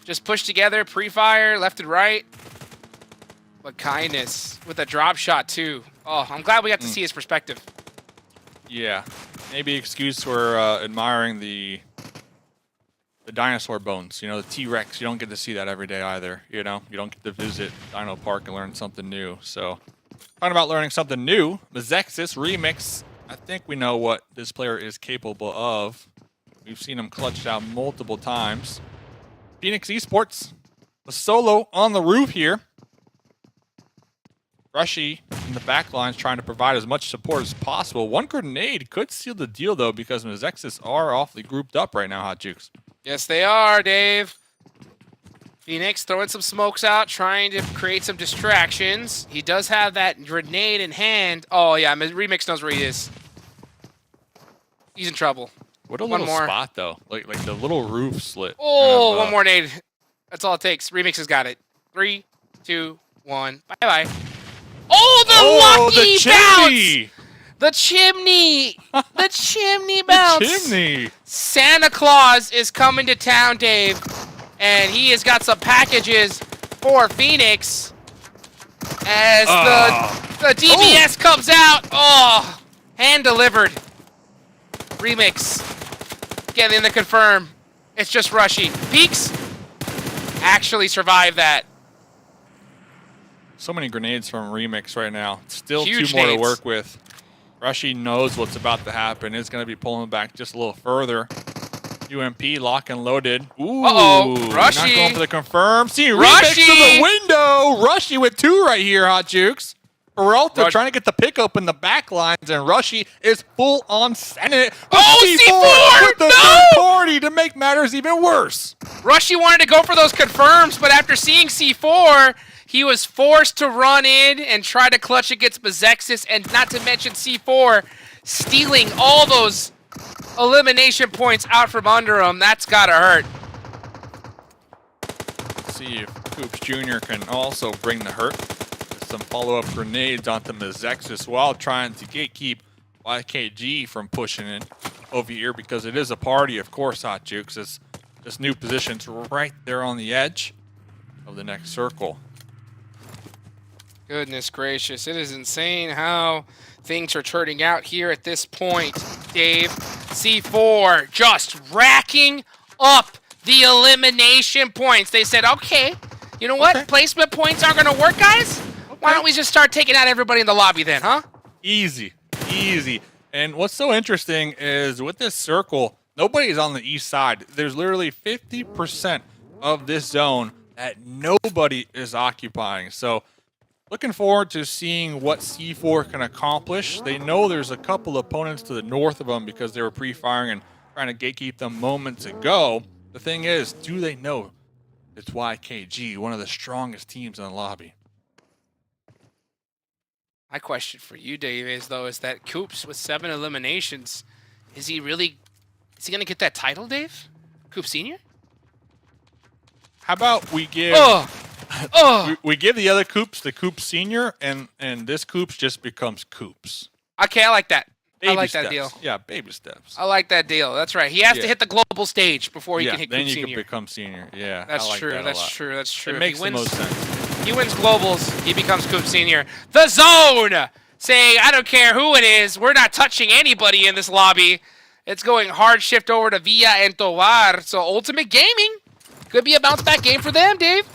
Just push together, pre-fire, left and right. But kindness with a drop shot too. Oh, I'm glad we got to see his perspective. Yeah, maybe excuse for admiring the dinosaur bones. You know, the T-Rex. You don't get to see that every day either. You know, you don't get to visit Dino Park and learn something new. So, talking about learning something new, Mezexis Remix. I think we know what this player is capable of. We've seen him clutched out multiple times. Phoenix Esports, a solo on the roof here. Rushy in the back lines trying to provide as much support as possible. One grenade could seal the deal, though, because Mezexis are awfully grouped up right now, Hot Jukes. Yes, they are, Dave. Phoenix throwing some smokes out, trying to create some distractions. He does have that grenade in hand. Oh, yeah, Remix knows where he is. He's in trouble. What a little spot, though. Like the little roof slit. Oh, one more nade. That's all it takes. Remix has got it. 3, 2, 1. Bye-bye. Oh, the lucky bounce! The chimney! The chimney bounce! The chimney! Santa Claus is coming to town, Dave. And he has got some packages for Phoenix. As the DBS comes out. Oh, hand delivered. Remix. Getting the confirm. It's just Rushy. Peaks actually survived that. So many grenades from Remix right now. Still Huge 2 more nades. to work with. Rushy knows what's about to happen. It's going to be pulling back just a little further. UMP lock and loaded. Ooh, Rushy. Not going for the confirm. See, Remix Rushy. to the window. Rushy with 2 right here, Hot Jukes. Peralta trying to get the pickup in the back lines, and Rushy is full on sending it. C4 with the no! third party to make matters even worse. Rushy wanted to go for those confirms, but after seeing C4, he was forced to run in and try to clutch against Mezexis, and not to mention C4 stealing all those elimination points out from under him. That's gotta hurt. See if Coops Jr. can also bring the hurt. Some follow-up grenades onto Mezexis while trying to gatekeep YKG from pushing in over here, because it is a party, of course, Hot Jukes. It's this new position's right there on the edge of the next circle. Goodness gracious, it is insane how things are turning out here at this point, Dave. C4 just racking up the elimination points. They said, okay, you know what? Placement points aren't going to work, guys? Why don't we just start taking out everybody in the lobby then, huh? Easy. And what's so interesting is with this circle, nobody's on the east side. There's literally 50% of this zone that nobody is occupying. So looking forward to seeing what C4 can accomplish. They know there's a couple opponents to the north of them because they were pre-firing and trying to gatekeep them moments ago. The thing is, do they know it's YKG, one of the strongest teams in the lobby? My question for you, Dave, is that Coops with 7 eliminations, is he going to get that title, Dave? Coops Senior? How about we give we give the other Coops the Coops Senior, and this Coops just becomes Coops. Okay, I like that. Baby I like steps. that deal. Yeah, baby steps. I like that deal. That's right. He has to hit the global stage before he can hit then Coops you Senior. can become Senior. Yeah, That's I like true. that a That's lot. true. That's true. It makes the most sense. He wins globals, he becomes Coops Senior. The Zone saying, I don't care who it is, we're not touching anybody in this lobby. It's going hard shift over to Villa and Tovar. So Ultimate Gaming could be a bounce back game for them, Dave.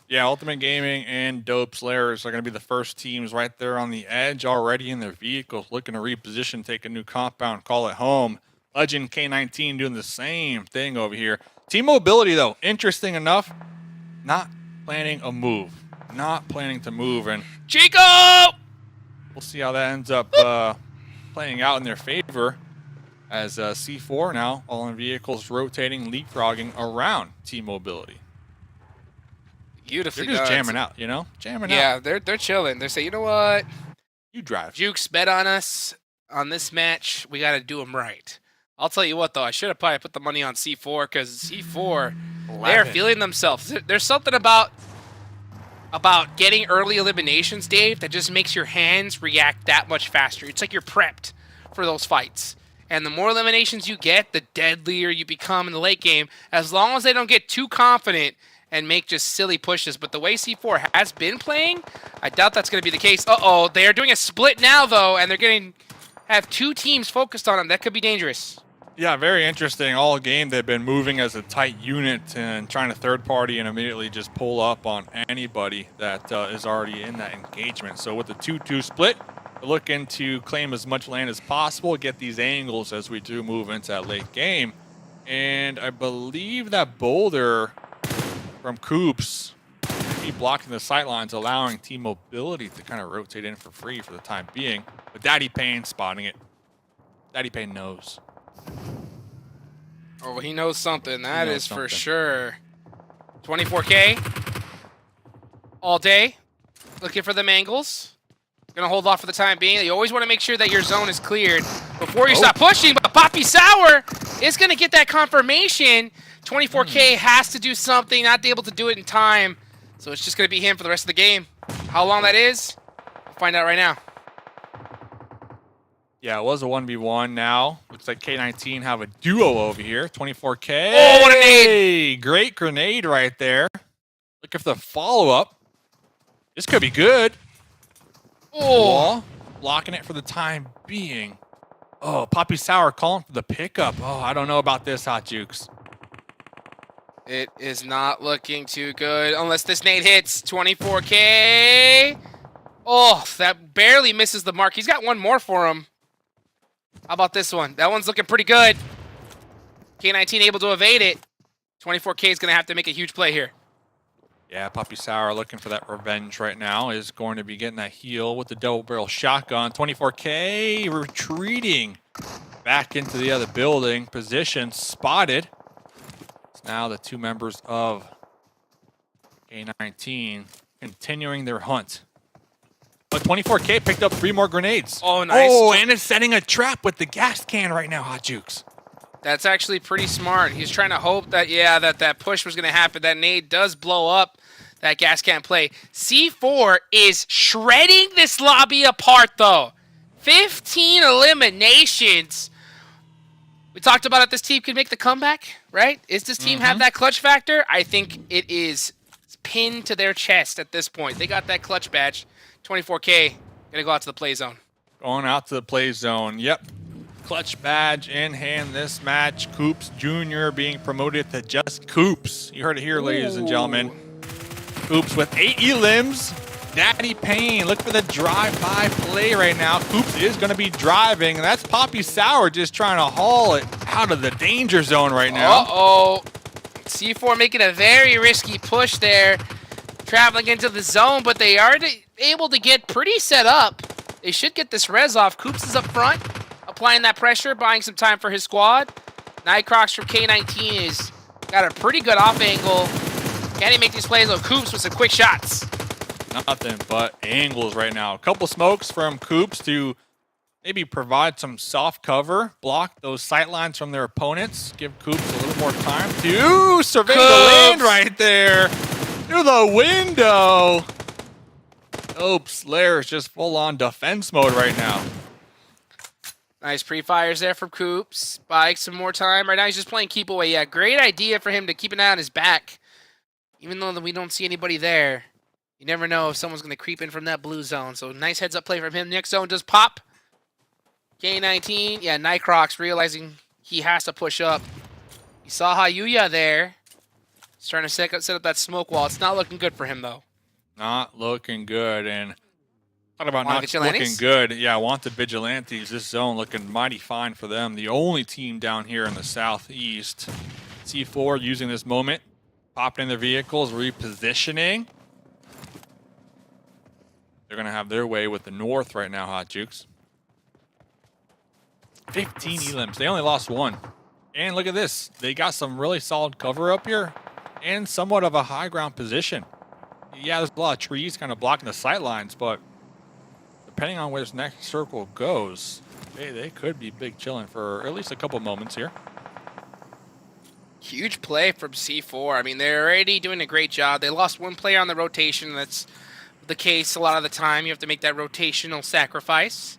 Yeah, Ultimate Gaming and Dope Slayers are going to be the first teams right there on the edge already in their vehicles, looking to reposition, take a new compound, call it home. Legend K19 doing the same thing over here. Team mobility, though, interesting enough, not planning a move. Not planning to move, and Chico! we'll see how that ends up playing out in their favor as C4 now, all in vehicles, rotating, leapfrogging around team mobility. Beautifully They're just done. jamming out, you know? Jamming out. Yeah, they're chilling. They're saying, you know what? You drive. Jukes bet on us on this match. We got to do them right. I'll tell you what, though. I should have probably put the money on C4 because C4, they're feeling themselves. There's something about about getting early eliminations, Dave, that just makes your hands react that much faster. It's like you're prepped for those fights. And the more eliminations you get, the deadlier you become in the late game, as long as they don't get too confident and make just silly pushes. But the way C4 has been playing, I doubt that's going to be the case. Uh-oh, they are doing a split now, though, and they're have 2 teams focused on them. That could be dangerous. Yeah, very interesting. All game they've been moving as a tight unit and trying to third party and immediately just pull up on anybody that is already in that engagement. So with the 2-2 split, we're looking to claim as much land as possible, get these angles as we do move into that late game. And I believe that boulder from Coops be blocking the sight lines, allowing team mobility to kind of rotate in for free for the time being. But Daddy Payne spotting it. Daddy Payne knows. Oh, he knows something. That is for sure. 24K. All day. Looking for them angles. Gonna hold off for the time being. You always want to make sure that your zone is cleared before you stop pushing. But Poppy Sour is gonna get that confirmation. 24K has to do something, not be able to do it in time. So it's just gonna be him for the rest of the game. How long that is, we'll find out right now. Yeah, it was a 1v1 now. Looks like K19 have a duo over here. 24K. Oh, what a nade! Great grenade right there. Looking for the follow-up. This could be good. Oh, blocking it for the time being. Oh, Poppy Sour calling for the pickup. Oh, I don't know about this, Hot Jukes. it is not looking too good unless this nade hits. 24K. Oh, that barely misses the mark. He's got one more for him. How about this one? That one's looking pretty good. K19 able to evade it. 24K is going to have to make a huge play here. Yeah, Poppy Sour looking for that revenge right now. Is going to be getting that heal with the double barrel shotgun. 24K retreating back into the other building. Position spotted. It's now the 2 members of K19 continuing their hunt. But 24K picked up 3 more grenades. Oh, nice. Oh, and it's setting a trap with the gas can right now, Hot Jukes. That's actually pretty smart. He's trying to hope that, yeah, that push was going to happen. That nade does blow up that gas can play. C4 is shredding this lobby apart, though. 15 eliminations. We talked about if this team could make the comeback, right? Is this team have that clutch factor? I think it is pinned to their chest at this point. They got that clutch badge. 24K, going to go out to the play zone. Going out to the play zone. Yep. Clutch badge in hand this match. Coops Jr. being promoted to just Coops. You heard it here, ladies and gentlemen. Coops with 8 elims. Daddy Payne, look for the drive-by play right now. Coops is going to be driving. That's Poppy Sour just trying to haul it out of the danger zone right now. Uh-oh. C4 making a very risky push there. Traveling into the zone, but they are able to get pretty set up. They should get this res off. Coops is up front, applying that pressure, buying some time for his squad. Nightcrocs from K19 is got a pretty good off angle. Can he make these plays? Oh, Coops with some quick shots. Nothing but angles right now. A couple smokes from Coops to maybe provide some soft cover, block those sight lines from their opponents, give Coops a little more time to survey the land right there through the window. Oops, Lair is just full-on defense mode right now. Nice pre-fires there from Coops. Buying some more time. Right now he's just playing keep away. Yeah, great idea for him to keep an eye on his back. Even though we don't see anybody there, you never know if someone's going to creep in from that blue zone. So nice heads-up play from him. Next zone does pop. K19, yeah, Nightcrocs realizing he has to push up. He saw Hayuya there. He's trying to set up that smoke wall. It's not looking good for him, though. Not looking good, and thought about Wanted not Vigilantes? looking good. Yeah, wanted Vigilantes. This zone looking mighty fine for them. The only team down here in the southeast. C4 using this moment, popping in their vehicles, repositioning. They're going to have their way with the north right now, Hot Jukes. 15 elims. They only lost 1. And look at this. They got some really solid cover up here and somewhat of a high ground position. Yeah, there's a lot of trees kind of blocking the sight lines, but depending on where this next circle goes, they could be big chilling for at least a couple moments here. Huge play from C4. I mean, they're already doing a great job. They lost one player on the rotation. That's the case a lot of the time. You have to make that rotational sacrifice.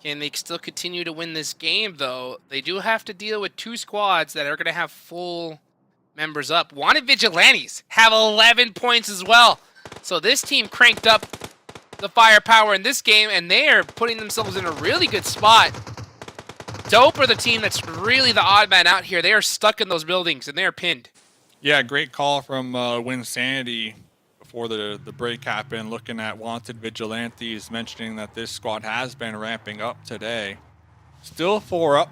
Can they still continue to win this game, though? They do have to deal with 2 squads that are going to have full members up. Wanted Vigilantes have 11 points as well. So this team cranked up the firepower in this game, and they are putting themselves in a really good spot. Dope are the team that's really the odd man out here. They are stuck in those buildings, and they are pinned. Yeah, great call from Wynnsanity before the break happened, looking at Wanted Vigilantes, mentioning that this squad has been ramping up today. Still 4 up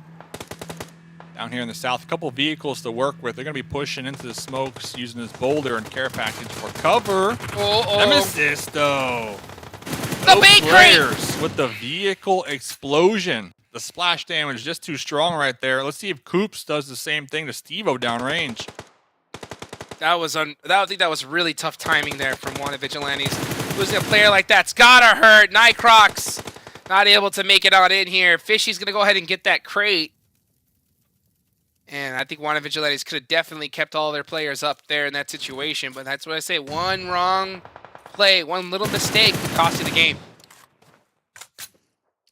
down here in the south. A couple vehicles to work with. They're going to be pushing into the smokes, using this boulder and care package for cover. Nemesis, though. The bait crate! Players with the vehicle explosion. The splash damage just too strong right there. Let's see if Coops does the same thing to Steve-O downrange. I think that was really tough timing there from one of Vigilantes. Losing a player like that's gotta hurt. Nightcrocs not able to make it on in here. Fishy's gonna go ahead and get that crate. And I think one of Vigilantes could have definitely kept all their players up there in that situation. But that's what I say. One wrong play, one little mistake cost you the game.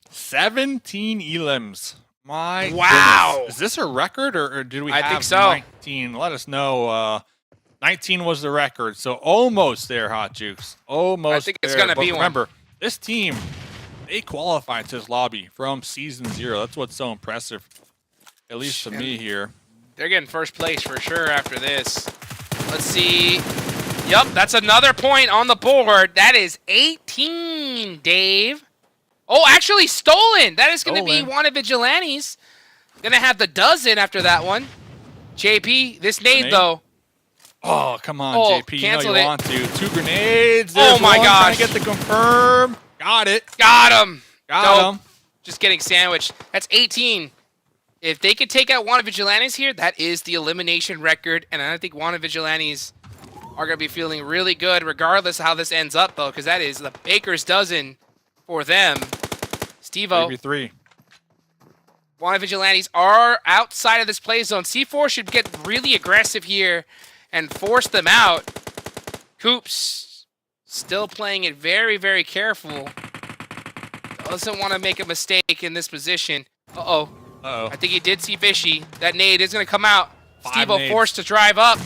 17 elims. My wow. goodness. Is this a record or did we I have think so. 19? Let us know. 19 was the record. So almost there, Hot Jukes. Almost I think it's there. going to be remember, this team, they qualified to this lobby from Season 0. That's what's so impressive, at least to me here. They're getting first place for sure after this. Let's see. Yep, that's another point on the board. That is 18, Dave. Oh, actually stolen. That is going to be one of Vigilantes. Going to have the dozen after that one. JP, this nade, though. Oh, come on, JP. You know you want to. 2 grenades. There's my gosh. Trying to get the confirm. Got it. Got him. Got him. Just getting sandwiched. That's 18. If they could take out Wanted Vigilantes here, that is the elimination record. And I think Wanted Vigilantes are going to be feeling really good regardless of how this ends up, though, because that is the baker's dozen for them. Steve-O. Maybe 3. Wanted Vigilantes are outside of this play zone. C4 should get really aggressive here and force them out. Coops still playing it very, very careful. Doesn't want to make a mistake in this position. Uh-oh. Uh-oh. I think he did see Fishy. That nade is going to come out. 5 Steve-O nades. forced to drive up.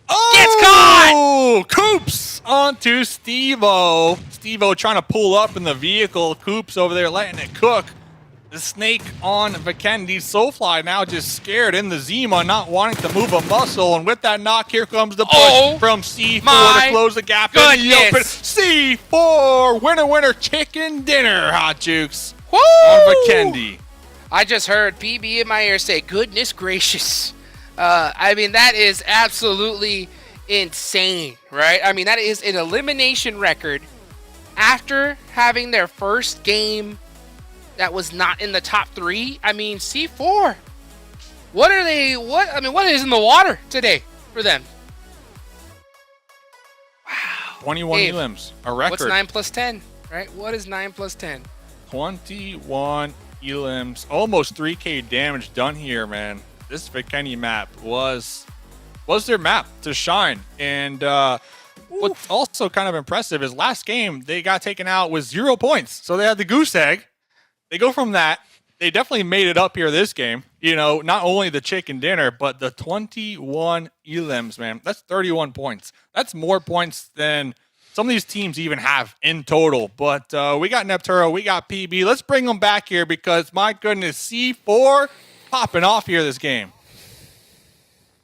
Oh! Gets caught! Coops onto Steve-O. Steve-O trying to pull up in the vehicle. Coops over there letting it cook. The snake on Vikendi. Soulfly now just scared in the Zima, not wanting to move a muscle. And with that knock, here comes the push from C4 to close the gap in the open. C4, winner, winner, chicken dinner, Hot Jukes. Woo! On Vikendi. I just heard BB in my ear say, goodness gracious. I mean, that is absolutely insane, right? I mean, that is an elimination record after having their first game that was not in the top 3. I mean, C4. What is in the water today for them? Wow. 21 elims, a record. What's 9 plus 10, right? What is 9 plus 10? 21 elims, almost 3k damage done here, man. This Vikendi map was their map to shine. And what's also kind of impressive is last game they got taken out with 0 points. So they had the goose egg. They go from that. They definitely made it up here this game. You know, not only the chicken dinner, but the 21 elims, man. That's 31 points. That's more points than some of these teams even have in total. But we got Nepturo, we got PB. Let's bring them back here because, my goodness, C4 popping off here this game.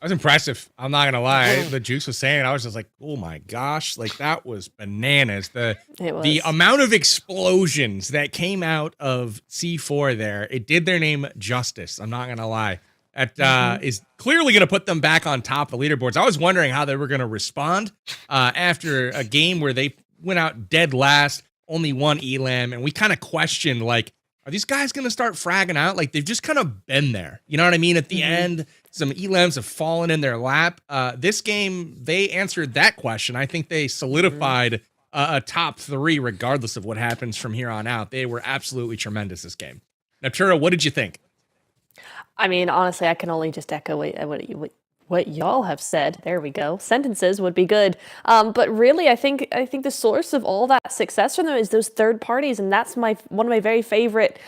That was impressive. I'm not gonna lie. The Juice was saying, I was just like, oh my gosh, like that was bananas. The amount of explosions that came out of C4 there, it did their name justice. I'm not gonna lie. That is clearly gonna put them back on top of the leaderboards. I was wondering how they were gonna respond after a game where they went out dead last, only 1 elam, and we kind of questioned, like, are these guys going to start fragging out? Like, they've just kind of been there. You know what I mean? At the end, some elams have fallen in their lap. This game, they answered that question. I think they solidified a top 3 regardless of what happens from here on out. They were absolutely tremendous this game. Nepturo, what did you think? I mean, honestly, I can only just echo what what y'all have said. There we go. Sentences would be good. But really, I think the source of all that success for them is those third parties, and that's one of my very favorite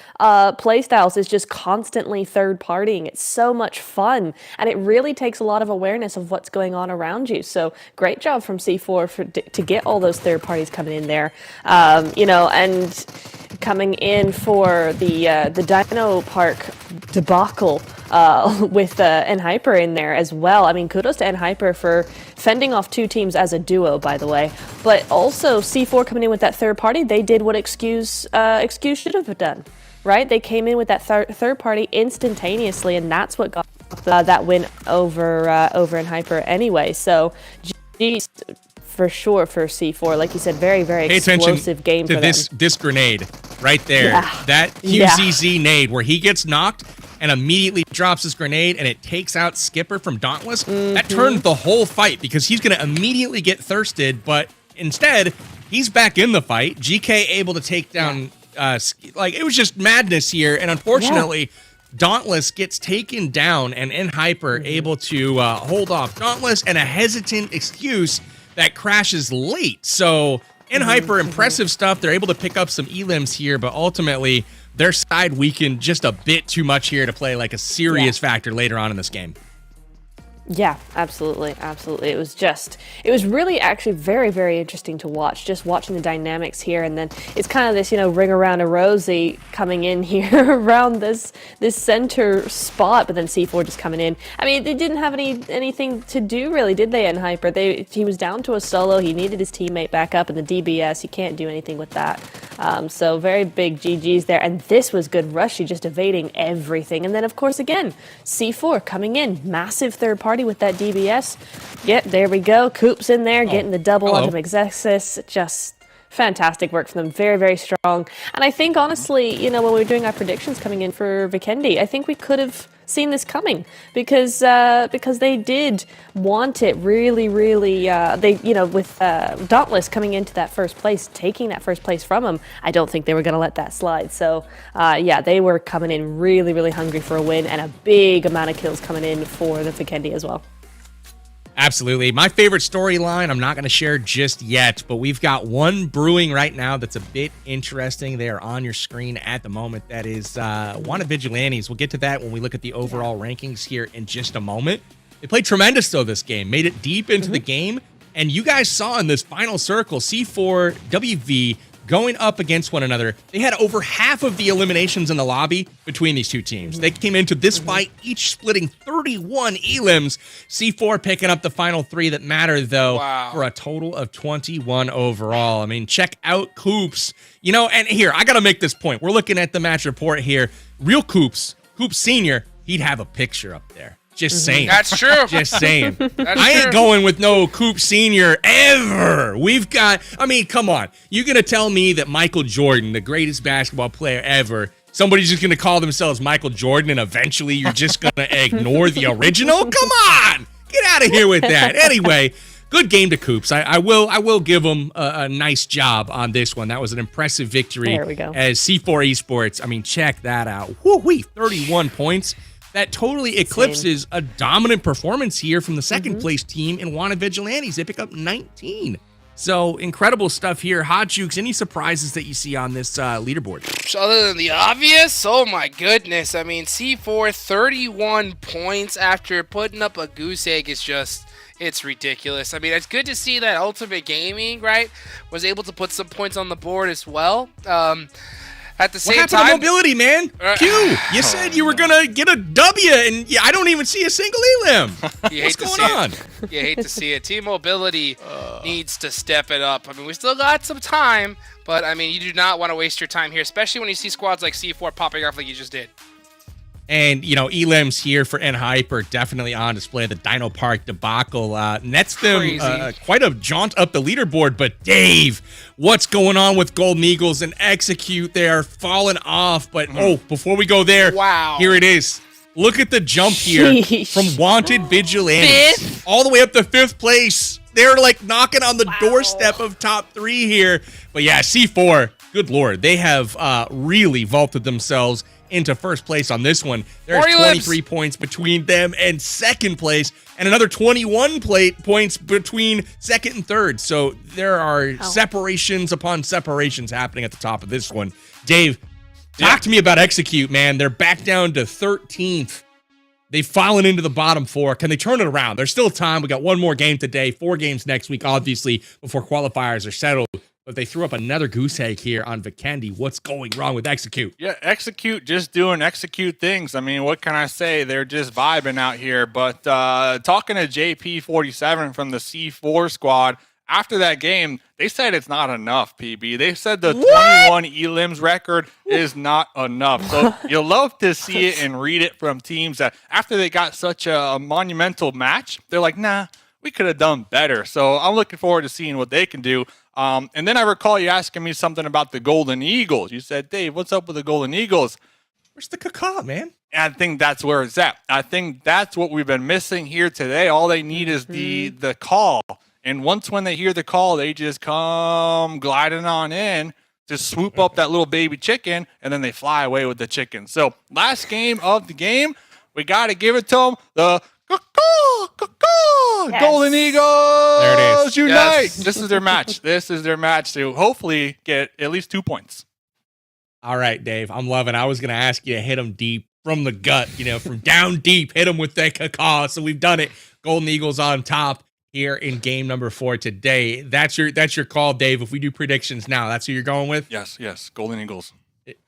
play styles is just constantly third partying. It's so much fun, and it really takes a lot of awareness of what's going on around you. So great job from C4 to get all those third parties coming in there, and coming in for the Dino Park debacle with Enhyper in there as well. I mean, kudos to Enhyper for fending off two teams as a duo, by the way. But also C4 coming in with that third party, they did what Excuse should have done, right? They came in with that third party instantaneously, and that's what got that win over Enhyper anyway. So, geez, for sure for C4, like you said, very, very explosive game for them. This grenade right there, that QZZ nade where he gets knocked and immediately drops his grenade and it takes out Skipper from Dauntless. That turned the whole fight because he's going to immediately get thirsted, but instead he's back in the fight. GK able to take down, it was just madness here, and unfortunately, Dauntless gets taken down and Enhyper able to hold off Dauntless, and a hesitant Excuse that crashes late. So Enhyper, impressive stuff. They're able to pick up some elims here, but ultimately their side weakened just a bit too much here to play like a serious factor later on in this game. Yeah, absolutely. It was really actually very, very interesting to watch, just watching the dynamics here. And then it's kind of this, ring around a rosy coming in here around this center spot, but then C4 just coming in. I mean, they didn't have anything to do really, did they, Enhyper? He was down to a solo. He needed his teammate back up in the DBS. You can't do anything with that. So very big GGs there. And this was good Rushy, just evading everything. And then, of course, again, C4 coming in, massive third party with that DBS. Yep, there we go. Coop's in there, getting the double onto Exexis. Just fantastic work from them. Very, very strong. And I think, honestly, when we were doing our predictions coming in for Vikendi, I think we could have seen this coming because they did want it really, really. With Dauntless coming into that first place, taking that first place from them, I don't think they were going to let that slide. So, they were coming in really, really hungry for a win, and a big amount of kills coming in for the Vikendi as well. Absolutely. My favorite storyline, I'm not going to share just yet, but we've got one brewing right now that's a bit interesting. They are on your screen at the moment. That is Wanted Vigilantes. We'll get to that when we look at the overall rankings here in just a moment. They played tremendous, though, this game. Made it deep into the game. And you guys saw in this final circle, C4, WV, going up against one another. They had over half of the eliminations in the lobby between these two teams. They came into this fight, each splitting 31 elims. C4 picking up the final 3 that matter, though, for a total of 21 overall. I mean, check out Coops. And here, I got to make this point. We're looking at the match report here. Real Coops Senior, he'd have a picture up there. Just saying. That's true. Just saying. I ain't going with no Coop Senior ever. Come on. You're going to tell me that Michael Jordan, the greatest basketball player ever, somebody's just going to call themselves Michael Jordan and eventually you're just going to ignore the original? Come on. Get out of here with that. Anyway, good game to Coops. I will give him a nice job on this one. That was an impressive victory. There we go. As C4 Esports. Check that out. Woo-wee, 31 points. That totally eclipses a dominant performance here from the second place team in Wanted Vigilantes. They pick up 19. So incredible stuff here. Hot Jukes, any surprises that you see on this leaderboard? Other than the obvious, oh my goodness. I mean, C4, 31 points after putting up a goose egg is just... It's ridiculous. I mean, it's good to see that Ultimate Gaming, right, was able to put some points on the board as well. At the same time, what happened to mobility, man? Q, you said you were gonna get a W, and I don't even see a single elim. What's going on? You hate to see it. Team Mobility needs to step it up. I mean, we still got some time, but I mean, you do not want to waste your time here, especially when you see squads like C4 popping off like you just did. And, elims here for Enhyper definitely on display. The Dino Park debacle nets them quite a jaunt up the leaderboard. But, Dave, what's going on with Golden Eagles and Execute? They are falling off. But, before we go there, here it is. Look at the jump here from Wanted Vigilantes all the way up to 5th place. They're, knocking on the doorstep of top 3 here. But, yeah, C4 good Lord, they have really vaulted themselves into first place on this one. There's 23 points between them and second place, and another 21 points between second and third. So there are separations upon separations happening at the top of this one. Dave, talk to me about Execute, man. They're back down to 13th. They've fallen into the bottom four. Can they turn it around? There's still time. We got one more game today, 4 games next week, obviously, before qualifiers are settled. But they threw up another goose egg here on Vikendi. What's going wrong with Execute? Yeah, Execute just doing Execute things. I mean, what can I say? They're just vibing out here. But talking to JP47 from the C4 squad, after that game, they said it's not enough, PB. They said the 21 elims record is not enough. So you'll love to see it and read it from teams that after they got such a monumental match, they're like, nah, we could have done better. So I'm looking forward to seeing what they can do. And then I recall you asking me something about the Golden Eagles. You said, Dave, what's up with the Golden Eagles? Where's the caca, man? And I think that's where it's at. I think that's what we've been missing here today. All they need is the call. And once when they hear the call, they just come gliding on in to swoop up that little baby chicken, and then they fly away with the chicken. So last game of the game, we got to give it to them. The Yes. Golden Eagles. There it is. Unite. Yes. This is their match. This is their match to hopefully get at least 2 points. All right, Dave, I'm loving it. I was going to ask you to hit them deep from the gut, from down deep, hit them with that caca. So we've done it. Golden Eagles on top here in game number 4 today. That's your call, Dave. If we do predictions now, that's who you're going with? Yes. Golden Eagles.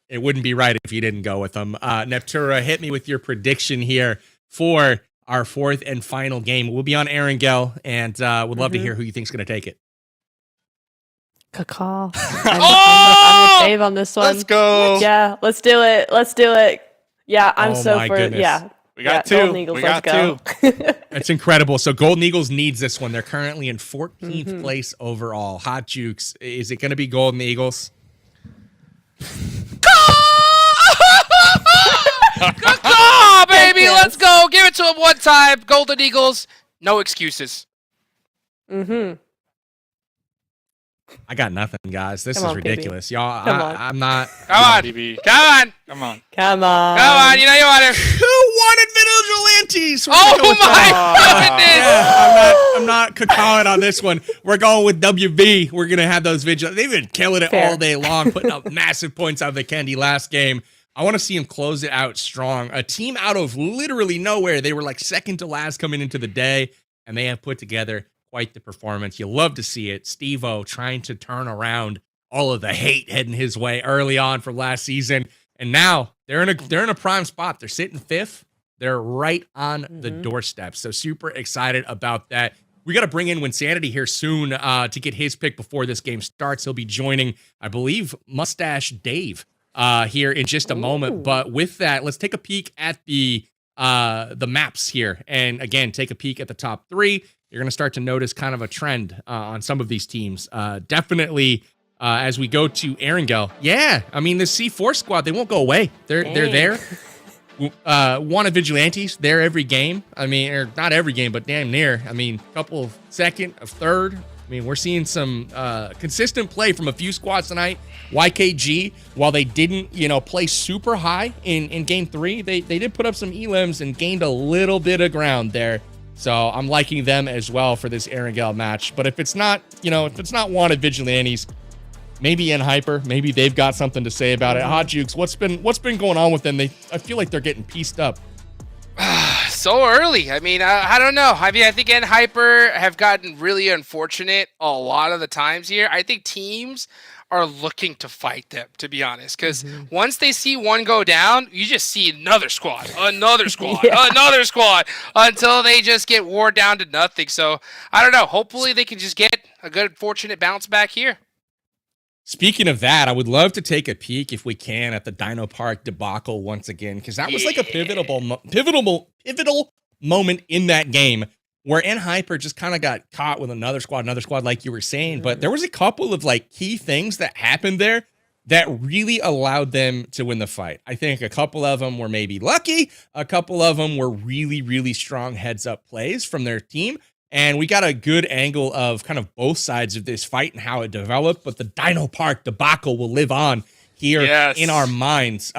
It wouldn't be right if you didn't go with them. Neptura, hit me with your prediction here for our 4th and final game. We'll be on Erangel, and would love to hear who you think's going to take it. Caca. I'm with Dave on this one. Let's go. Yeah, let's do it. Yeah, I'm so my for goodness. yeah. We got Golden 2. Eagles, We got let's 2. go. That's incredible. So Golden Eagles needs this one. They're currently in 14th place overall. Hot Jukes, is it going to be Golden Eagles? Oh, baby, let's go. Give it to him one time. Golden Eagles, no excuses. I got nothing, guys. This Come is on, PB. ridiculous. Y'all, Come on. I'm not. Come on. BB. Come on. Come on. Come on. Come on. You know you want to. Who wanted vigilantes? We're Oh, gonna go with my goodness. Yeah, I'm not cacaoing on this one. We're going with WV. We're going to have those vigilantes. They've been killing it Fair. all day long, putting up massive points out of the Kendi last game. I want to see them close it out strong. A team out of literally nowhere. They were like second to last coming into the day, and they have put together quite the performance. You love to see it. Steve-O trying to turn around all of the hate heading his way early on from last season. And now they're in a prime spot. They're sitting 5th. They're right on the doorstep. So super excited about that. We got to bring in Wynnsanity here soon to get his pick before this game starts. He'll be joining, I believe, Mustache Dave here in just a moment. But with that, let's take a peek at the maps here. And again, take a peek at the top 3. You're going to start to notice kind of a trend on some of these teams. Definitely as we go to Erangel. Yeah, I mean, the C4 squad, they won't go away. They're there. Wanted Vigilantes there every game. I mean, or not every game, but damn near. I mean, couple of second, of third. I mean, we're seeing some consistent play from a few squads tonight. YKG, while they didn't, play super high in game 3, they did put up some elims and gained a little bit of ground there. So I'm liking them as well for this Erangel match. But if it's not, if it's not Wanted Vigilantes, maybe in Hyper, maybe they've got something to say about it. Hot Jukes, what's been going on with them? I feel like they're getting pieced up. So early. I mean, I don't know. I mean, I think N Hyper have gotten really unfortunate a lot of the times here. I think teams are looking to fight them, to be honest, because once they see one go down, you just see another squad, another squad, another squad, until they just get wore down to nothing. So I don't know. Hopefully they can just get a good, fortunate bounce back here. Speaking of that, I would love to take a peek, if we can, at the Dino Park debacle once again, because that was like a pivotal moment in that game where N Hyper just kind of got caught with another squad, like you were saying. But there was a couple of key things that happened there that really allowed them to win the fight. I think a couple of them were maybe lucky. A couple of them were really, really strong heads-up plays from their team. And we got a good angle of kind of both sides of this fight and how it developed. But the Dino Park debacle will live on here in our minds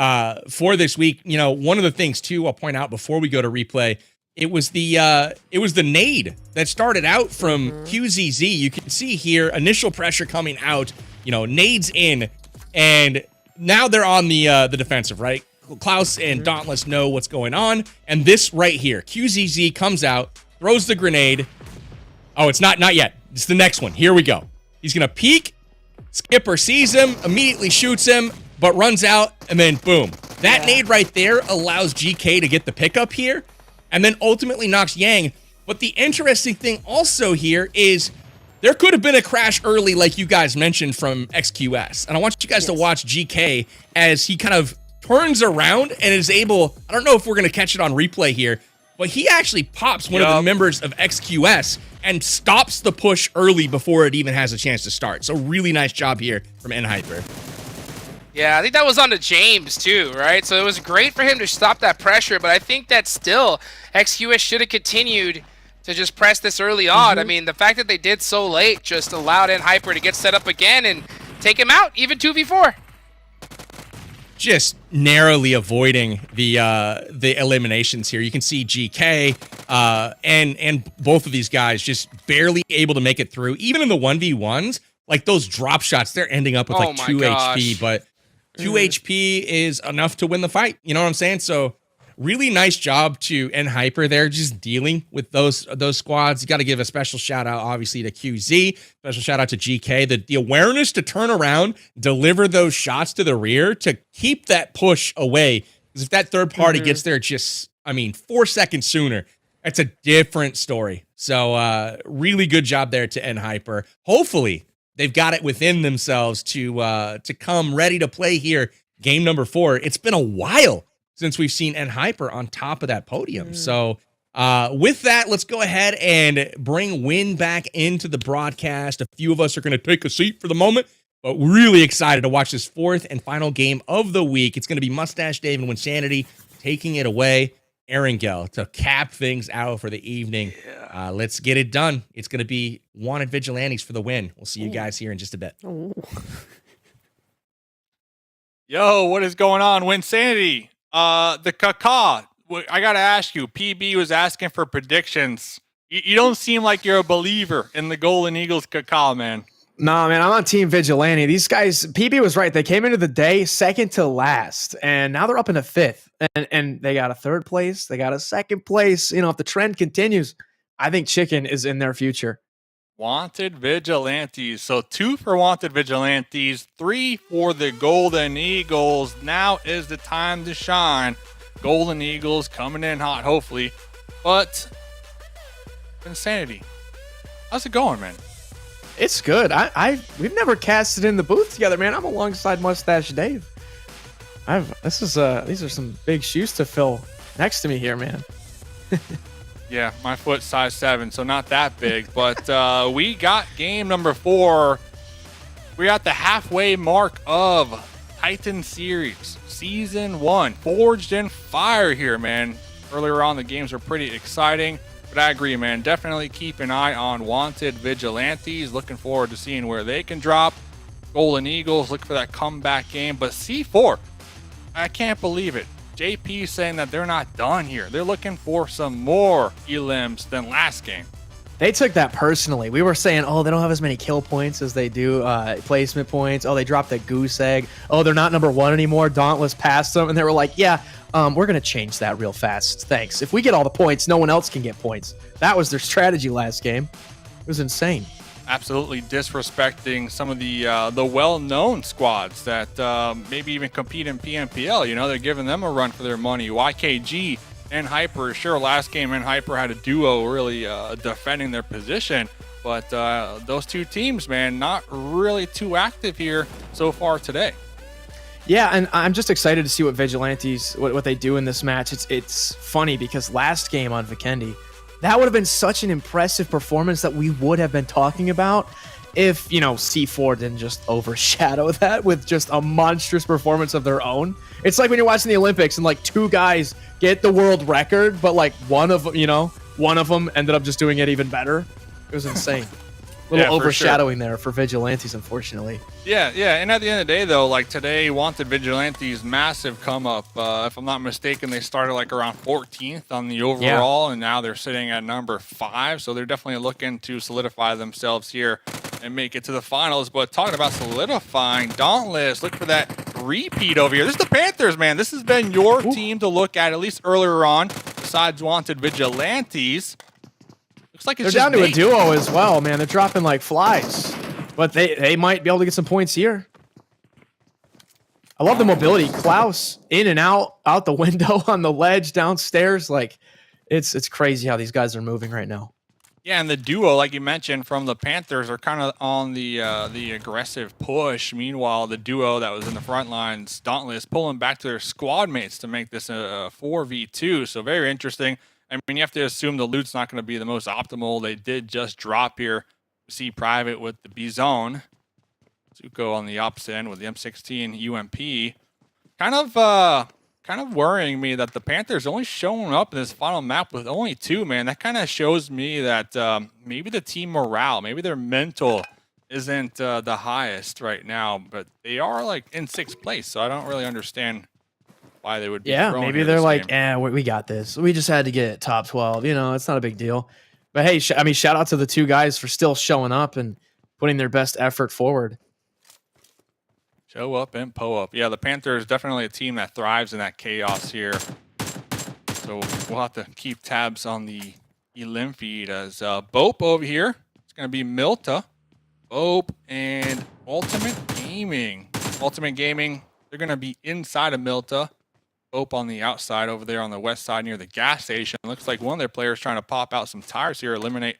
for this week. You know, one of the things too, I'll point out before we go to replay, it was the nade that started out from QZZ. You can see here initial pressure coming out. You know, nades in, and now they're on the defensive, right? Klaus and Dauntless know what's going on, and this right here, QZZ comes out, throws the grenade. Oh, it's not yet. It's the next one. Here we go. He's gonna peek. Skipper sees him, immediately shoots him, but runs out, and then boom. That nade right there allows GK to get the pickup here, and then ultimately knocks Yang. But the interesting thing also here is there could have been a crash early, like you guys mentioned, from XQS. And I want you guys to watch GK as he kind of turns around and is able, I don't know if we're going to catch it on replay here, but he actually pops one of the members of XQS and stops the push early before it even has a chance to start. So really nice job here from nHyper. Yeah, I think that was on to James too, right? So it was great for him to stop that pressure, but I think that still XQS should have continued to just press this early on. I mean, the fact that they did so late just allowed nHyper to get set up again and take him out, even 2v4. Just narrowly avoiding the eliminations here. You can see GK and both of these guys just barely able to make it through. Even in the 1v1s, like those drop shots, they're ending up with like 2 HP, but 2 HP is enough to win the fight. You know what I'm saying? So really nice job to nHyper there, just dealing with those squads. You got to give a special shout out, obviously, to QZ. Special shout out to GK. The awareness to turn around, deliver those shots to the rear to keep that push away. Because if that third party gets there just, 4 seconds sooner, that's a different story. So really good job there to nHyper. Hopefully they've got it within themselves to come ready to play here. Game number 4. It's been a while since we've seen nHyper on top of that podium. So with that, let's go ahead and bring Wynn back into the broadcast. A few of us are going to take a seat for the moment, but really excited to watch this 4th and final game of the week. It's going to be Mustache Dave and Wynnsanity taking it away. Erangel to cap things out for the evening. Let's get it done. It's going to be Wanted Vigilantes for the win. We'll see you guys here in just a bit. Yo, what is going on, Wynnsanity? The Kaka, I gotta ask you, PB was asking for predictions. You don't seem like you're a believer in the Golden Eagles Kaka, man. Nah, man, I'm on Team Vigilante. These guys, PB was right. They came into the day second to last, and now they're up into 5th. And they got a 3rd place. They got a 2nd place. You know, if the trend continues, I think Chicken is in their future. Wanted Vigilantes. So 2 for Wanted Vigilantes, 3 for the Golden Eagles. Now is the time to shine. Golden Eagles coming in hot, hopefully. But Wynnsanity, how's it going, man? It's good. We've never casted in the booth together, man. I'm alongside Mustache Dave. These are some big shoes to fill next to me here, man. Yeah, my foot's size 7, so not that big. But we got game number 4. We're at the halfway mark of Titan Series Season 1. Forged in fire here, man. Earlier on, the games were pretty exciting. But I agree, man. Definitely keep an eye on Wanted Vigilantes. Looking forward to seeing where they can drop. Golden Eagles, look for that comeback game. But C4, I can't believe it. JP saying that they're not done here. They're looking for some more elims than last game. They took that personally. We were saying, oh, they don't have as many kill points as they do placement points. Oh, they dropped a goose egg. Oh, they're not number 1 anymore. Dauntless passed them. And they were like, yeah, we're going to change that real fast. Thanks. If we get all the points, no one else can get points. That was their strategy last game. It was insane. Absolutely disrespecting some of the well-known squads that maybe even compete in PMPL. You know, they're giving them a run for their money. YKG and nHyper, sure, last game nHyper had a duo really defending their position, but those two teams, man, not really too active here so far today. Yeah, and I'm just excited to see what Vigilantes, what they do in this match. It's funny because last game on Vikendi, that would have been such an impressive performance that we would have been talking about if, you know, C4 didn't just overshadow that with just a monstrous performance of their own. It's like when you're watching the Olympics and like 2 guys get the world record, but like one of them, you know, one of them ended up just doing it even better. It was insane. A little overshadowing there for Vigilantes, unfortunately. Yeah, and at the end of the day, though, like today, Wanted Vigilantes, massive come up. If I'm not mistaken, they started like around 14th on the overall, and now they're sitting at number 5. So they're definitely looking to solidify themselves here and make it to the finals. But talking about solidifying, Dauntless, look for that repeat over here. This is the Panthers, man. This has been your team to look at least earlier on, besides Wanted Vigilantes. Looks like it's they're down to a duo as well, man. They're dropping like flies, but they might be able to get some points here. I love the mobility. Klaus in and out the window, on the ledge, downstairs. Like it's crazy how these guys are moving right now. Yeah, and the duo, like you mentioned, from the Panthers are kind of on the aggressive push. Meanwhile, the duo that was in the front lines, Dauntless, pulling back to their squad mates to make this a 4v2. So very interesting. I mean, you have to assume the loot's not going to be the most optimal. They did just drop here. See Private with the B-Zone. Zuko on the opposite end with the M16 UMP. Kind of worrying me that the Panthers only showing up in this final map with only 2, man. That kind of shows me that maybe the team morale, maybe their mental isn't the highest right now, but they are like in 6th place, so I don't really understand why they would be maybe they're like, we got this. We just had to get top 12. You know, it's not a big deal. But hey, shout out to the 2 guys for still showing up and putting their best effort forward. Show up and pull up. Yeah, the Panthers definitely a team that thrives in that chaos here. So we'll have to keep tabs on the elim feed as Bope over here. It's going to be Milta, Bope, and Ultimate Gaming. Ultimate Gaming, they're going to be inside of Milta. Bope on the outside over there on the west side near the gas station. Looks like one of their players trying to pop out some tires here, eliminate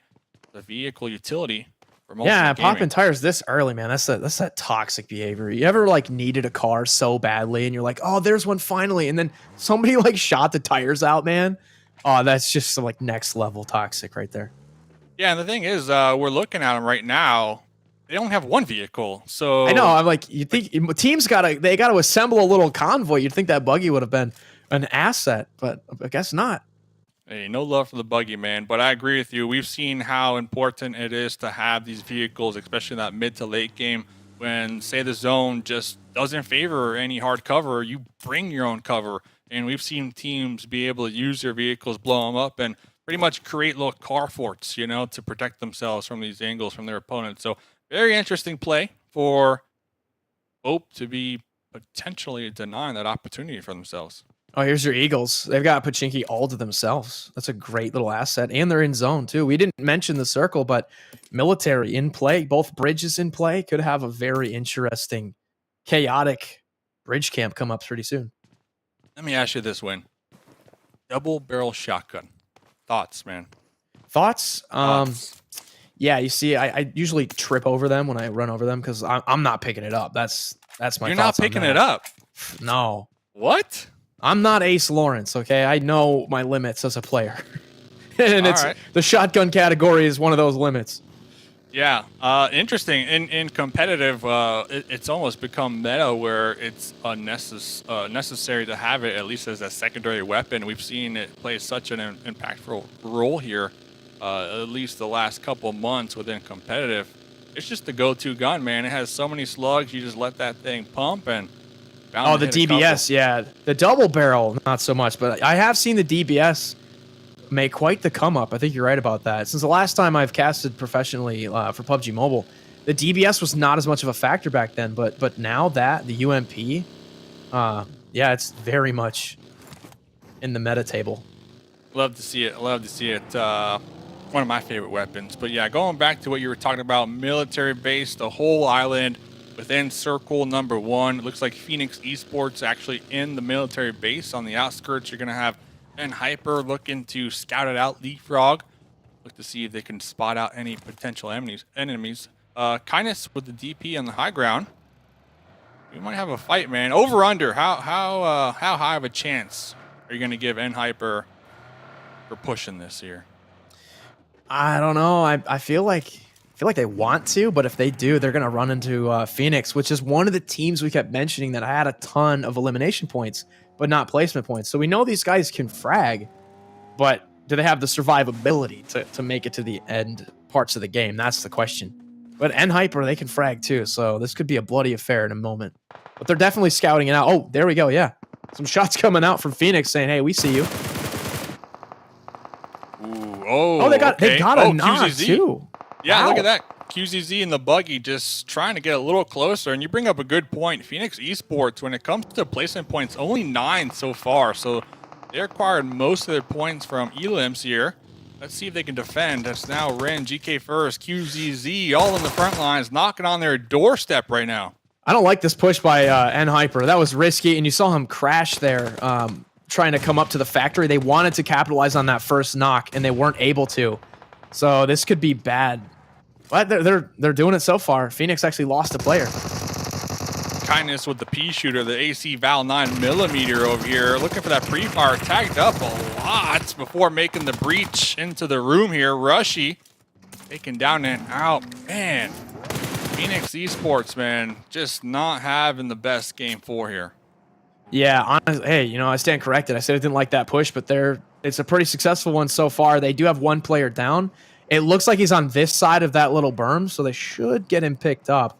the vehicle utility. Popping tires this early, man. That's that toxic behavior. You ever like needed a car so badly and you're like, oh, there's one finally, and then somebody like shot the tires out, man. Oh, that's just like next level toxic right there. Yeah, and the thing is, we're looking at them right now. They only have one vehicle, so I know. I'm like, you think teams gotta assemble a little convoy? You'd think that buggy would have been an asset, but I guess not. Hey, no love for the buggy, man. But I agree with you. We've seen how important it is to have these vehicles, especially in that mid to late game when, say, the zone just doesn't favor any hard cover. You bring your own cover. And we've seen teams be able to use their vehicles, blow them up, and pretty much create little car forts, you know, to protect themselves from these angles from their opponents. So very interesting play for Hope to be potentially denying that opportunity for themselves. Oh, here's your Eagles. They've got Pachinki all to themselves. That's a great little asset. And they're in zone, too. We didn't mention the circle, but military in play. Both bridges in play. Could have a very interesting, chaotic bridge camp come up pretty soon. Let me ask you this, Win. Double barrel shotgun. Thoughts, man? Thoughts? Yeah, you see, I usually trip over them when I run over them because I'm not picking it up. That's my You're thoughts not picking it up? No. What? I'm not Ace Lawrence, okay? I know my limits as a player. And the shotgun category is one of those limits. Yeah, interesting. In competitive, it's almost become meta where it's necessary to have it at least as a secondary weapon. We've seen it play such an impactful role here, at least the last couple of months within competitive. It's just the go-to gun, man. It has so many slugs. You just let that thing pump and oh, the DBS, yeah. The double barrel, not so much, but I have seen the DBS make quite the come up. I think you're right about that. Since the last time I've casted professionally for PUBG Mobile, the DBS was not as much of a factor back then, but now that, the UMP, yeah, it's very much in the meta table. Love to see it. Love to see it. One of my favorite weapons. But yeah, going back to what you were talking about, military base, the whole island, within circle number 1, it looks like Phoenix Esports actually in the military base on the outskirts. You're going to have Hyper looking to scout it out, Leapfrog. Look to see if they can spot out any potential enemies. Kindness with the DP on the high ground. We might have a fight, man. Over under. How high of a chance are you going to give Hyper for pushing this here? I don't know. I feel like they want to, but if they do, they're going to run into Phoenix, which is one of the teams we kept mentioning that had a ton of elimination points, but not placement points. So we know these guys can frag, but do they have the survivability to make it to the end parts of the game? That's the question. But Hyper, they can frag too, so this could be a bloody affair in a moment. But they're definitely scouting it out. Oh, there we go, yeah. Some shots coming out from Phoenix saying, hey, we see you. Ooh, They got a knock QZZ. too. Yeah, Wow. look at that. QZZ and the buggy just trying to get a little closer. And you bring up a good point. Phoenix Esports, when it comes to placement points, only 9 so far. So they acquired most of their points from Elims here. Let's see if they can defend. That's now Ren, GK First, QZZ, all in the front lines, knocking on their doorstep right now. I don't like this push by Hyper. That was risky, and you saw him crash there trying to come up to the factory. They wanted to capitalize on that first knock, and they weren't able to. So this could be bad. But they're doing it so far. Phoenix actually lost a player. Kindness with the P shooter, the AC Val 9mm over here, looking for that pre-fire, tagged up a lot before making the breach into the room here. Rushy taken down and out. Man, Phoenix Esports, man, just not having the best game 4 here. Yeah, honestly, hey, I stand corrected. I said I didn't like that push, but it's a pretty successful one so far. They do have one player down. It looks like he's on this side of that little berm, so they should get him picked up.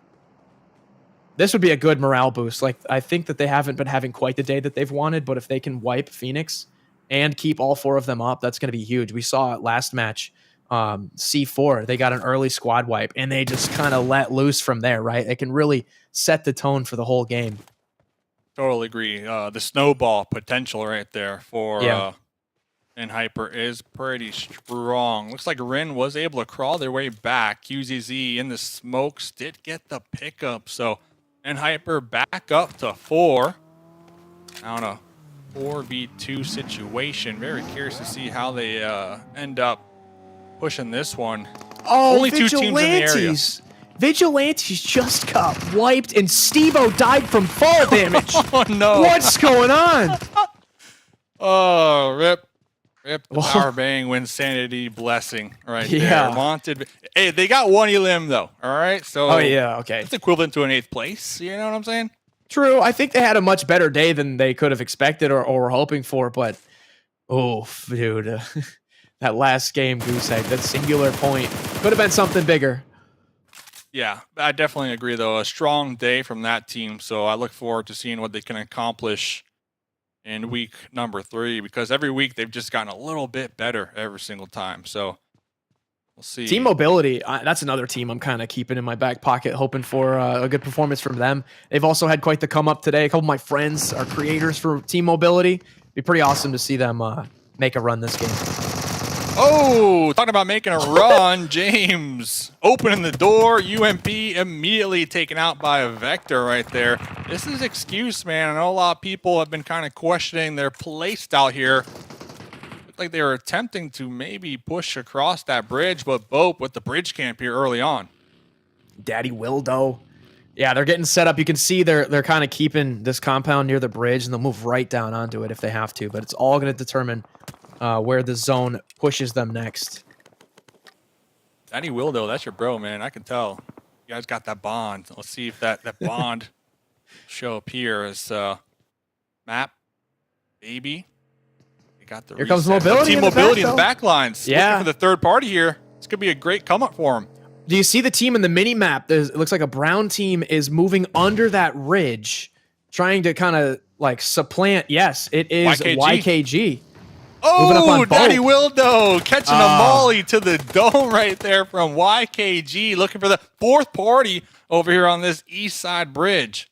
This would be a good morale boost. Like, I think that they haven't been having quite the day that they've wanted, but if they can wipe Phoenix and keep all 4 of them up, that's going to be huge. We saw it last match, C4. They got an early squad wipe, and they just kind of let loose from there, right? It can really set the tone for the whole game. Totally agree. The snowball potential right there for Hyper is pretty strong. Looks like Rin was able to crawl their way back. QZZ in the smokes did get the pickup, so Hyper back up to 4. Now in a 4v2 situation. Very curious to see how they end up pushing this one. Oh, only 2 teams in the area. Vigilantes just got wiped, and Steve-O died from fall damage. Oh, no. What's going on? Oh, rip the power bang Wynnsanity blessing right there. Wanted. Hey, they got 1 elim, though, all right? So okay. It's equivalent to an 8th place. You know what I'm saying? True. I think they had a much better day than they could have expected or were hoping for, but, dude, that last game, Goose Egg, that singular point, could have been something bigger. Yeah, I definitely agree, though. A strong day from that team, so I look forward to seeing what they can accomplish in week number 3, because every week they've just gotten a little bit better every single time. So we'll see. Team Mobility, that's another team I'm kind of keeping in my back pocket, hoping for a good performance from them. They've also had quite the come up today. A couple of my friends are creators for Team Mobility. It'd be pretty awesome to see them make a run this game. Oh, talking about making a run, James opening the door, UMP immediately taken out by a Vector right there. This is excuse, man. I know a lot of people have been kind of questioning their play style here. Looked like they were attempting to maybe push across that bridge, but Bope with the bridge camp here early on. Daddy Wildo. Yeah, they're getting set up. You can see they're kind of keeping this compound near the bridge, and they'll move right down onto it if they have to, but it's all going to determine where the zone pushes them next. Danny Wildo, that's your bro, man. I can tell. You guys got that bond. Let's see if that bond show up here as map, baby. You got the here comes reset. Mobility. Team Mobility in the back lines. Yeah. Looking for the third party here. This could be a great come up for them. Do you see the team in the mini map? It looks like a brown team is moving under that ridge, trying to kind of like supplant. Yes, it is YKG. Oh, Daddy Wildo catching a molly to the dome right there from YKG, looking for the 4th party over here on this east side bridge.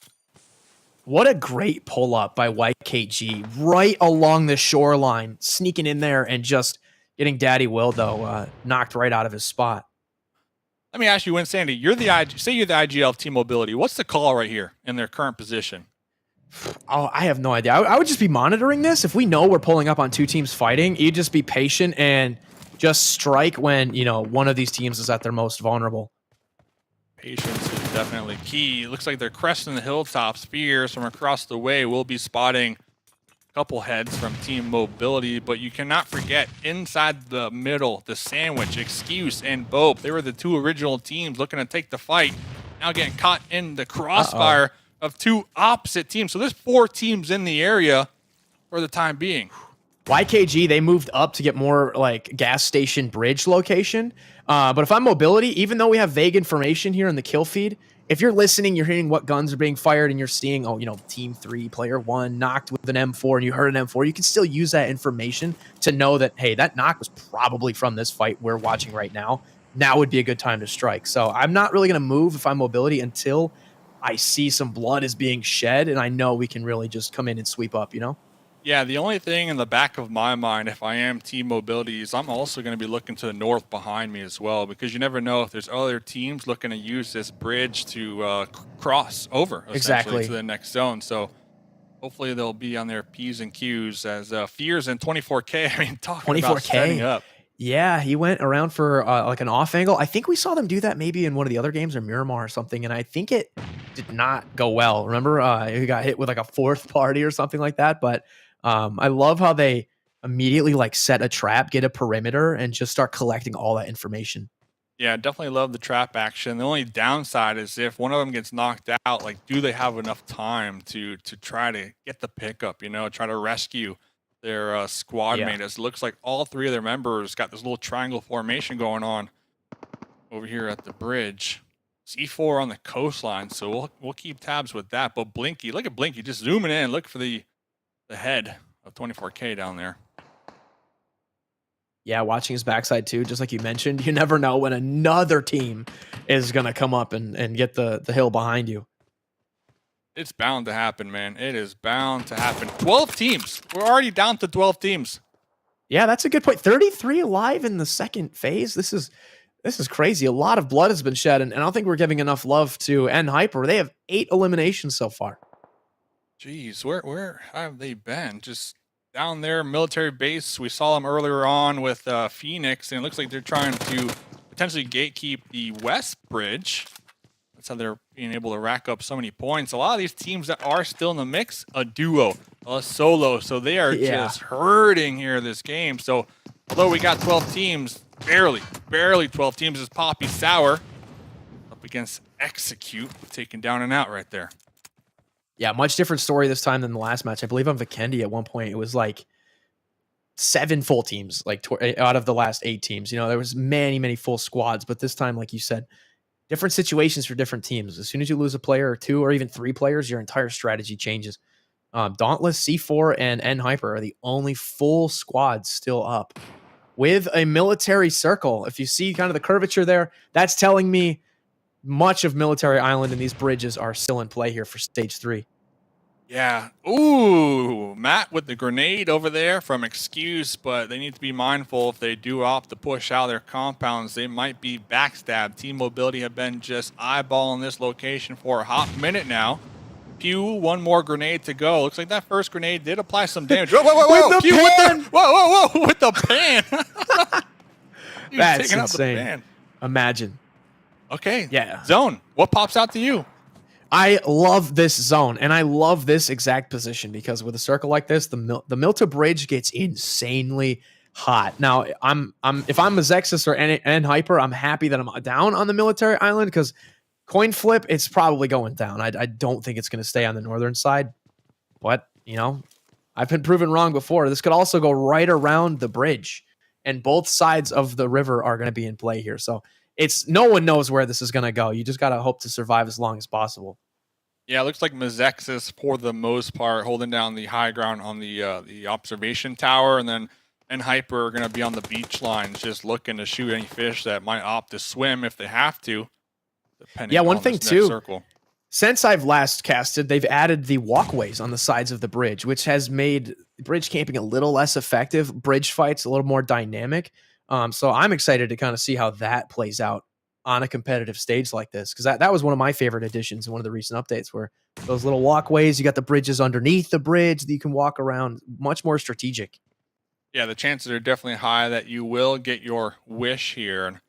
What a great pull up by YKG right along the shoreline, sneaking in there and just getting Daddy Wildo knocked right out of his spot. Let me ask you, Wynnsanity, you're the IGL of Team Mobility. What's the call right here in their current position? Oh, I have no idea. I would just be monitoring this. If we know we're pulling up on 2 teams fighting, you just be patient and just strike when, one of these teams is at their most vulnerable. Patience is definitely key. It looks like they're cresting the hilltop. Spears from across the way will be spotting a couple heads from Team Mobility, but you cannot forget inside the middle, the sandwich, Excuse, and Bope. They were the 2 original teams looking to take the fight. Now getting caught in the crossfire of 2 opposite teams. So there's 4 teams in the area for the time being. YKG, they moved up to get more like gas station bridge location. But if I'm mobility, even though we have vague information here in the kill feed, if you're listening, you're hearing what guns are being fired and you're seeing, team 3, player 1 knocked with an M4 and you heard an M4, you can still use that information to know that, hey, that knock was probably from this fight we're watching right now. Now would be a good time to strike. So I'm not really going to move if I'm mobility until I see some blood is being shed and I know we can really just come in and sweep up, Yeah, the only thing in the back of my mind, if I am team mobility, is I'm also going to be looking to the north behind me as well, because you never know if there's other teams looking to use this bridge to cross over essentially to the next zone. So hopefully they'll be on their P's and Q's as Fears and 24K. I mean, talking about setting up. Yeah, he went around for like an off angle. I think we saw them do that maybe in one of the other games or Miramar or something, and I think it did not go well. Remember, he got hit with like a fourth party or something like that, but I love how they immediately like set a trap, get a perimeter, and just start collecting all that information. Yeah, definitely love the trap action. The only downside is if one of them gets knocked out, like, do they have enough time to try to get the pickup, try to rescue their squad mate? It looks like all 3 of their members got this little triangle formation going on over here at the bridge. C4 on the coastline, so we'll keep tabs with that. But Blinky, look at Blinky just zooming in, look for the head of 24K down there. Yeah, watching his backside too, just like you mentioned, you never know when another team is going to come up and get the hill behind you. It's bound to happen, man. It is bound to happen. 12 teams. We're already down to 12 teams. Yeah, that's a good point. 33 alive in the second phase. This is crazy. A lot of blood has been shed, and I don't think we're giving enough love to Hyper. They have 8 eliminations so far. Jeez, where have they been? Just down there, military base. We saw them earlier on with Phoenix, and it looks like they're trying to potentially gatekeep the West Bridge. That's how they're being able to rack up so many points. A lot of these teams that are still in the mix, a duo, a solo, so they are just hurting here this game. So although we got 12 teams, barely 12 teams, is Poppy Sour up against Execute, taking down and out right there. Yeah, much different story this time than the last match. I believe on Vikendi at one point, it was like 7 full teams, like out of the last 8 teams. There was many full squads, but this time, like you said, different situations for different teams. As soon as you lose a player or 2 or even 3 players, your entire strategy changes. Dauntless, C4, and Hyper are the only full squads still up with a military circle. If you see kind of the curvature there, that's telling me much of Military Island and these bridges are still in play here for stage 3. Yeah. Ooh, Matt with the grenade over there from Excuse, but they need to be mindful if they do opt to push out their compounds, they might be backstabbed. Team Mobility have been just eyeballing this location for a hot minute now. Pew, one more grenade to go. Looks like that first grenade did apply some damage. Whoa. With the Pew pan! Whoa, with the pan. That's insane. Imagine. Okay. Yeah. Zone. What pops out to you? I love this zone, and I love this exact position because with a circle like this, the Milta Bridge gets insanely hot. Now, if I'm a Zexus or N Hyper, I'm happy that I'm down on the Military Island because coin flip, it's probably going down. I don't think it's going to stay on the northern side, but I've been proven wrong before. This could also go right around the bridge, and both sides of the river are going to be in play here. So no one knows where this is going to go. You just got to hope to survive as long as possible. Yeah, it looks like Mazexis, for the most part, holding down the high ground on the observation tower, and then Hyper are going to be on the beach lines, just looking to shoot any fish that might opt to swim if they have to. Yeah, one thing too, circle. Since I've last casted, they've added the walkways on the sides of the bridge, which has made bridge camping a little less effective, bridge fights a little more dynamic. So I'm excited to kind of see how that plays out on a competitive stage like this, because that was one of my favorite additions in one of the recent updates, where those little walkways, you got the bridges underneath the bridge that you can walk around, much more strategic. Yeah, the chances are definitely high that you will get your wish here. And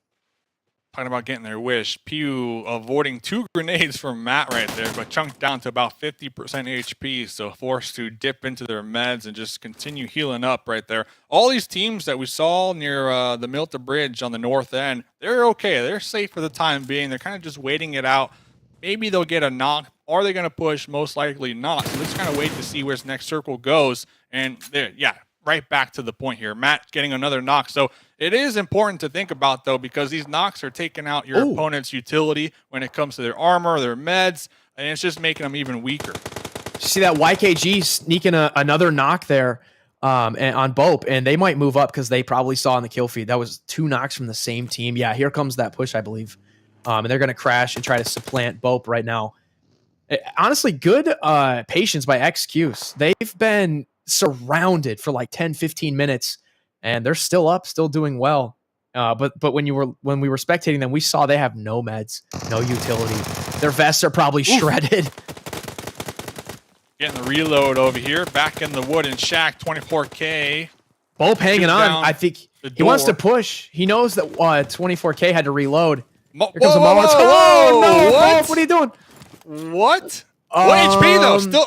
talking about getting their wish, Pew avoiding 2 grenades from Matt right there, but chunked down to about 50% HP, so forced to dip into their meds and just continue healing up right there. All these teams that we saw near the Milta Bridge on the north end, they're okay. They're safe for the time being. They're kind of just waiting it out. Maybe they'll get a knock. Are they going to push? Most likely not. So let's kind of wait to see where this next circle goes. And there, yeah, right back to the point here. Matt getting another knock. So it is important to think about, though, because these knocks are taking out your opponent's utility when it comes to their armor, their meds, and it's just making them even weaker. See that YKG sneaking another knock there on Bope, and they might move up because they probably saw in the kill feed. That was 2 knocks from the same team. Yeah, here comes that push, I believe. And they're going to crash and try to supplant Bope right now. Honestly, good patience by XQs. They've been surrounded for like 10, 15 minutes, and they're still up, still doing well. But when we were spectating them, we saw they have no meds, no utility. Their vests are probably shredded. Getting the reload over here. Back in the wooden shack, 24K. Bope hanging on. I think he wants to push. He knows that 24K had to reload. Here comes a Molotov. Oh, no, Bope, what are you doing? What? What HP, though? Still.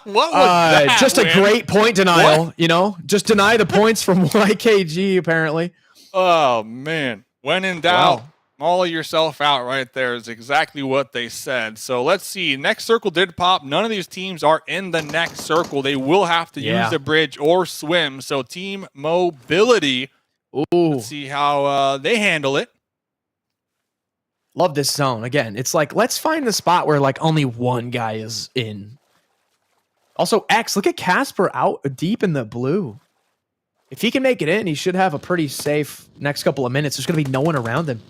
What was that? Just a great point denial, you know? Just deny the points from YKG, apparently. Oh, man. When in doubt. Maul yourself out right there is exactly what they said. So let's see. Next circle did pop. None of these teams are in the next circle. They will have to use the bridge or swim. So team mobility. Let's see how they handle it. Love this zone. Again, it's like, let's find the spot where like only one guy is in. Also, X, look at Casper out deep in the blue. If he can make it in, he should have a pretty safe next couple of minutes. There's going to be no one around him.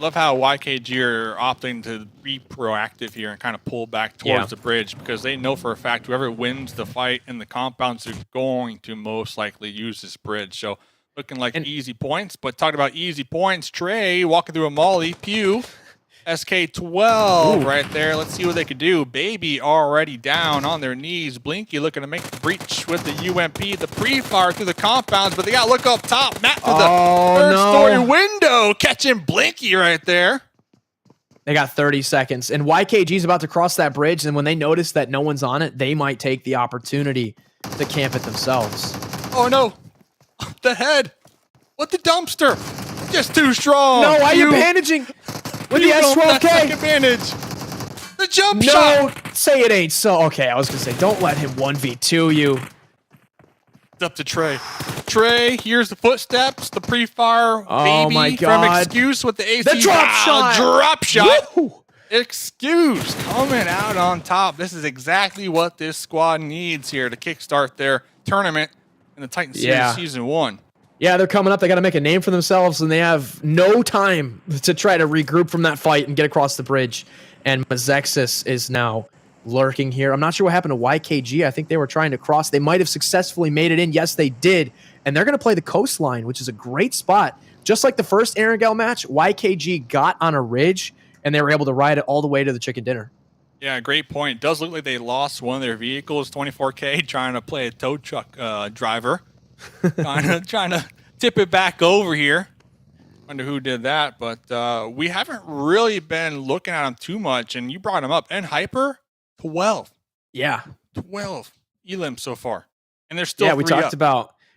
Love how YKG are opting to be proactive here and kind of pull back towards the bridge, because they know for a fact whoever wins the fight in the compounds are going to most likely use this bridge. So looking like easy points, but talking about easy points, Trey walking through a molly, Pew, SK12 right there. Let's see what they could do. Baby already down on their knees. Blinky looking to make the breach with the UMP, the pre-fire through the compounds, but they got to look up top. Matt through the third-story window, catching Blinky right there. They got 30 seconds, and YKG's about to cross that bridge, and when they notice that no one's on it, they might take the opportunity to camp it themselves. Oh, no. The head. What the dumpster? Just too strong. No, why are you bandaging? With the S12K. Advantage. The jump shot. No, say it ain't so. Okay, I was going to say, don't let him 1v2 you. It's up to Trey. Trey, here's the footsteps, the pre-fire. Oh, Baby my God. from Excuse with the AC. The drop shot. Drop shot. Woo! Excuse coming out on top. This is exactly what this squad needs here to kickstart their tournament in the Titan Series Season 1. Yeah, they're coming up. They got to make a name for themselves, and they have no time to try to regroup from that fight and get across the bridge. And Mazexis is now lurking here. I'm not sure what happened to YKG. I think they were trying to cross. They might have successfully made it in. Yes, they did. And they're going to play the coastline, which is a great spot. Just like the first Erangel match, YKG got on a ridge, and they were able to ride it all the way to the chicken dinner. Yeah, great point. It does look like they lost one of their vehicles, 24K, trying to play a tow truck driver. trying to tip it back over here. Wonder who did that, but we haven't really been looking at him too much, and you brought him up. And Hyper, 12. Yeah. 12 elim so far. And they're still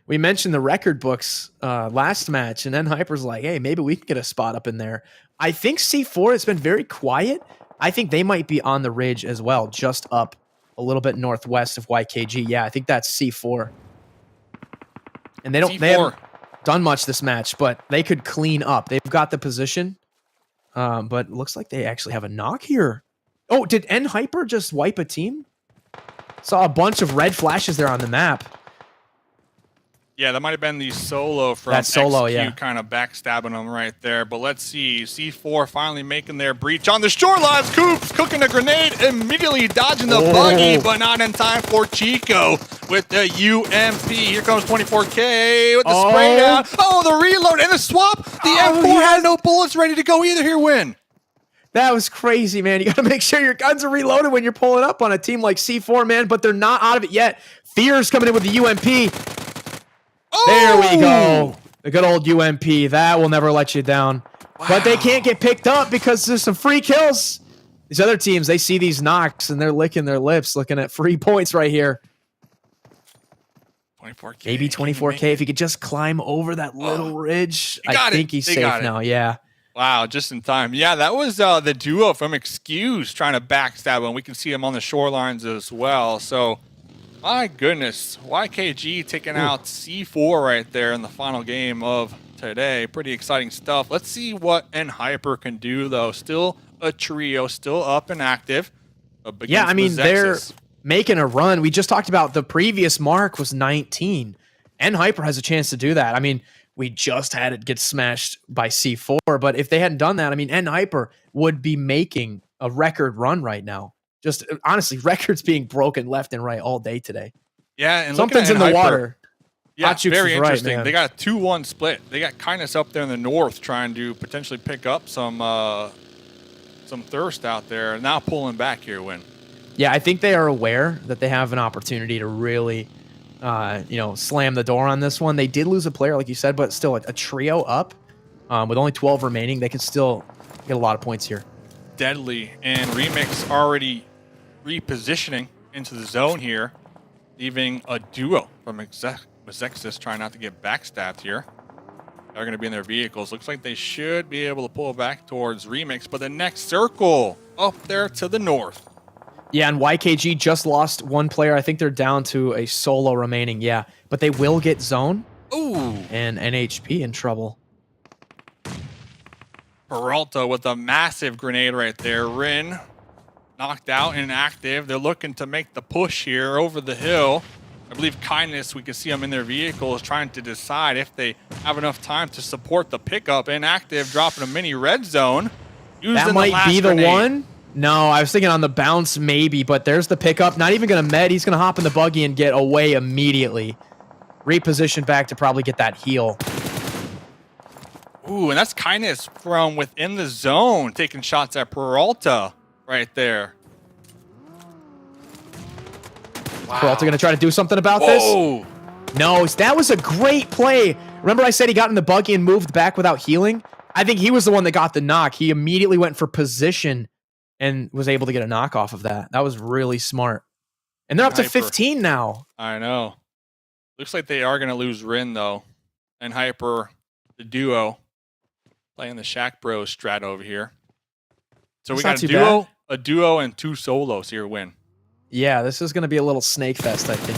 we mentioned the record books last match, and then Hyper's like, hey, maybe we can get a spot up in there. I think C4 has been very quiet. I think they might be on the ridge as well, just up a little bit northwest of YKG. Yeah, I think that's C4. And they haven't done much this match, but they could clean up. They've got the position, but it looks like they actually have a knock here. Oh, did N Hyper just wipe a team? Saw a bunch of red flashes there on the map. Yeah, that might have been the solo from XQ kind of backstabbing them right there. But let's see. C4 finally making their breach on the shorelines. Coops cooking a grenade, immediately dodging the buggy, but not in time for Chico with the UMP. Here comes 24K with the spray down. Oh, the reload and the swap. The M4 had no bullets ready to go either here, Win. That was crazy, man. You got to make sure your guns are reloaded when you're pulling up on a team like C4, man, but they're not out of it yet. Fear's coming in with the UMP. There we go. The good old UMP. That will never let you down. Wow. But they can't get picked up because there's some free kills. These other teams, they see these knocks and they're licking their lips looking at free points right here. 24K. Maybe 24K if he could just climb over that little ridge. I think he's safe now. Yeah. Wow, just in time. Yeah, that was the duo from Excuse trying to backstab him. We can see him on the shorelines as well. So My goodness, YKG taking out C4 right there in the final game of today. Pretty exciting stuff. Let's see what Hyper can do, though. Still a trio, still up and active. Yeah, I mean, they're making a run. We just talked about the previous mark was 19. Hyper has a chance to do that. I mean, we just had it get smashed by C4, but if they hadn't done that, I mean, Hyper would be making a record run right now. Just honestly, records being broken left and right all day today. Yeah, and something's in the water. Yeah, Hot Jukes very interesting. Right, they got a 2-1 split. They got Kindness up there in the north trying to potentially pick up some thirst out there. Now pulling back here, Win. Yeah, I think they are aware that they have an opportunity to really, slam the door on this one. They did lose a player, like you said, but still a trio up with only 12 remaining. They can still get a lot of points here. Deadly and Remix already repositioning into the zone here, leaving a duo from Zexus trying not to get backstabbed here. They're going to be in their vehicles. Looks like they should be able to pull back towards Remix, but the next circle up there to the north. Yeah, and YKG just lost one player. I think they're down to a solo remaining. Yeah, but they will get zone. Ooh. And NHP in trouble. Peralta with a massive grenade right there. Rin knocked out and inactive. They're looking to make the push here over the hill. I believe Kindness, we can see them in their vehicles trying to decide if they have enough time to support the pickup. Inactive, dropping a mini red zone. That might be the one. No, I was thinking on the bounce maybe, but there's the pickup. Not even going to med. He's going to hop in the buggy and get away immediately. Reposition back to probably get that heal. Ooh, and that's Kindness from within the zone, taking shots at Peralta right there. Wow. Peralta going to try to do something about this? No, that was a great play. Remember I said he got in the buggy and moved back without healing? I think he was the one that got the knock. He immediately went for position and was able to get a knock off of that. That was really smart. And they're up to 15 now. I know. Looks like they are going to lose Rin, though. And Hyper, the duo, playing the Shack Bros strat over here. So we got a duo and 2 solos here win. Yeah, this is going to be a little snake fest, I think.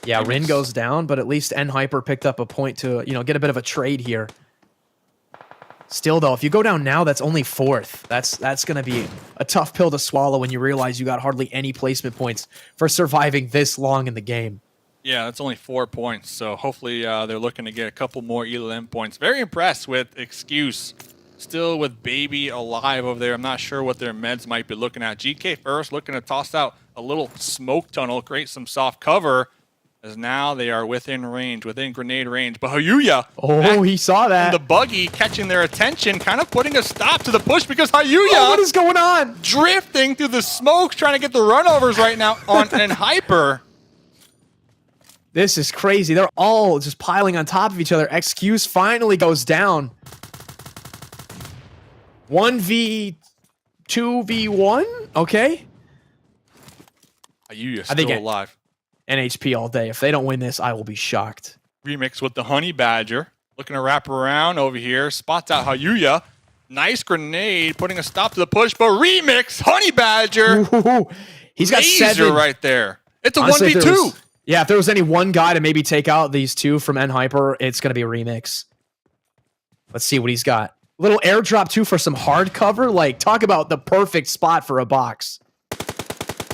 Yeah, Rin goes down, but at least Hyper picked up a point to, get a bit of a trade here. Still, though, if you go down now, that's only 4th. That's going to be a tough pill to swallow when you realize you got hardly any placement points for surviving this long in the game. Yeah, that's only 4 points, so hopefully they're looking to get a couple more ELM points. Very impressed with Excuse. Still with Baby alive over there. I'm not sure what their meds might be looking at. GK first looking to toss out a little smoke tunnel, create some soft cover, as now they are within range, within grenade range. But Hyuya, he saw that. The buggy catching their attention, kind of putting a stop to the push because Hyuya, what is going on? Drifting through the smokes, trying to get the runovers right now on Hyper. This is crazy. They're all just piling on top of each other. Excuse finally goes down. 1v, 2v1? Okay. Hyuya still alive. NHP all day. If they don't win this, I will be shocked. Remix with the Honey Badger. Looking to wrap around over here. Spots out Hyuya. Nice grenade, putting a stop to the push, but Remix, Honey Badger. Ooh, he's got 7 right there. It's a Honestly, 1v2. If there was any one guy to maybe take out these 2 from Hyper, it's going to be Remix. Let's see what he's got. Little airdrop too for some hard cover. Like, talk about the perfect spot for a box.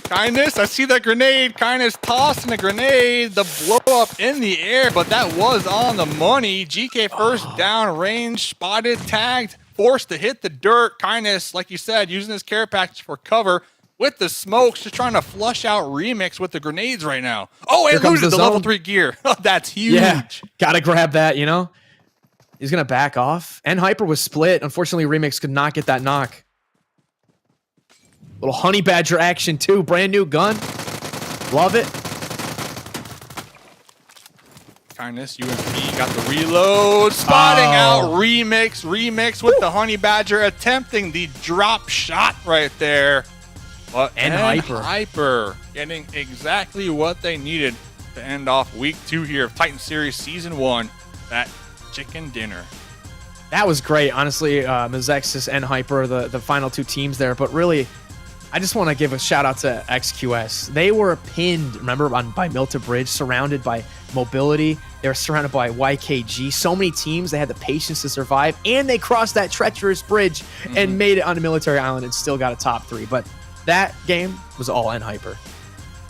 Kindness, I see that grenade. Kindness tossing a grenade. The blow up in the air, but that was on the money. GK first down range, spotted, tagged, forced to hit the dirt. Kindness, like you said, using his care package for cover with the smokes, just trying to flush out Remix with the grenades right now. Oh, and looted the level 3 gear. That's huge. Yeah, gotta grab that, He's going to back off. Hyper was split. Unfortunately, Remix could not get that knock. Little Honey Badger action, too. Brand new gun. Love it. Kindness, UMP got the reload. Spotting out Remix with the Honey Badger, attempting the drop shot right there. But Hyper getting exactly what they needed to end off week 2 here of Titan Series Season 1. That chicken dinner. That was great, honestly. Mezexis and Hyper, the final 2 teams there. But really, I just want to give a shout out to XQS. They were pinned, remember, by Milton Bridge, surrounded by Mobility. They were surrounded by YKG. So many teams, they had the patience to survive, and they crossed that treacherous bridge and made it onto Military Island and still got a top 3. But that game was all N-Hyper.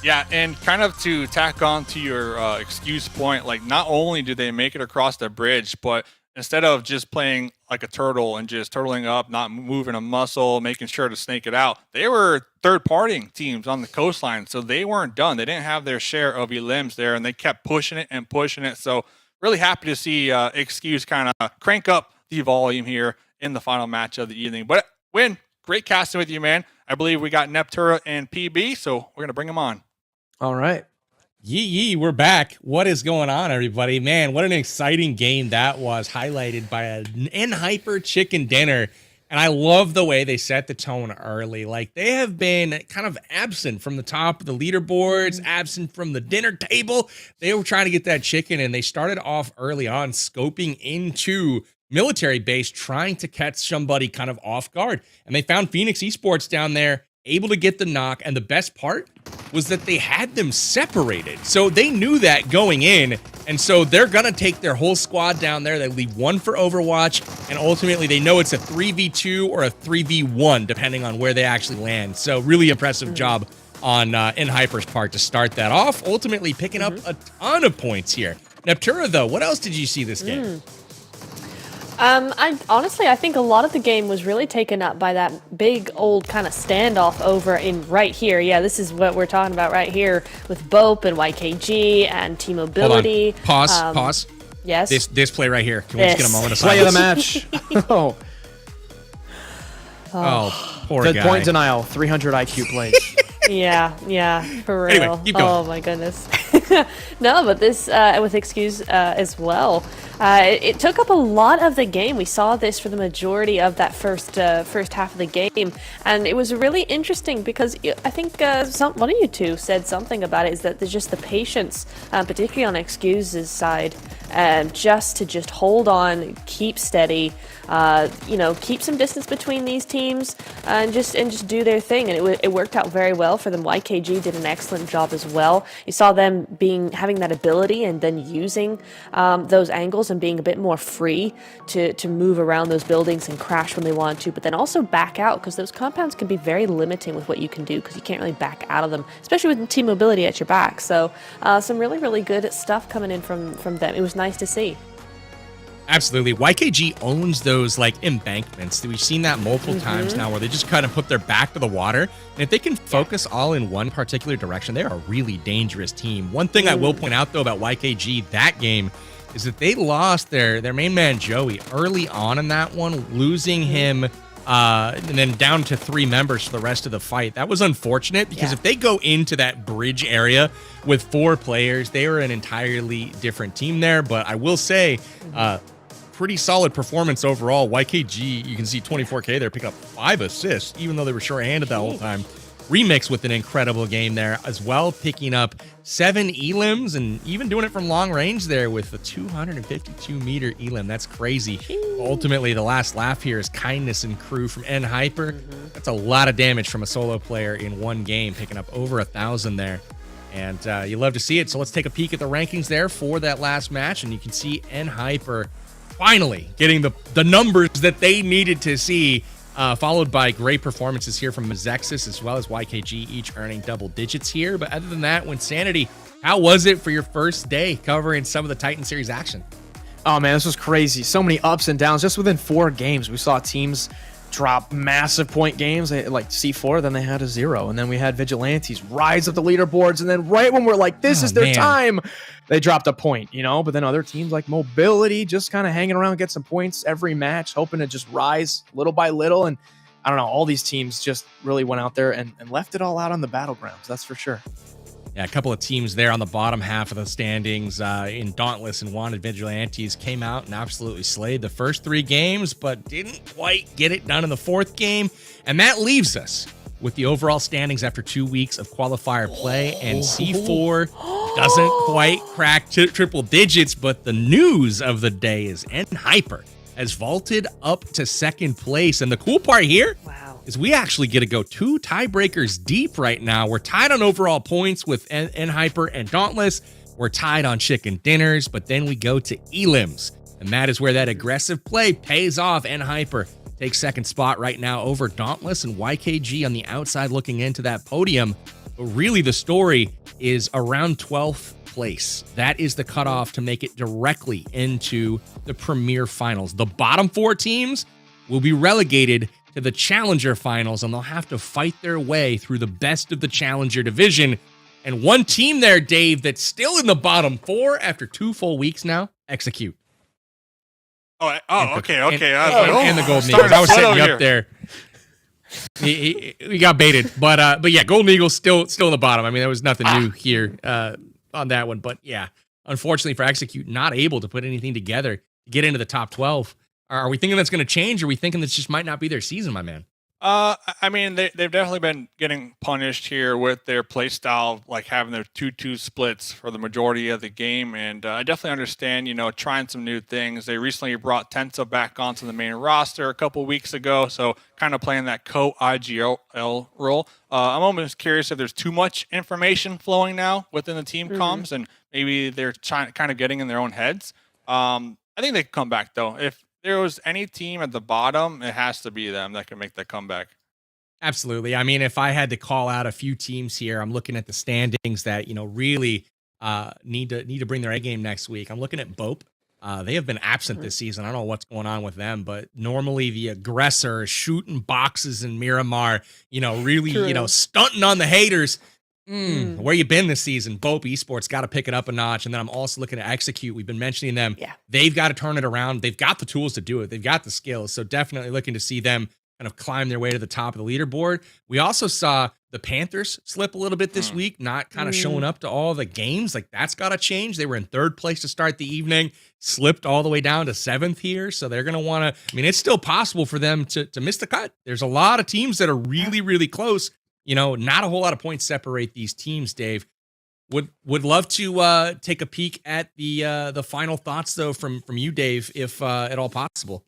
Yeah, and kind of to tack on to your excuse point, like not only do they make it across the bridge, but instead of just playing like a turtle and just turtling up, not moving a muscle, making sure to snake it out, they were third-partying teams on the coastline, so they weren't done. They didn't have their share of elims there, and they kept pushing it and pushing it. So really happy to see Excuse kind of crank up the volume here in the final match of the evening. But Win, great casting with you, man. I believe we got Neptura and PB, so we're going to bring them on. All right. Yee, we're back. What is going on, everybody? Man, what an exciting game that was, highlighted by an N-Hyper chicken dinner. And I love the way they set the tone early. Like, they have been kind of absent from the top of the leaderboards, absent from the dinner table. They were trying to get that chicken, and they started off early on scoping into military base, trying to catch somebody kind of off guard. And they found Phoenix Esports down there, able to get the knock. And the best part was that they had them separated. So they knew that going in. And so they're going to take their whole squad down there. They leave one for Overwatch. And ultimately, they know it's a 3v2 or a 3v1, depending on where they actually land. So really impressive job on N-Hyper's part to start that off, ultimately picking up a ton of points here. Neptura, though, what else did you see this game? I think a lot of the game was really taken up by that big old kind of standoff over in right here. Yeah, this is what we're talking about right here with Bope and YKG and T-Mobility. Pause. Yes. This play right here. Can we just get a moment of Play of silence? the match. Poor The guy. point denial, 300 IQ plays. Yeah, for real. Anyway, keep going. Oh my goodness. No, but this with Excuse as well. It took up a lot of the game. We saw this for the majority of that first half of the game, and it was really interesting because I think one of you two said something about it. Is that there's just the patience, particularly on Excuse's side, just to hold on, keep steady, keep some distance between these teams, and just do their thing. And it worked out very well for them. YKG did an excellent job as well. You saw them having that ability and then using those angles and being a bit more free to move around those buildings and crash when they want to, but then also back out, because those compounds can be very limiting with what you can do, because you can't really back out of them, especially with T-Mobility at your back. So some really, really good stuff coming in from them. It was nice to see. Absolutely. YKG owns those like embankments. We've seen that multiple times now, where they just kind of put their back to the water. And if they can focus all in one particular direction, they're a really dangerous team. One thing I will point out, though, about YKG that game is that they lost their main man, Joey, early on in that one, losing him and then down to 3 members for the rest of the fight. That was unfortunate, because if they go into that bridge area with 4 players, they were an entirely different team there. But I will say, pretty solid performance overall. YKG, you can see 24K there, pick up 5 assists, even though they were short-handed that whole time. Remix with an incredible game there as well, picking up 7 elims and even doing it from long range there with a 252-meter elim. That's crazy. Ultimately, the last laugh here is Kindness and crew from N-Hyper. That's a lot of damage from a solo player in one game, picking up over 1,000 there. And you love to see it. So let's take a peek at the rankings there for that last match, and you can see N-Hyper finally getting the numbers that they needed to see, followed by great performances here from Mazexis as well as YKG, each earning double digits here. But other than that, Wynnsanity, how was it for your first day covering some of the Titan Series action? Oh man, this was crazy. So many ups and downs. Just within 4 games, we saw teams drop massive point games, like C4, then they had a 0. And then we had Vigilantes rise up the leaderboards. And then right when we're like, this is their time, they dropped a point, But then other teams like Mobility just kind of hanging around, get some points every match, hoping to just rise little by little. And I don't know, all these teams just really went out there and left it all out on the battlegrounds. That's for sure. Yeah, a couple of teams there on the bottom half of the standings in Dauntless and Wanted Vigilantes came out and absolutely slayed the first 3 games, but didn't quite get it done in the 4th game. And that leaves us with the overall standings after 2 weeks of qualifier play, and C4 doesn't quite crack triple digits, but the news of the day is N-Hyper has vaulted up to 2nd place. And the cool part here, is we actually get to go 2 tiebreakers deep right now. We're tied on overall points with N-Hyper and Dauntless. We're tied on chicken dinners, but then we go to elims. And that is where that aggressive play pays off. N-Hyper takes second spot right now over Dauntless, and YKG on the outside looking into that podium. But really the story is around 12th place. That is the cutoff to make it directly into the Premier Finals. The bottom 4 teams will be relegated to the Challenger Finals, and they'll have to fight their way through the best of the Challenger division. And one team there, Dave, that's still in the bottom 4 after 2 full weeks now, Execute. Okay. And the Golden Eagles. I was setting you up there. We got baited, but yeah, Golden Eagles still in the bottom. I mean, there was nothing new here on that one, but yeah, unfortunately for Execute, not able to put anything together to get into the top 12. Are we thinking that's going to change? Or are we thinking this just might not be their season, my man? I mean, they've definitely been getting punished here with their play style, like having their 2-2 splits for the majority of the game. And I definitely understand, trying some new things. They recently brought Tensa back onto the main roster a couple weeks ago, so kind of playing that co-IGL role. I'm almost curious if there's too much information flowing now within the team comms, and maybe they're kind of getting in their own heads. I think they can come back, though. If there was any team at the bottom, it has to be them that can make that comeback. Absolutely. I mean, if I had to call out a few teams here, I'm looking at the standings that, really need to bring their A game next week. I'm looking at Bope. They have been absent this season. I don't know what's going on with them, but normally the aggressor is shooting boxes in Miramar, really, stunting on the haters. Where you been this season? Bope Esports got to pick it up a notch. And then I'm also looking to Execute. We've been mentioning them. Yeah. They've got to turn it around. They've got the tools to do it. They've got the skills. So definitely looking to see them kind of climb their way to the top of the leaderboard. We also saw the Panthers slip a little bit this week, not kind of showing up to all the games. Like, that's got to change. They were in 3rd place to start the evening, slipped all the way down to 7th here. So they're going to want to, I mean, it's still possible for them to miss the cut. There's a lot of teams that are really, really close. Not a whole lot of points separate these teams, Dave. Would love to take a peek at the final thoughts, though, from you, Dave, if at all possible.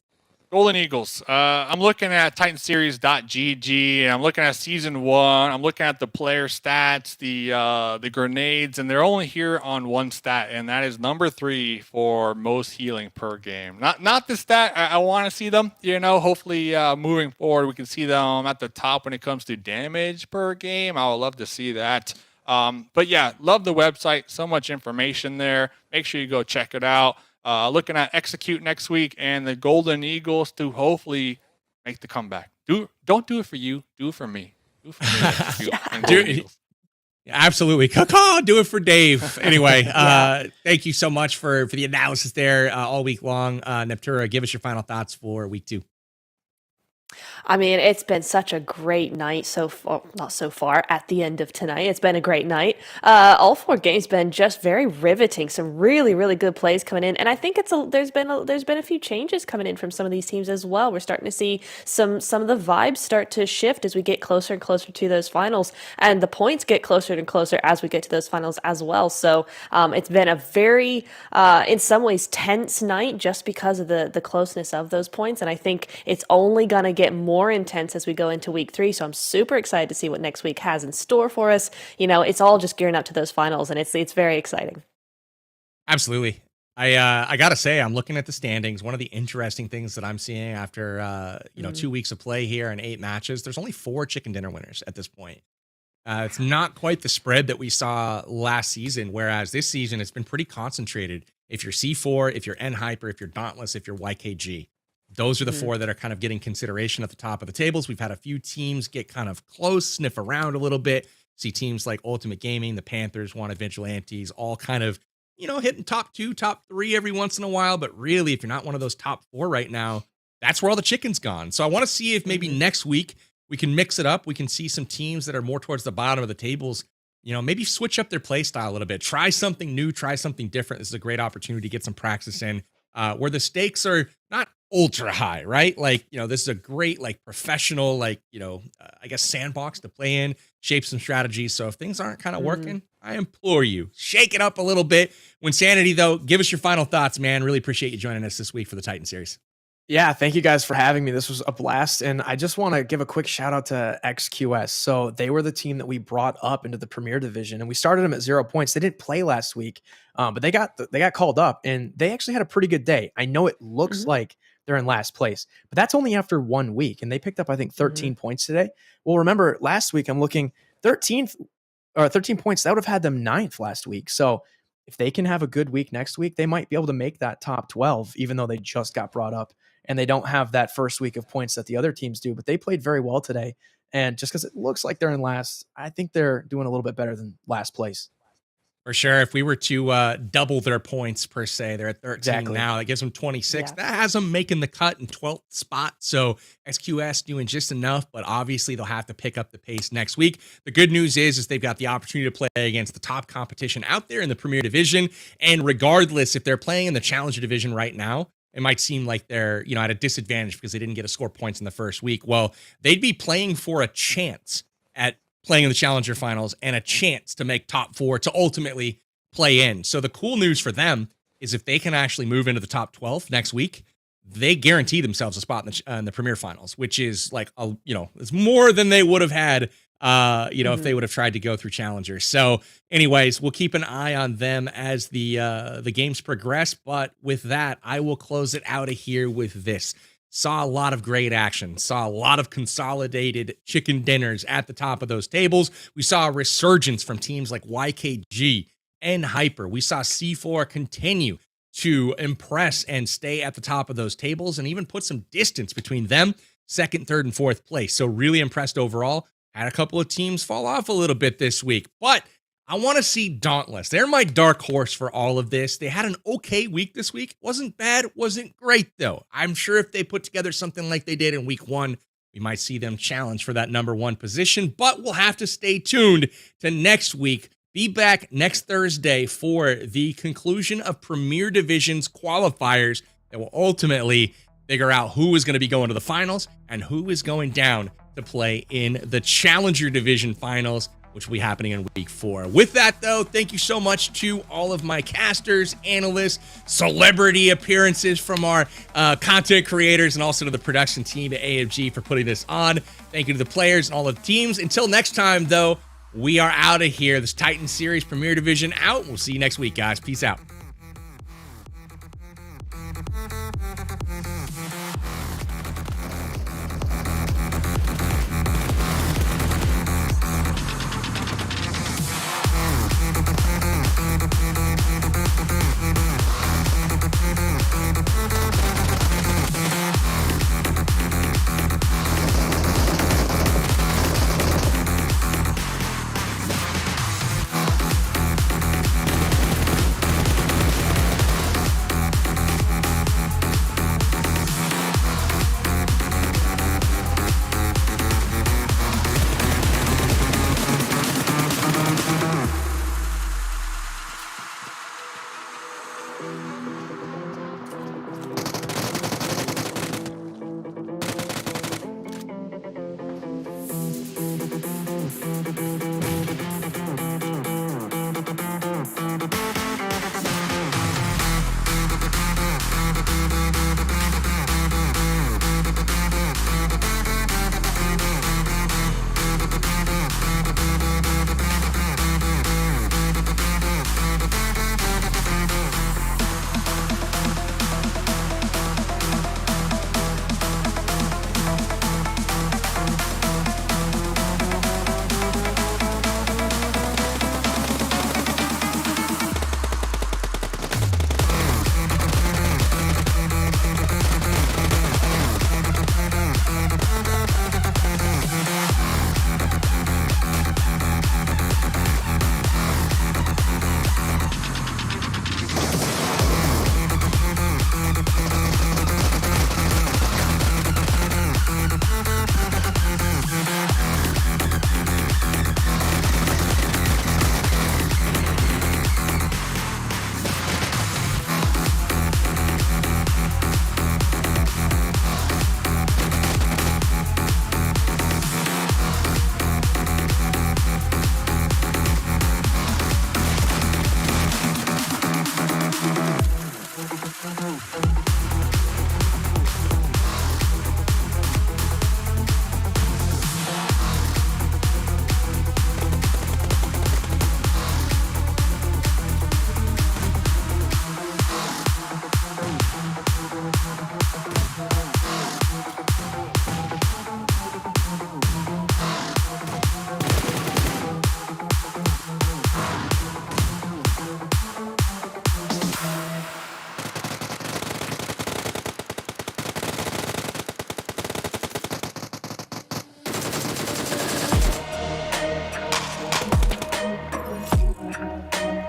Golden Eagles. I'm looking at TitanSeries.gg, and I'm looking at Season 1. I'm looking at the player stats, the grenades, and they're only here on one stat, and that is number 3 for most healing per game. Not the stat I want to see them. Hopefully moving forward, we can see them at the top when it comes to damage per game. I would love to see that. But yeah, love the website. So much information there. Make sure you go check it out. Looking at Execute next week and the Golden Eagles to hopefully make the comeback. Don't do it for you. Do it for me. Do it for me. Execute and Golden Eagles. Absolutely. Caw-caw, do it for Dave. Anyway, thank you so much for the analysis there all week long. Neptura, give us your final thoughts for week 2. I mean, it's been such a great night so far, not so far at the end of tonight. It's been a great night. All 4 games been just very riveting. Some really, really good plays coming in. And I think there's been a few changes coming in from some of these teams as well. We're starting to see some of the vibes start to shift as we get closer and closer to those finals. And the points get closer and closer as we get to those finals as well. So it's been a very, in some ways, tense night just because of the closeness of those points. And I think it's only going to get more intense as we go into week 3. So I'm super excited to see what next week has in store for us. It's all just gearing up to those finals, and it's very exciting. Absolutely. I got to say, I'm looking at the standings. One of the interesting things that I'm seeing after, 2 weeks of play here and 8 matches, there's only 4 chicken dinner winners at this point. It's not quite the spread that we saw last season, whereas this season it's been pretty concentrated. If you're C4, if you're N-Hyper, if you're Dauntless, if you're YKG. Those are the 4 that are kind of getting consideration at the top of the tables. We've had a few teams get kind of close, sniff around a little bit. See teams like Ultimate Gaming, the Panthers, Wanted Vigilantes, all kind of, hitting top 2, top 3 every once in a while. But really, if you're not one of those top 4 right now, that's where all the chicken's gone. So I want to see if maybe next week we can mix it up. We can see some teams that are more towards the bottom of the tables, maybe switch up their play style a little bit. Try something new, try something different. This is a great opportunity to get some practice in where the stakes are not ultra high, right? Like, this is a great, professional, I guess sandbox to play in, shape some strategies. So if things aren't kind of working, I implore you, shake it up a little bit. Wynnsanity, though, give us your final thoughts, man. Really appreciate you joining us this week for the Titan series. Yeah, thank you guys for having me. This was a blast. And I just want to give a quick shout out to XQS. So they were the team that we brought up into the Premier Division, and we started them at 0 points. They didn't play last week, but they got called up, and they actually had a pretty good day. I know it looks like they're in last place, but that's only after 1 week, and they picked up, I think, 13 points today. Well, remember last week, I'm looking 13 points. That would have had them 9th last week. So if they can have a good week next week, they might be able to make that top 12, even though they just got brought up and they don't have that first week of points that the other teams do. But they played very well today. And just because it looks like they're in last, I think they're doing a little bit better than last place. For sure. If we were to double their points per se, they're at 13 now. That gives them 26. That has them making the cut in 12th spot. So XQS doing just enough, but obviously they'll have to pick up the pace next week. The good news is they've got the opportunity to play against the top competition out there in the Premier Division. And regardless, if they're playing in the Challenger Division right now, it might seem like they're, at a disadvantage because they didn't get to score points in the first week. Well, they'd be playing for a chance at playing in the Challenger Finals and a chance to make top 4 to ultimately play in. So the cool news for them is if they can actually move into the top 12 next week, they guarantee themselves a spot in the Premier Finals, which is like, it's more than they would have had, if they would have tried to go through Challenger. So anyways, we'll keep an eye on them as the games progress. But with that, I will close it out of here with this. Saw a lot of great action, saw a lot of consolidated chicken dinners at the top of those tables. We saw a resurgence from teams like YKG and Hyper. We saw C4 continue to impress and stay at the top of those tables and even put some distance between them, 2nd, 3rd, and 4th place. So really impressed overall. Had a couple of teams fall off a little bit this week, but I want to see Dauntless. They're my dark horse for all of this. They had an okay week this week. Wasn't bad, wasn't great, though. I'm sure if they put together something like they did in week 1, we might see them challenge for that number 1 position, but we'll have to stay tuned to next week. Be back next Thursday for the conclusion of Premier Division's qualifiers that will ultimately figure out who is going to be going to the finals and who is going down to play in the Challenger Division finals, which will be happening in week 4. With that, though, thank you so much to all of my casters, analysts, celebrity appearances from our content creators, and also to the production team at AFG for putting this on. Thank you to the players and all the teams. Until next time, though, we are out of here. This Titan Series Premier Division out. We'll see you next week, guys. Peace out.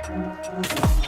Bye.